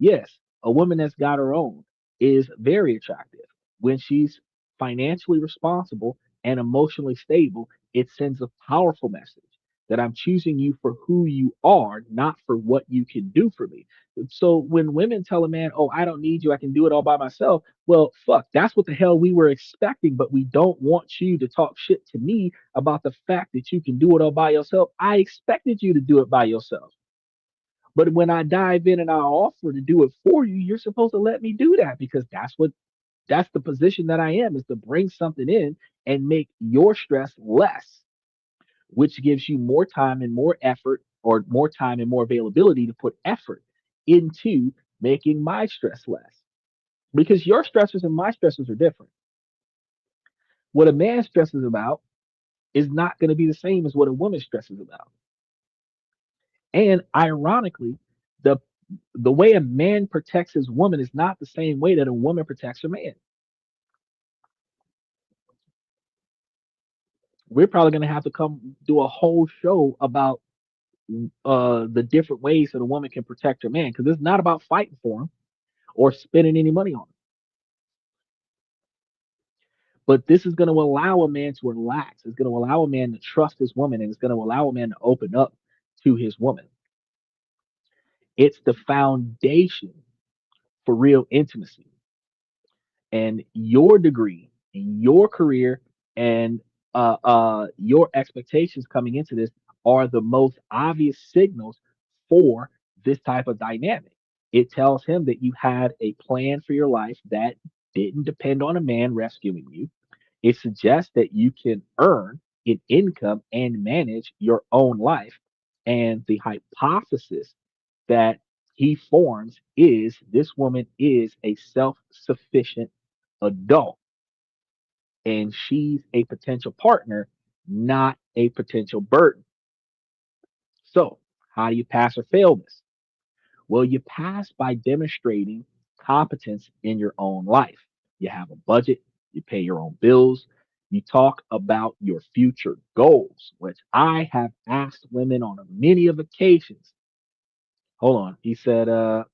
S1: Yes, a woman that's got her own is very attractive. When she's financially responsible and emotionally stable, it sends a powerful message that I'm choosing you for who you are, not for what you can do for me. So when women tell a man, "Oh, I don't need you, I can do it all by myself," well, fuck, that's what the hell we were expecting, but we don't want you to talk shit to me about the fact that you can do it all by yourself. I expected you to do it by yourself. But when I dive in and I offer to do it for you, you're supposed to let me do that because that's the position that I am is to bring something in and make your stress less, which gives you more time and more effort or more time and more availability to put effort into making my stress less. Because your stressors and my stressors are different. What a man stresses about is not going to be the same as what a woman stresses about. And ironically, the the way a man protects his woman is not the same way that a woman protects her man. We're probably going to have to come do a whole show about the different ways that a woman can protect her man because it's not about fighting for him or spending any money on him. But this is going to allow a man to relax. It's going to allow a man to trust his woman, and it's going to allow a man to open up to his woman. It's the foundation for real intimacy. and your degree and your career and your expectations coming into this are the most obvious signals for this type of dynamic. It tells him that you had a plan for your life that didn't depend on a man rescuing you. It suggests that you can earn an income and manage your own life. And the hypothesis that he forms is this woman is a self sufficient adult and she's a potential partner, not a potential burden. So, how do you pass or fail this? Well, you pass by demonstrating competence in your own life. You have a budget, you pay your own bills, you talk about your future goals, which I have asked women on many of occasions. Hold on. He said, true,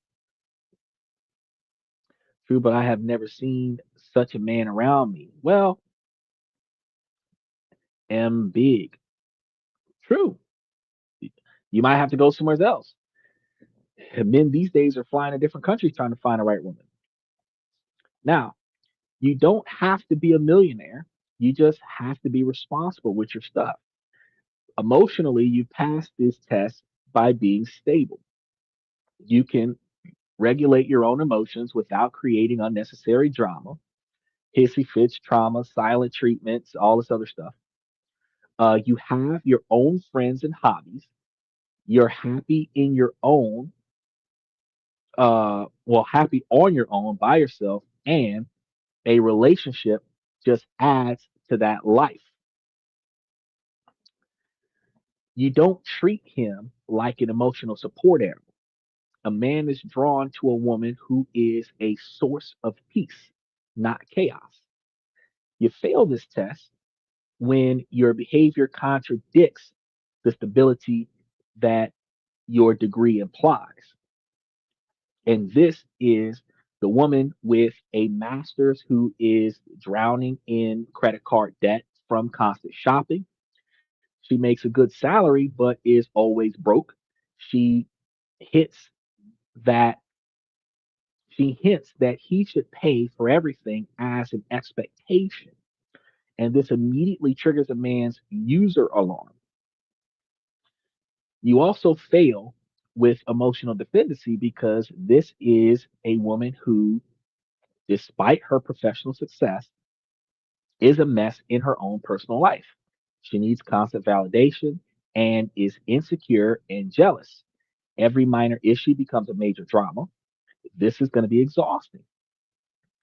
S1: but I have never seen such a man around me. Well, am big. True. You might have to go somewhere else. Men these days are flying to different countries trying to find the right woman. Now, you don't have to be a millionaire. You just have to be responsible with your stuff. Emotionally, you pass this test by being stable. You can regulate your own emotions without creating unnecessary drama, hissy fits, trauma, silent treatments, all this other stuff. You have your own friends and hobbies. You're happy in your own, happy on your own by yourself, and a relationship just adds to that life. You don't treat him like an emotional support animal. A man is drawn to a woman who is a source of peace, not chaos. You fail this test when your behavior contradicts the stability that your degree implies. And this is the woman with a master's who is drowning in credit card debt from constant shopping. She makes a good salary, but is always broke. She hits that she hints that he should pay for everything as an expectation. And this immediately triggers a man's user alarm. You also fail with emotional dependency because this is a woman who, despite her professional success, is a mess in her own personal life. She needs constant validation and is insecure and jealous. Every minor issue becomes a major drama. This is going to be exhausting.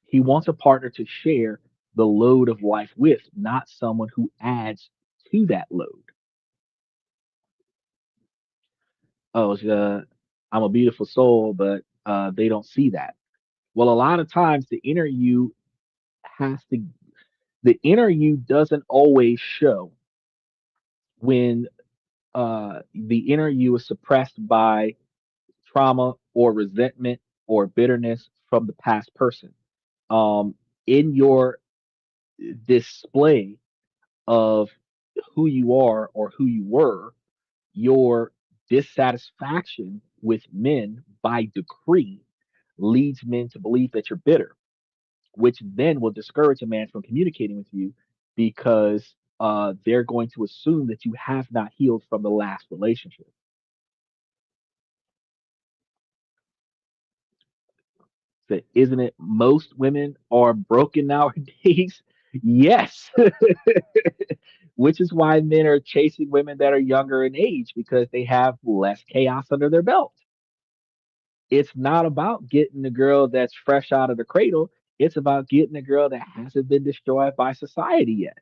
S1: He wants a partner to share the load of life with, not someone who adds to that load. Oh, I'm a beautiful soul, but they don't see that. Well, a lot of times has to, the inner you doesn't always show when the inner you is suppressed by trauma or resentment or bitterness from the past person. In your display of who you are or who you were, your dissatisfaction with men by decree leads men to believe that you're bitter, which then will discourage a man from communicating with you because they're going to assume that you have not healed from the last relationship. So isn't it most women are broken nowadays? Yes. Which is why men are chasing women that are younger in age because they have less chaos under their belt. It's not about getting the girl that's fresh out of the cradle. It's about getting a girl that hasn't been destroyed by society yet.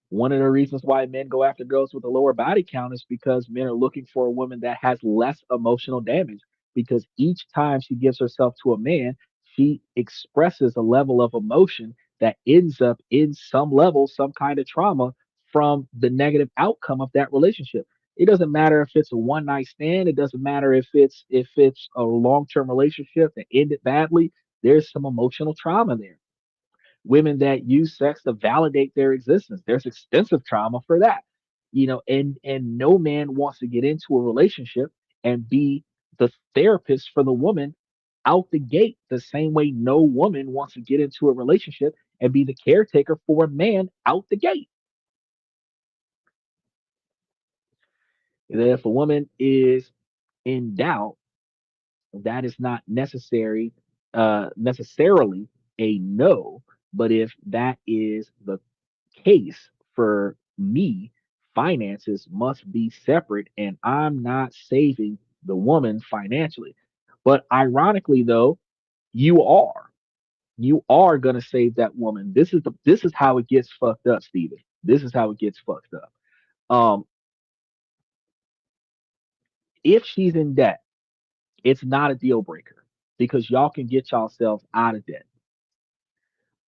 S1: One of the reasons why men go after girls with a lower body count is because men are looking for a woman that has less emotional damage. Because each time she gives herself to a man, she expresses a level of emotion that ends up in some level, some kind of trauma from the negative outcome of that relationship. It doesn't matter if it's a one night stand. It doesn't matter if it's a long term relationship that ended badly. There's some emotional trauma there. Women that use sex to validate their existence. There's extensive trauma for that. And no man wants to get into a relationship and be the therapist for the woman out the gate, the same way no woman wants to get into a relationship and be the caretaker for a man out the gate. That if a woman is in doubt, that is not necessarily a no. But if that is the case for me, finances must be separate, and I'm not saving the woman financially. But ironically, though, you are. You are gonna save that woman. This is how it gets fucked up, Steven. This is how it gets fucked up. Um, if she's in debt, it's not a deal breaker because y'all can get yourselves out of debt.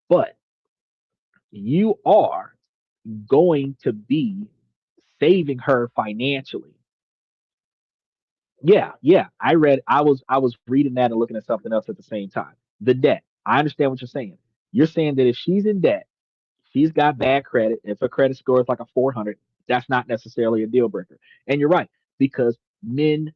S1: But you are going to be saving her financially. Yeah, yeah. I was reading that and looking at something else at the same time. The debt. I understand what you're saying. You're saying that if she's in debt, she's got bad credit. If her credit score is like a 400, that's not necessarily a deal breaker. And you're right because men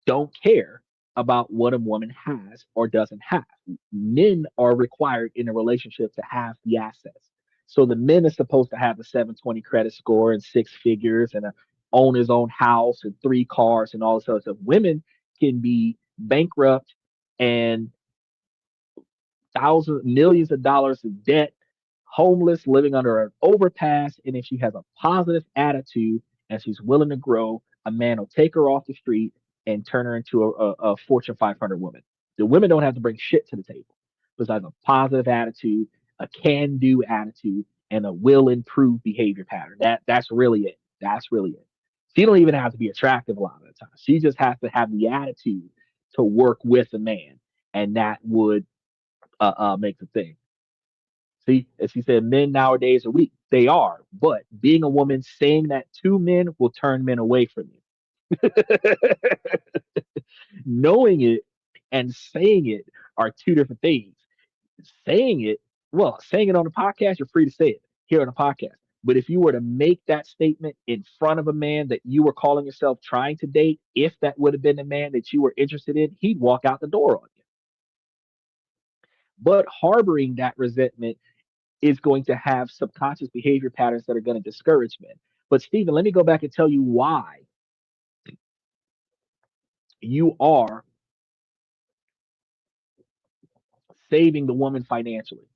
S1: don't care about what a woman has or doesn't have. Men are required in a relationship to have the assets. So the men is supposed to have a 720 credit score and six figures and own his own house and three cars and all this other stuff. Women can be bankrupt and thousands, millions of dollars in debt, homeless, living under an overpass. And if she has a positive attitude and she's willing to grow, a man will take her off the street and turn her into a Fortune 500 woman. The women don't have to bring shit to the table besides a positive attitude, a can do attitude, and a will improve behavior pattern. That's really it. That's really it. She don't even have to be attractive a lot of the time. She just has to have the attitude to work with a man, and that would make the thing. See, as he said, men nowadays are weak. They are, but being a woman saying that to men will turn men away from you. Knowing it and saying it are two different things. Saying it, well, saying it on the podcast, you're free to say it here on the podcast. But if you were to make that statement in front of a man that you were calling yourself trying to date, if that would have been the man that you were interested in, he'd walk out the door on you. But harboring that resentment is going to have subconscious behavior patterns that are going to discourage men. But Stephen, let me go back and tell you why you are saving the woman financially.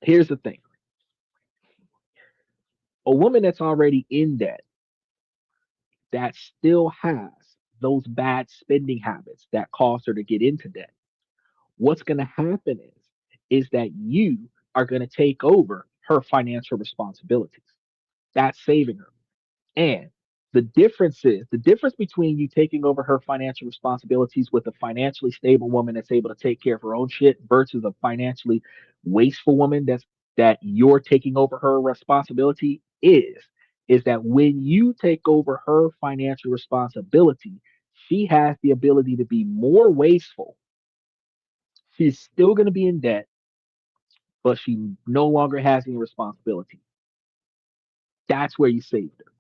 S1: Here's the thing. A woman that's already in debt that still has those bad spending habits that cause her to get into debt. What's going to happen is that you are going to take over her financial responsibilities. That's saving her. And the difference between you taking over her financial responsibilities with a financially stable woman that's able to take care of her own shit versus a financially wasteful woman that you're taking over her responsibility is that when you take over her financial responsibility, she has the ability to be more wasteful. She's still going to be in debt, but she no longer has any responsibility. That's where you saved her.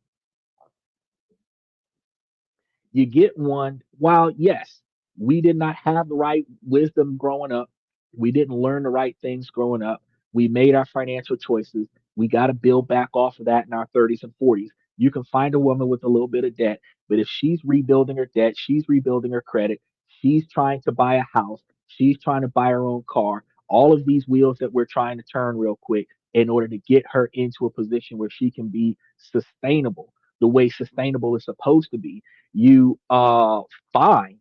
S1: You get one. While yes, we did not have the right wisdom growing up, we didn't learn the right things growing up. We made our financial choices. We got to build back off of that in our 30s and 40s. You can find a woman with a little bit of debt, but if she's rebuilding her debt, she's rebuilding her credit, she's trying to buy a house, she's trying to buy her own car, all of these wheels that we're trying to turn real quick in order to get her into a position where she can be sustainable the way sustainable is supposed to be. You find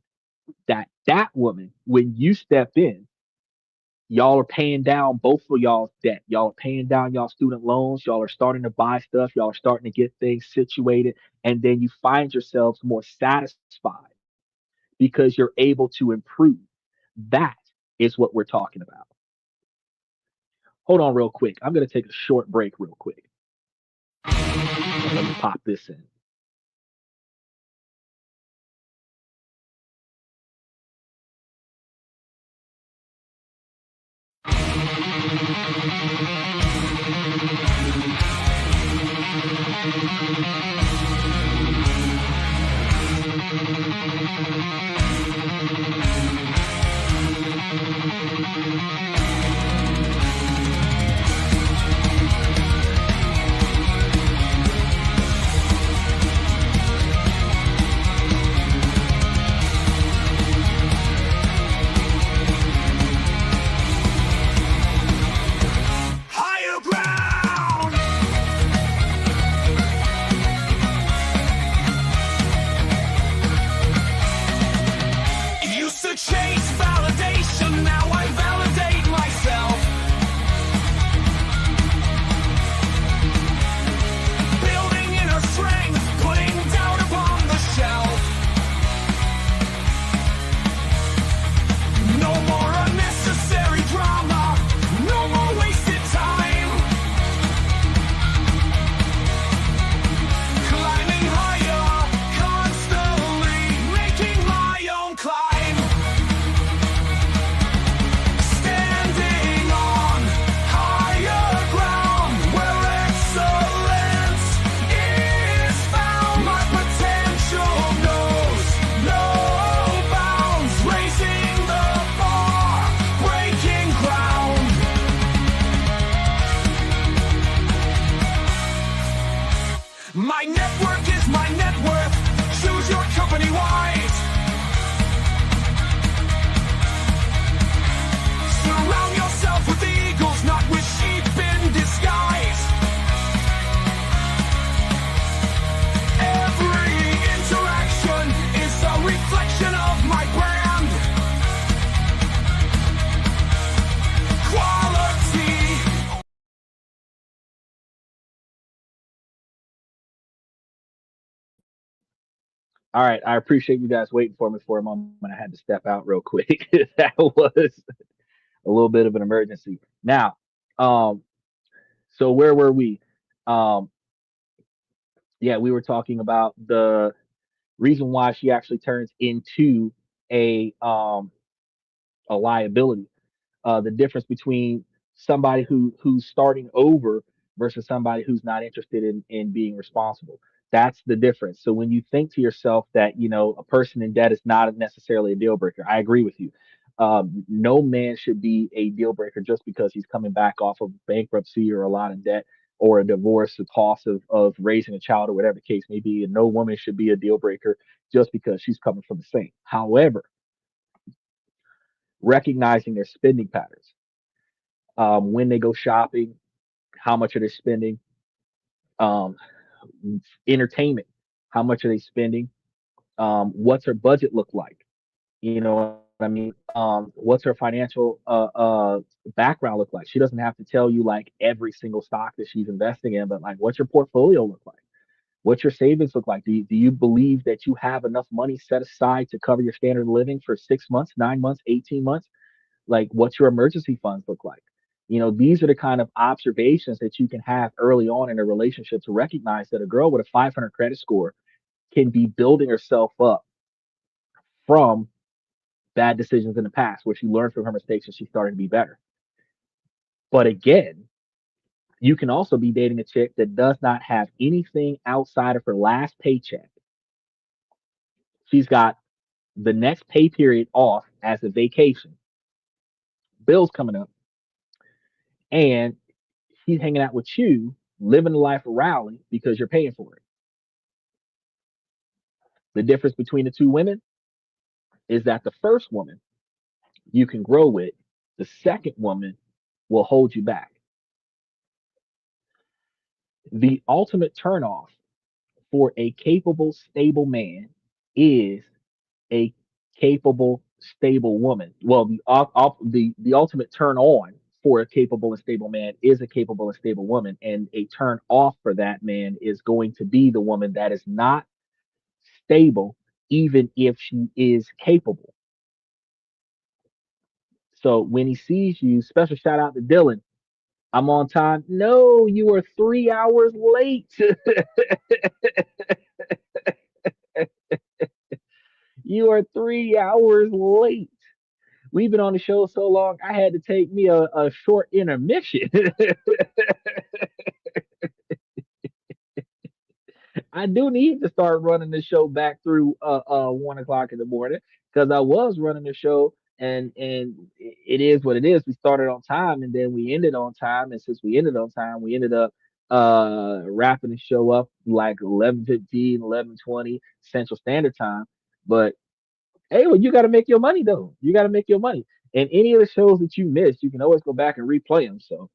S1: that that woman, when you step in, y'all are paying down both of y'all's debt. Y'all are paying down y'all student loans. Y'all are starting to buy stuff. Y'all are starting to get things situated. And then you find yourselves more satisfied because you're able to improve. That is what we're talking about. Hold on real quick. I'm going to take a short break real quick. Let me pop this in.
S2: Higher ground. Used to chase validation, now I validate myself. Building inner strength, putting doubt upon the shelf. No more unnecessary drama, no more wasted time. Climbing higher, constantly making my own climb. Standing on higher ground where excellence is found. My potential knows no bounds. Raising the bar, breaking ground. My network is my net worth. Choose your company wise. Surround yourself with eagles, not with sheep in disguise. Every interaction is a reflection of my brand. Quality.
S1: All right, I appreciate you guys waiting for me for a moment. I had to step out real quick. That was a little bit of an emergency. Now, um, so where were we? Um, yeah, we were talking about the reason why she actually turns into a liability. The difference between somebody who's starting over versus somebody who's not interested in being responsible. That's the difference. So when you think to yourself that a person in debt is not necessarily a deal breaker, I agree with you. No man should be a deal breaker just because he's coming back off of bankruptcy or a lot of debt or a divorce, the cost of raising a child or whatever the case may be. And no woman should be a deal breaker just because she's coming from the same. However, recognizing their spending patterns, when they go shopping, how much are they spending? Um, Entertainment, how much are they spending? What's her budget look like? You know what I mean? What's her financial background look like? She doesn't have to tell you like every single stock that she's investing in, but like what's your portfolio look like? What's your savings look like? Do you believe that you have enough money set aside to cover your standard of living for 6 months, 9 months, 18 months? Like what's your emergency funds look like? These are the kind of observations that you can have early on in a relationship to recognize that a girl with a 500 credit score can be building herself up from bad decisions in the past where she learned from her mistakes and she's starting to be better. But again, you can also be dating a chick that does not have anything outside of her last paycheck. She's got the next pay period off as a vacation, bills coming up, and she's hanging out with you, living the life of Rowley because you're paying for it. The difference between the two women is that the first woman you can grow with, the second woman will hold you back. The ultimate turnoff for a capable, stable man is a capable, stable woman. Well, the ultimate turn on for a capable and stable man is a capable and stable woman, and a turn off for that man is going to be the woman that is not stable, even if she is capable. So when he sees you, special shout out to Dylan. I'm on time. No, you are 3 hours late. You are 3 hours late. We've been on the show so long, I had to take me a short intermission. I do need to start running the show back through 1 o'clock in the morning because I was running the show and it is what it is. We started on time and then we ended on time, and since we ended on time, we ended up wrapping the show up like 11:15, 11:20 Central Standard Time. But hey, well, you got to make your money though. You got to make your money. And any of the shows that you missed, you can always go back and replay them. So,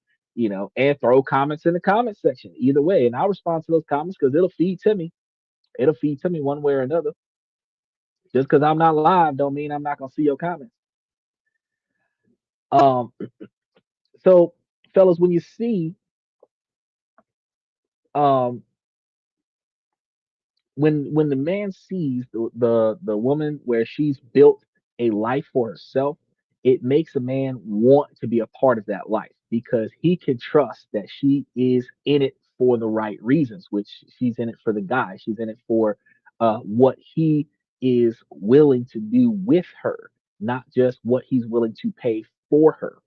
S1: and throw comments in the comment section either way. And I'll respond to those comments because it'll feed to me. It'll feed to me one way or another. Just because I'm not live don't mean I'm not gonna see your comments. Um, so fellas, when you see um when the man sees the woman where she's built a life for herself, it makes a man want to be a part of that life because he can trust that she is in it for the right reasons, which she's in it for the guy. She's in it for what he is willing to do with her, not just what he's willing to pay for her.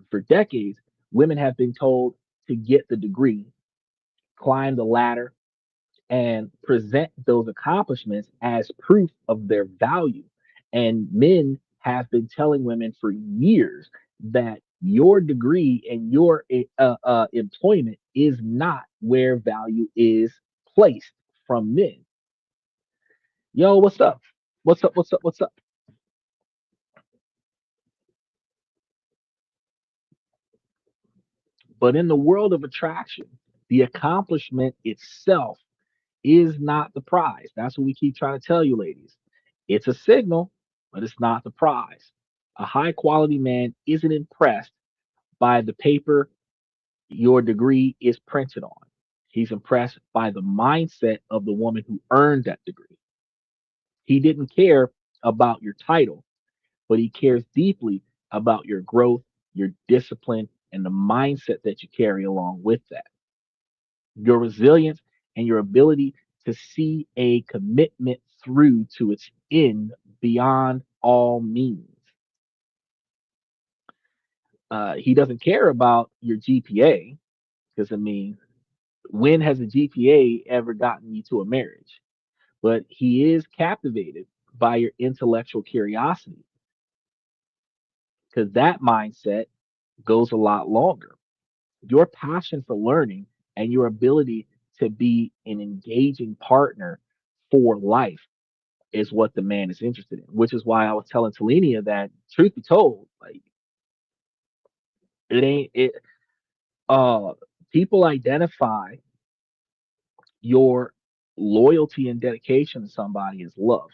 S1: For decades, women have been told to get the degree, climb the ladder, and present those accomplishments as proof of their value. And men have been telling women for years that your degree and your employment is not where value is placed from men. Yo, what's up? What's up? What's up? What's up? But in the world of attraction, the accomplishment itself is not the prize. That's what we keep trying to tell you, ladies. It's a signal, but it's not the prize. A high quality man isn't impressed by the paper your degree is printed on. He's impressed by the mindset of the woman who earned that degree. He didn't care about your title, but he cares deeply about your growth, your discipline, and the mindset that you carry along with that. Your resilience and your ability to see a commitment through to its end beyond all means. He doesn't care about your GPA because, I mean, when has a GPA ever gotten you to a marriage? But he is captivated by your intellectual curiosity because that mindset goes a lot longer. Your passion for learning and your ability to be an engaging partner for life is what the man is interested in, which is why I was telling Talenia that, truth be told, like it ain't it. Uh, People identify your loyalty and dedication to somebody as love.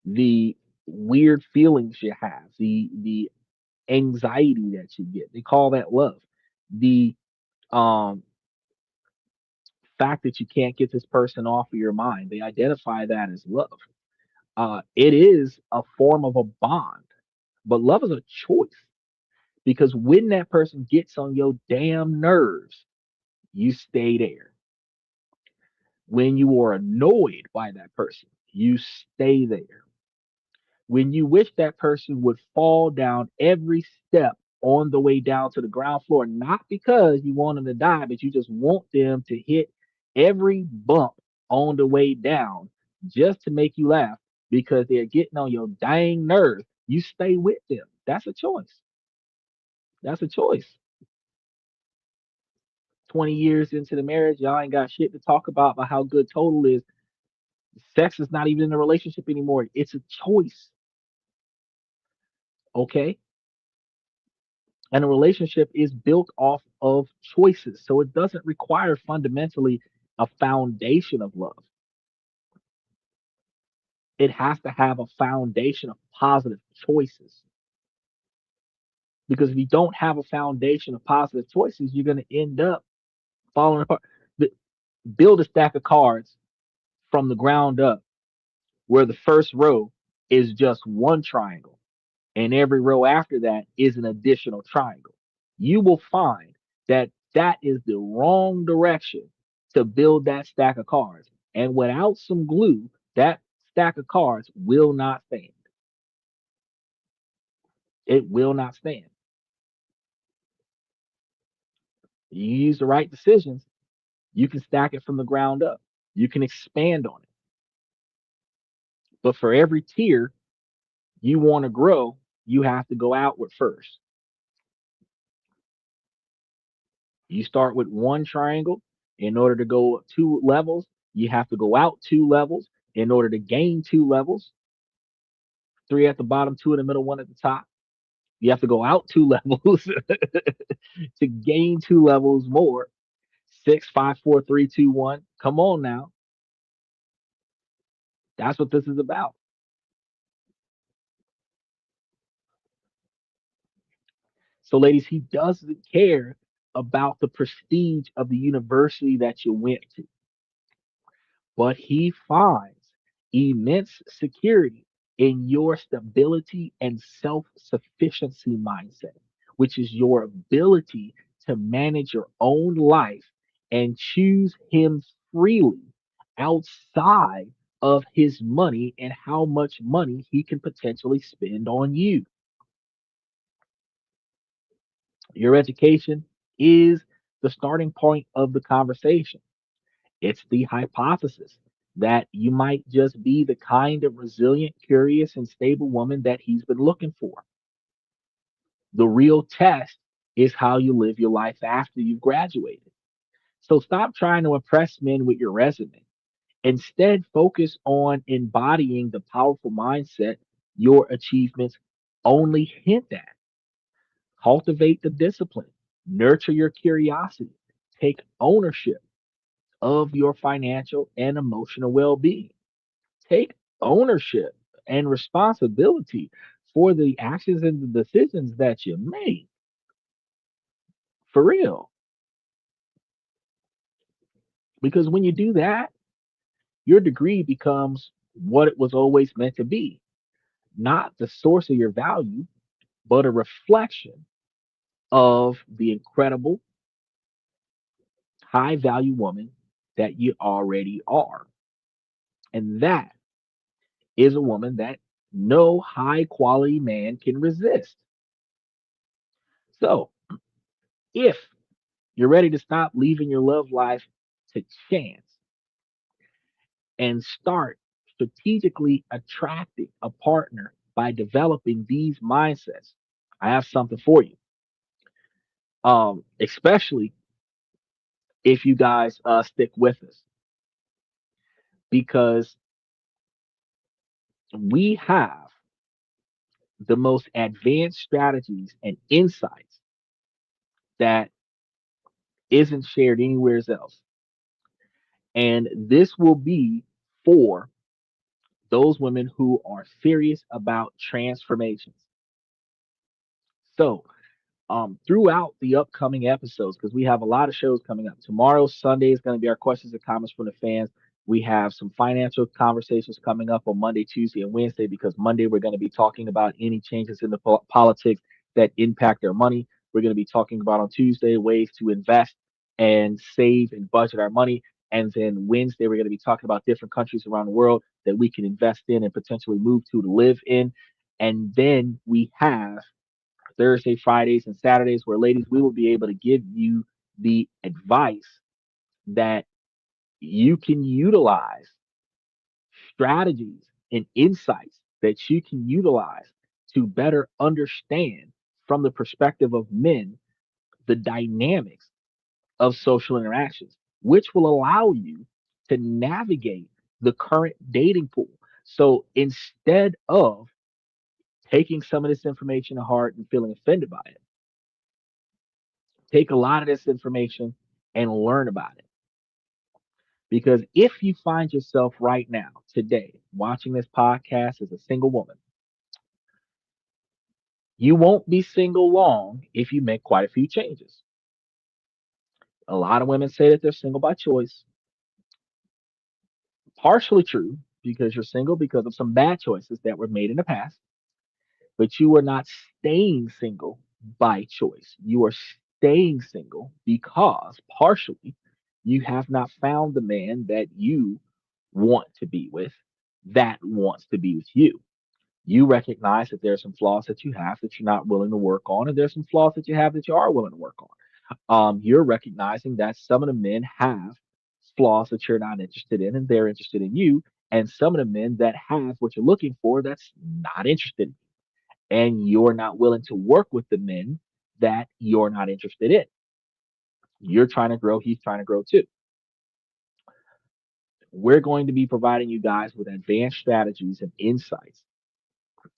S1: The weird feelings you have, the anxiety that you get, they call that love. The um fact that you can't get this person off of your mind, they identify that as love. It is a form of a bond, but love is a choice. Because when that person gets on your damn nerves, you stay there. When you are annoyed by that person, you stay there. When you wish that person would fall down every step on the way down to the ground floor, not because you want them to die, but you just want them to hit every bump on the way down just to make you laugh because they're getting on your dang nerves, you stay with them. That's a choice. That's a choice. 20 years into the marriage, y'all ain't got shit to talk about how good total is. Sex is not even in the relationship anymore. It's a choice. Okay. And a relationship is built off of choices. So it doesn't require fundamentally a foundation of love. It has to have a foundation of positive choices. Because if you don't have a foundation of positive choices, you're going to end up falling apart. Build a stack of cards from the ground up where the first row is just one triangle and every row after that is an additional triangle. You will find that that is the wrong direction to build that stack of cards. And without some glue, that stack of cards will not stand. It will not stand. You use the right decisions, you can stack it from the ground up. You can expand on it. But for every tier you want to grow, you have to go outward first. You start with one triangle. In order to go up 2 levels, you have to go out 2 levels. In order to gain 2 levels, three at the bottom, two in the middle, one at the top, you have to go out 2 levels to gain 2 levels more. Six, five, four, three, two, one. Come on now. That's what this is about. So, ladies, he doesn't care about the prestige of the university that you went to, but he finds immense security in your stability and self sufficiency mindset, which is your ability to manage your own life and choose him freely outside of his money and how much money he can potentially spend on you. Your education is the starting point of the conversation. It's the hypothesis that you might just be the kind of resilient, curious, and stable woman that he's been looking for. The real test is how you live your life after you've graduated. So stop trying to impress men with your resume. Instead, focus on embodying the powerful mindset your achievements only hint at. Cultivate the discipline, nurture your curiosity, take ownership of your financial and emotional well being. Take ownership and responsibility for the actions and the decisions that you make. For real. Because when you do that, your degree becomes what it was always meant to be, not the source of your value, but a reflection of the incredible, high value woman that you already are. And that is a woman that no high quality man can resist. So, if you're ready to stop leaving your love life to chance and start strategically attracting a partner by developing these mindsets, I have something for you. Especially if you guys stick with us, because we have the most advanced strategies and insights that isn't shared anywhere else. And this will be for those women who are serious about transformations. So, throughout the upcoming episodes, because we have a lot of shows coming up. Tomorrow, Sunday, is going to be our questions and comments from the fans. We have some financial conversations coming up on Monday, Tuesday, and Wednesday, because Monday we're going to be talking about any changes in the politics that impact our money. We're going to be talking about on Tuesday ways to invest and save and budget our money. And then Wednesday, we're going to be talking about different countries around the world that we can invest in and potentially move to live in. And then we have Thursday, Fridays, and Saturdays, where ladies, we will be able to give you the advice that you can utilize, strategies and insights that you can utilize to better understand from the perspective of men the dynamics of social interactions, which will allow you to navigate the current dating pool. So instead of taking some of this information to heart and feeling offended by it, take a lot of this information and learn about it. Because if you find yourself right now, today, watching this podcast as a single woman, you won't be single long if you make quite a few changes. A lot of women say that they're single by choice. Partially true, because you're single because of some bad choices that were made in the past, but you are not staying single by choice. You are staying single because partially you have not found the man that you want to be with that wants to be with you. You recognize that there are some flaws that you have that you're not willing to work on, and there's some flaws that you have that you are willing to work on. You're recognizing that some of the men have flaws that you're not interested in and they're interested in you, and some of the men that have what you're looking for that's not interested in you. And you're not willing to work with the men that you're not interested in. You're trying to grow, he's trying to grow too. We're going to be providing you guys with advanced strategies and insights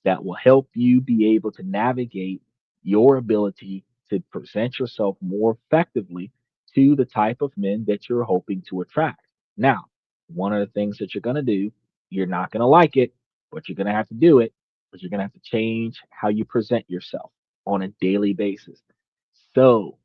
S1: that will help you be able to navigate your ability to present yourself more effectively to the type of men that you're hoping to attract. Now, one of the things that you're going to do, you're not going to like it, but you're going to have to do it, but you're going to have to change how you present yourself on a daily basis. So,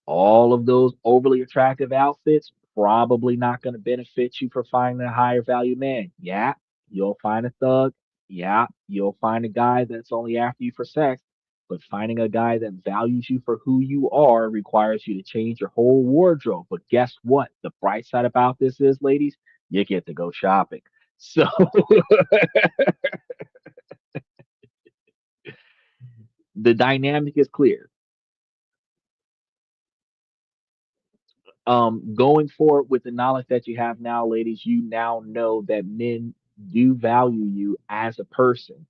S1: all of those overly attractive outfits probably not going to benefit you for finding a higher value man. Yeah, you'll find a thug. Yeah, you'll find a guy that's only after you for sex. But finding a guy that values you for who you are requires you to change your whole wardrobe. But guess what? The bright side about this is, ladies, you get to go shopping. So the dynamic is clear. Going forward with the knowledge that you have now, ladies, you now know that men do value you as a person,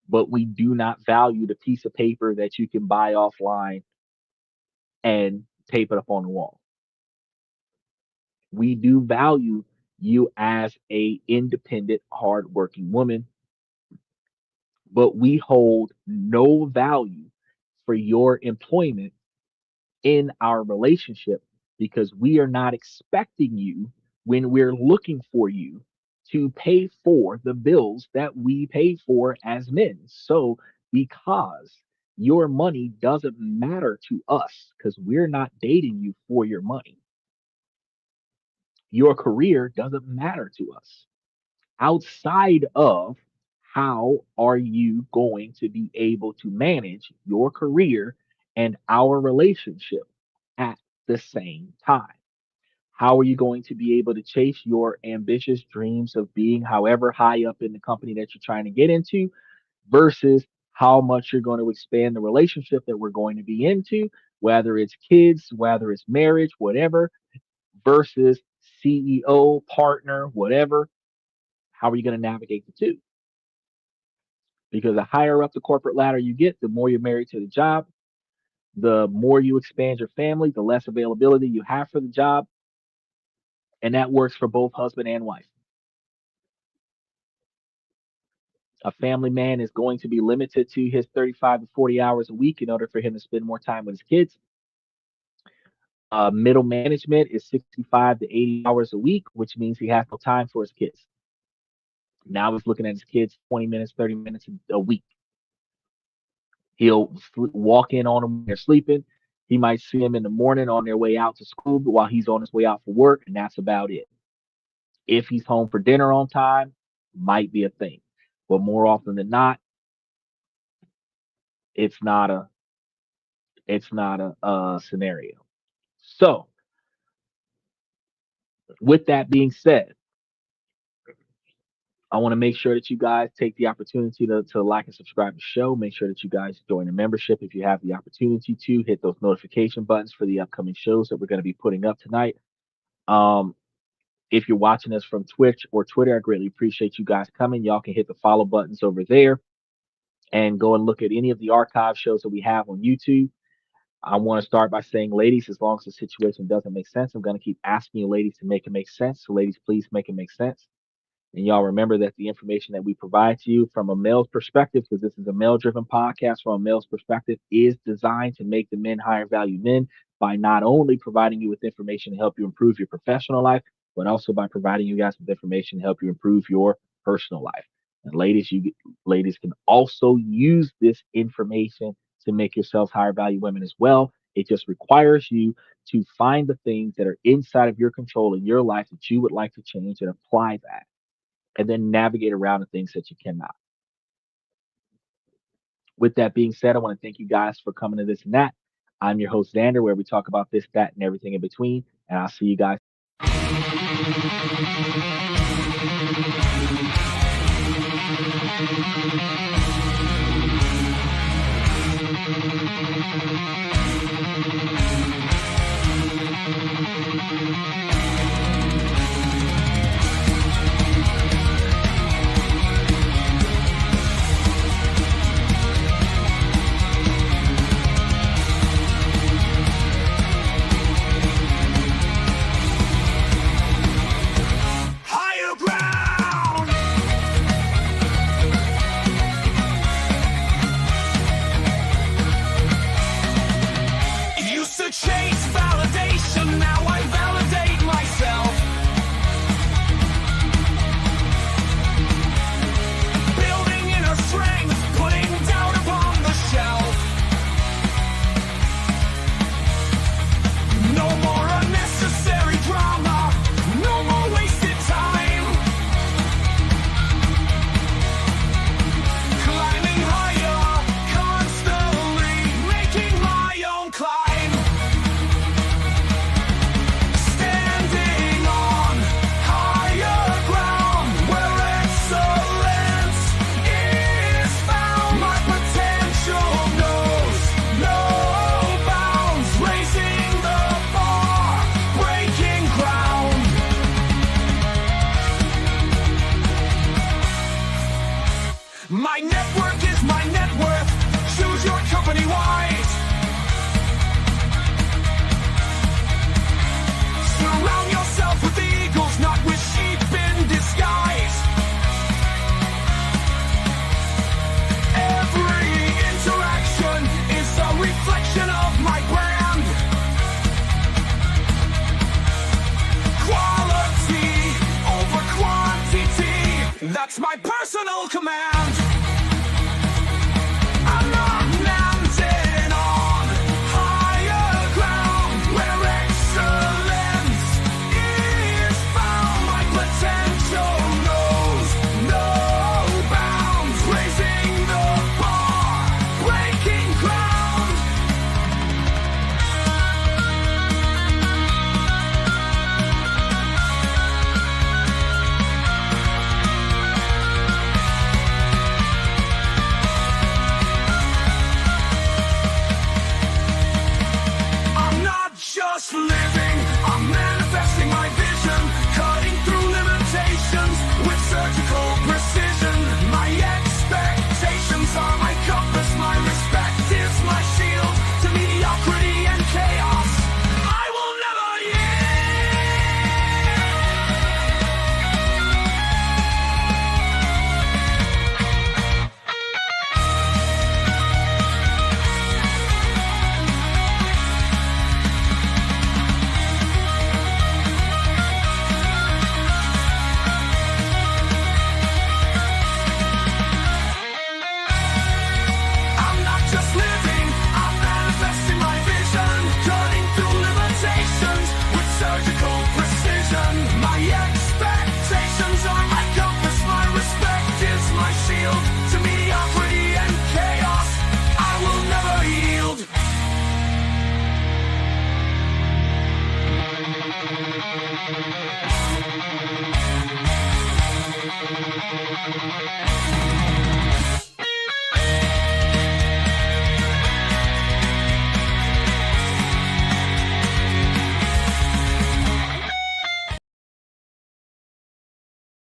S1: but we do not value the piece of paper that you can buy offline and tape it up on the wall. We do value you as a independent, hardworking woman, but we hold no value for your employment in our relationship because we are not expecting you when we're looking for you to pay for the bills that we pay for as men. So, because your money doesn't matter to us because we're not dating you for your money, your career doesn't matter to us outside of how are you going to be able to manage your career and our relationship at the same time? How are you going to be able to chase your ambitious dreams of being however high up in the company that you're trying to get into versus how much you're going to expand the relationship that we're going to be into, whether it's kids, whether it's marriage, whatever, versus CEO, partner, whatever? How are you going to navigate the two? Because the higher up the corporate ladder you get, the more you're married to the job, the more you expand your family, the less availability you have for the job. And that works for both husband and wife. A family man is going to be limited to his 35 to 40 hours a week in order for him to spend more time with his kids. Middle management is 65 to 80 hours a week, which means he has no time for his kids. Now he's looking at his kids 20 minutes, 30 minutes a week. He'll walk in on them when they're sleeping. He might see them in the morning on their way out to school while he's on his way out for work, and that's about it. If he's home for dinner on time, might be a thing. But more often than not, it's not a scenario. So, with that being said, I want to make sure that you guys take the opportunity to like and subscribe to the show. Make sure that you guys join the membership if you have the opportunity to. Hit those notification buttons for the upcoming shows that we're going to be putting up tonight. Um, if you're watching us from Twitch or Twitter, I greatly appreciate you guys coming. Y'all can hit the follow buttons over there and go and look at any of the archive shows that we have on YouTube. I want to start by saying, ladies, as long as the situation doesn't make sense, I'm going to keep asking you, ladies, to make it make sense. So, ladies, please make it make sense. And y'all remember that the information that we provide to you from a male's perspective, because this is a male driven podcast from a male's perspective, is designed to make the men higher value men by not only providing you with information to help you improve your professional life, but also by providing you guys with information to help you improve your personal life. And ladies can also use this information to make yourselves higher value women as well. It just requires you to find the things that are inside of your control in your life that you would like to change and apply that and then navigate around the things that you cannot. With that being said, I want to thank you guys for coming to this and that. I'm your host, Xander, where we talk about this, that, and everything in between. And I'll see you guys.
S2: My network is my net worth. Choose your company wise. Surround yourself with eagles, not with sheep in disguise. Every interaction is a reflection of my brand. Quality over quantity, that's my personal command. I'm not mounted on higher ground where excellence is found. My potential knows no bounds, raising the bar, breaking ground. I'm not just living, I'm manifesting my vision, cutting through limitations with surgical precision. My expectations are my compass, my respect is my shield to mediocrity and chaos. I will never I'm not just living, I'm manifesting my vision, cutting through limitations with surgical precision. My expectations are my compass, my respect is my shield to mediocrity and chaos. I will never yield.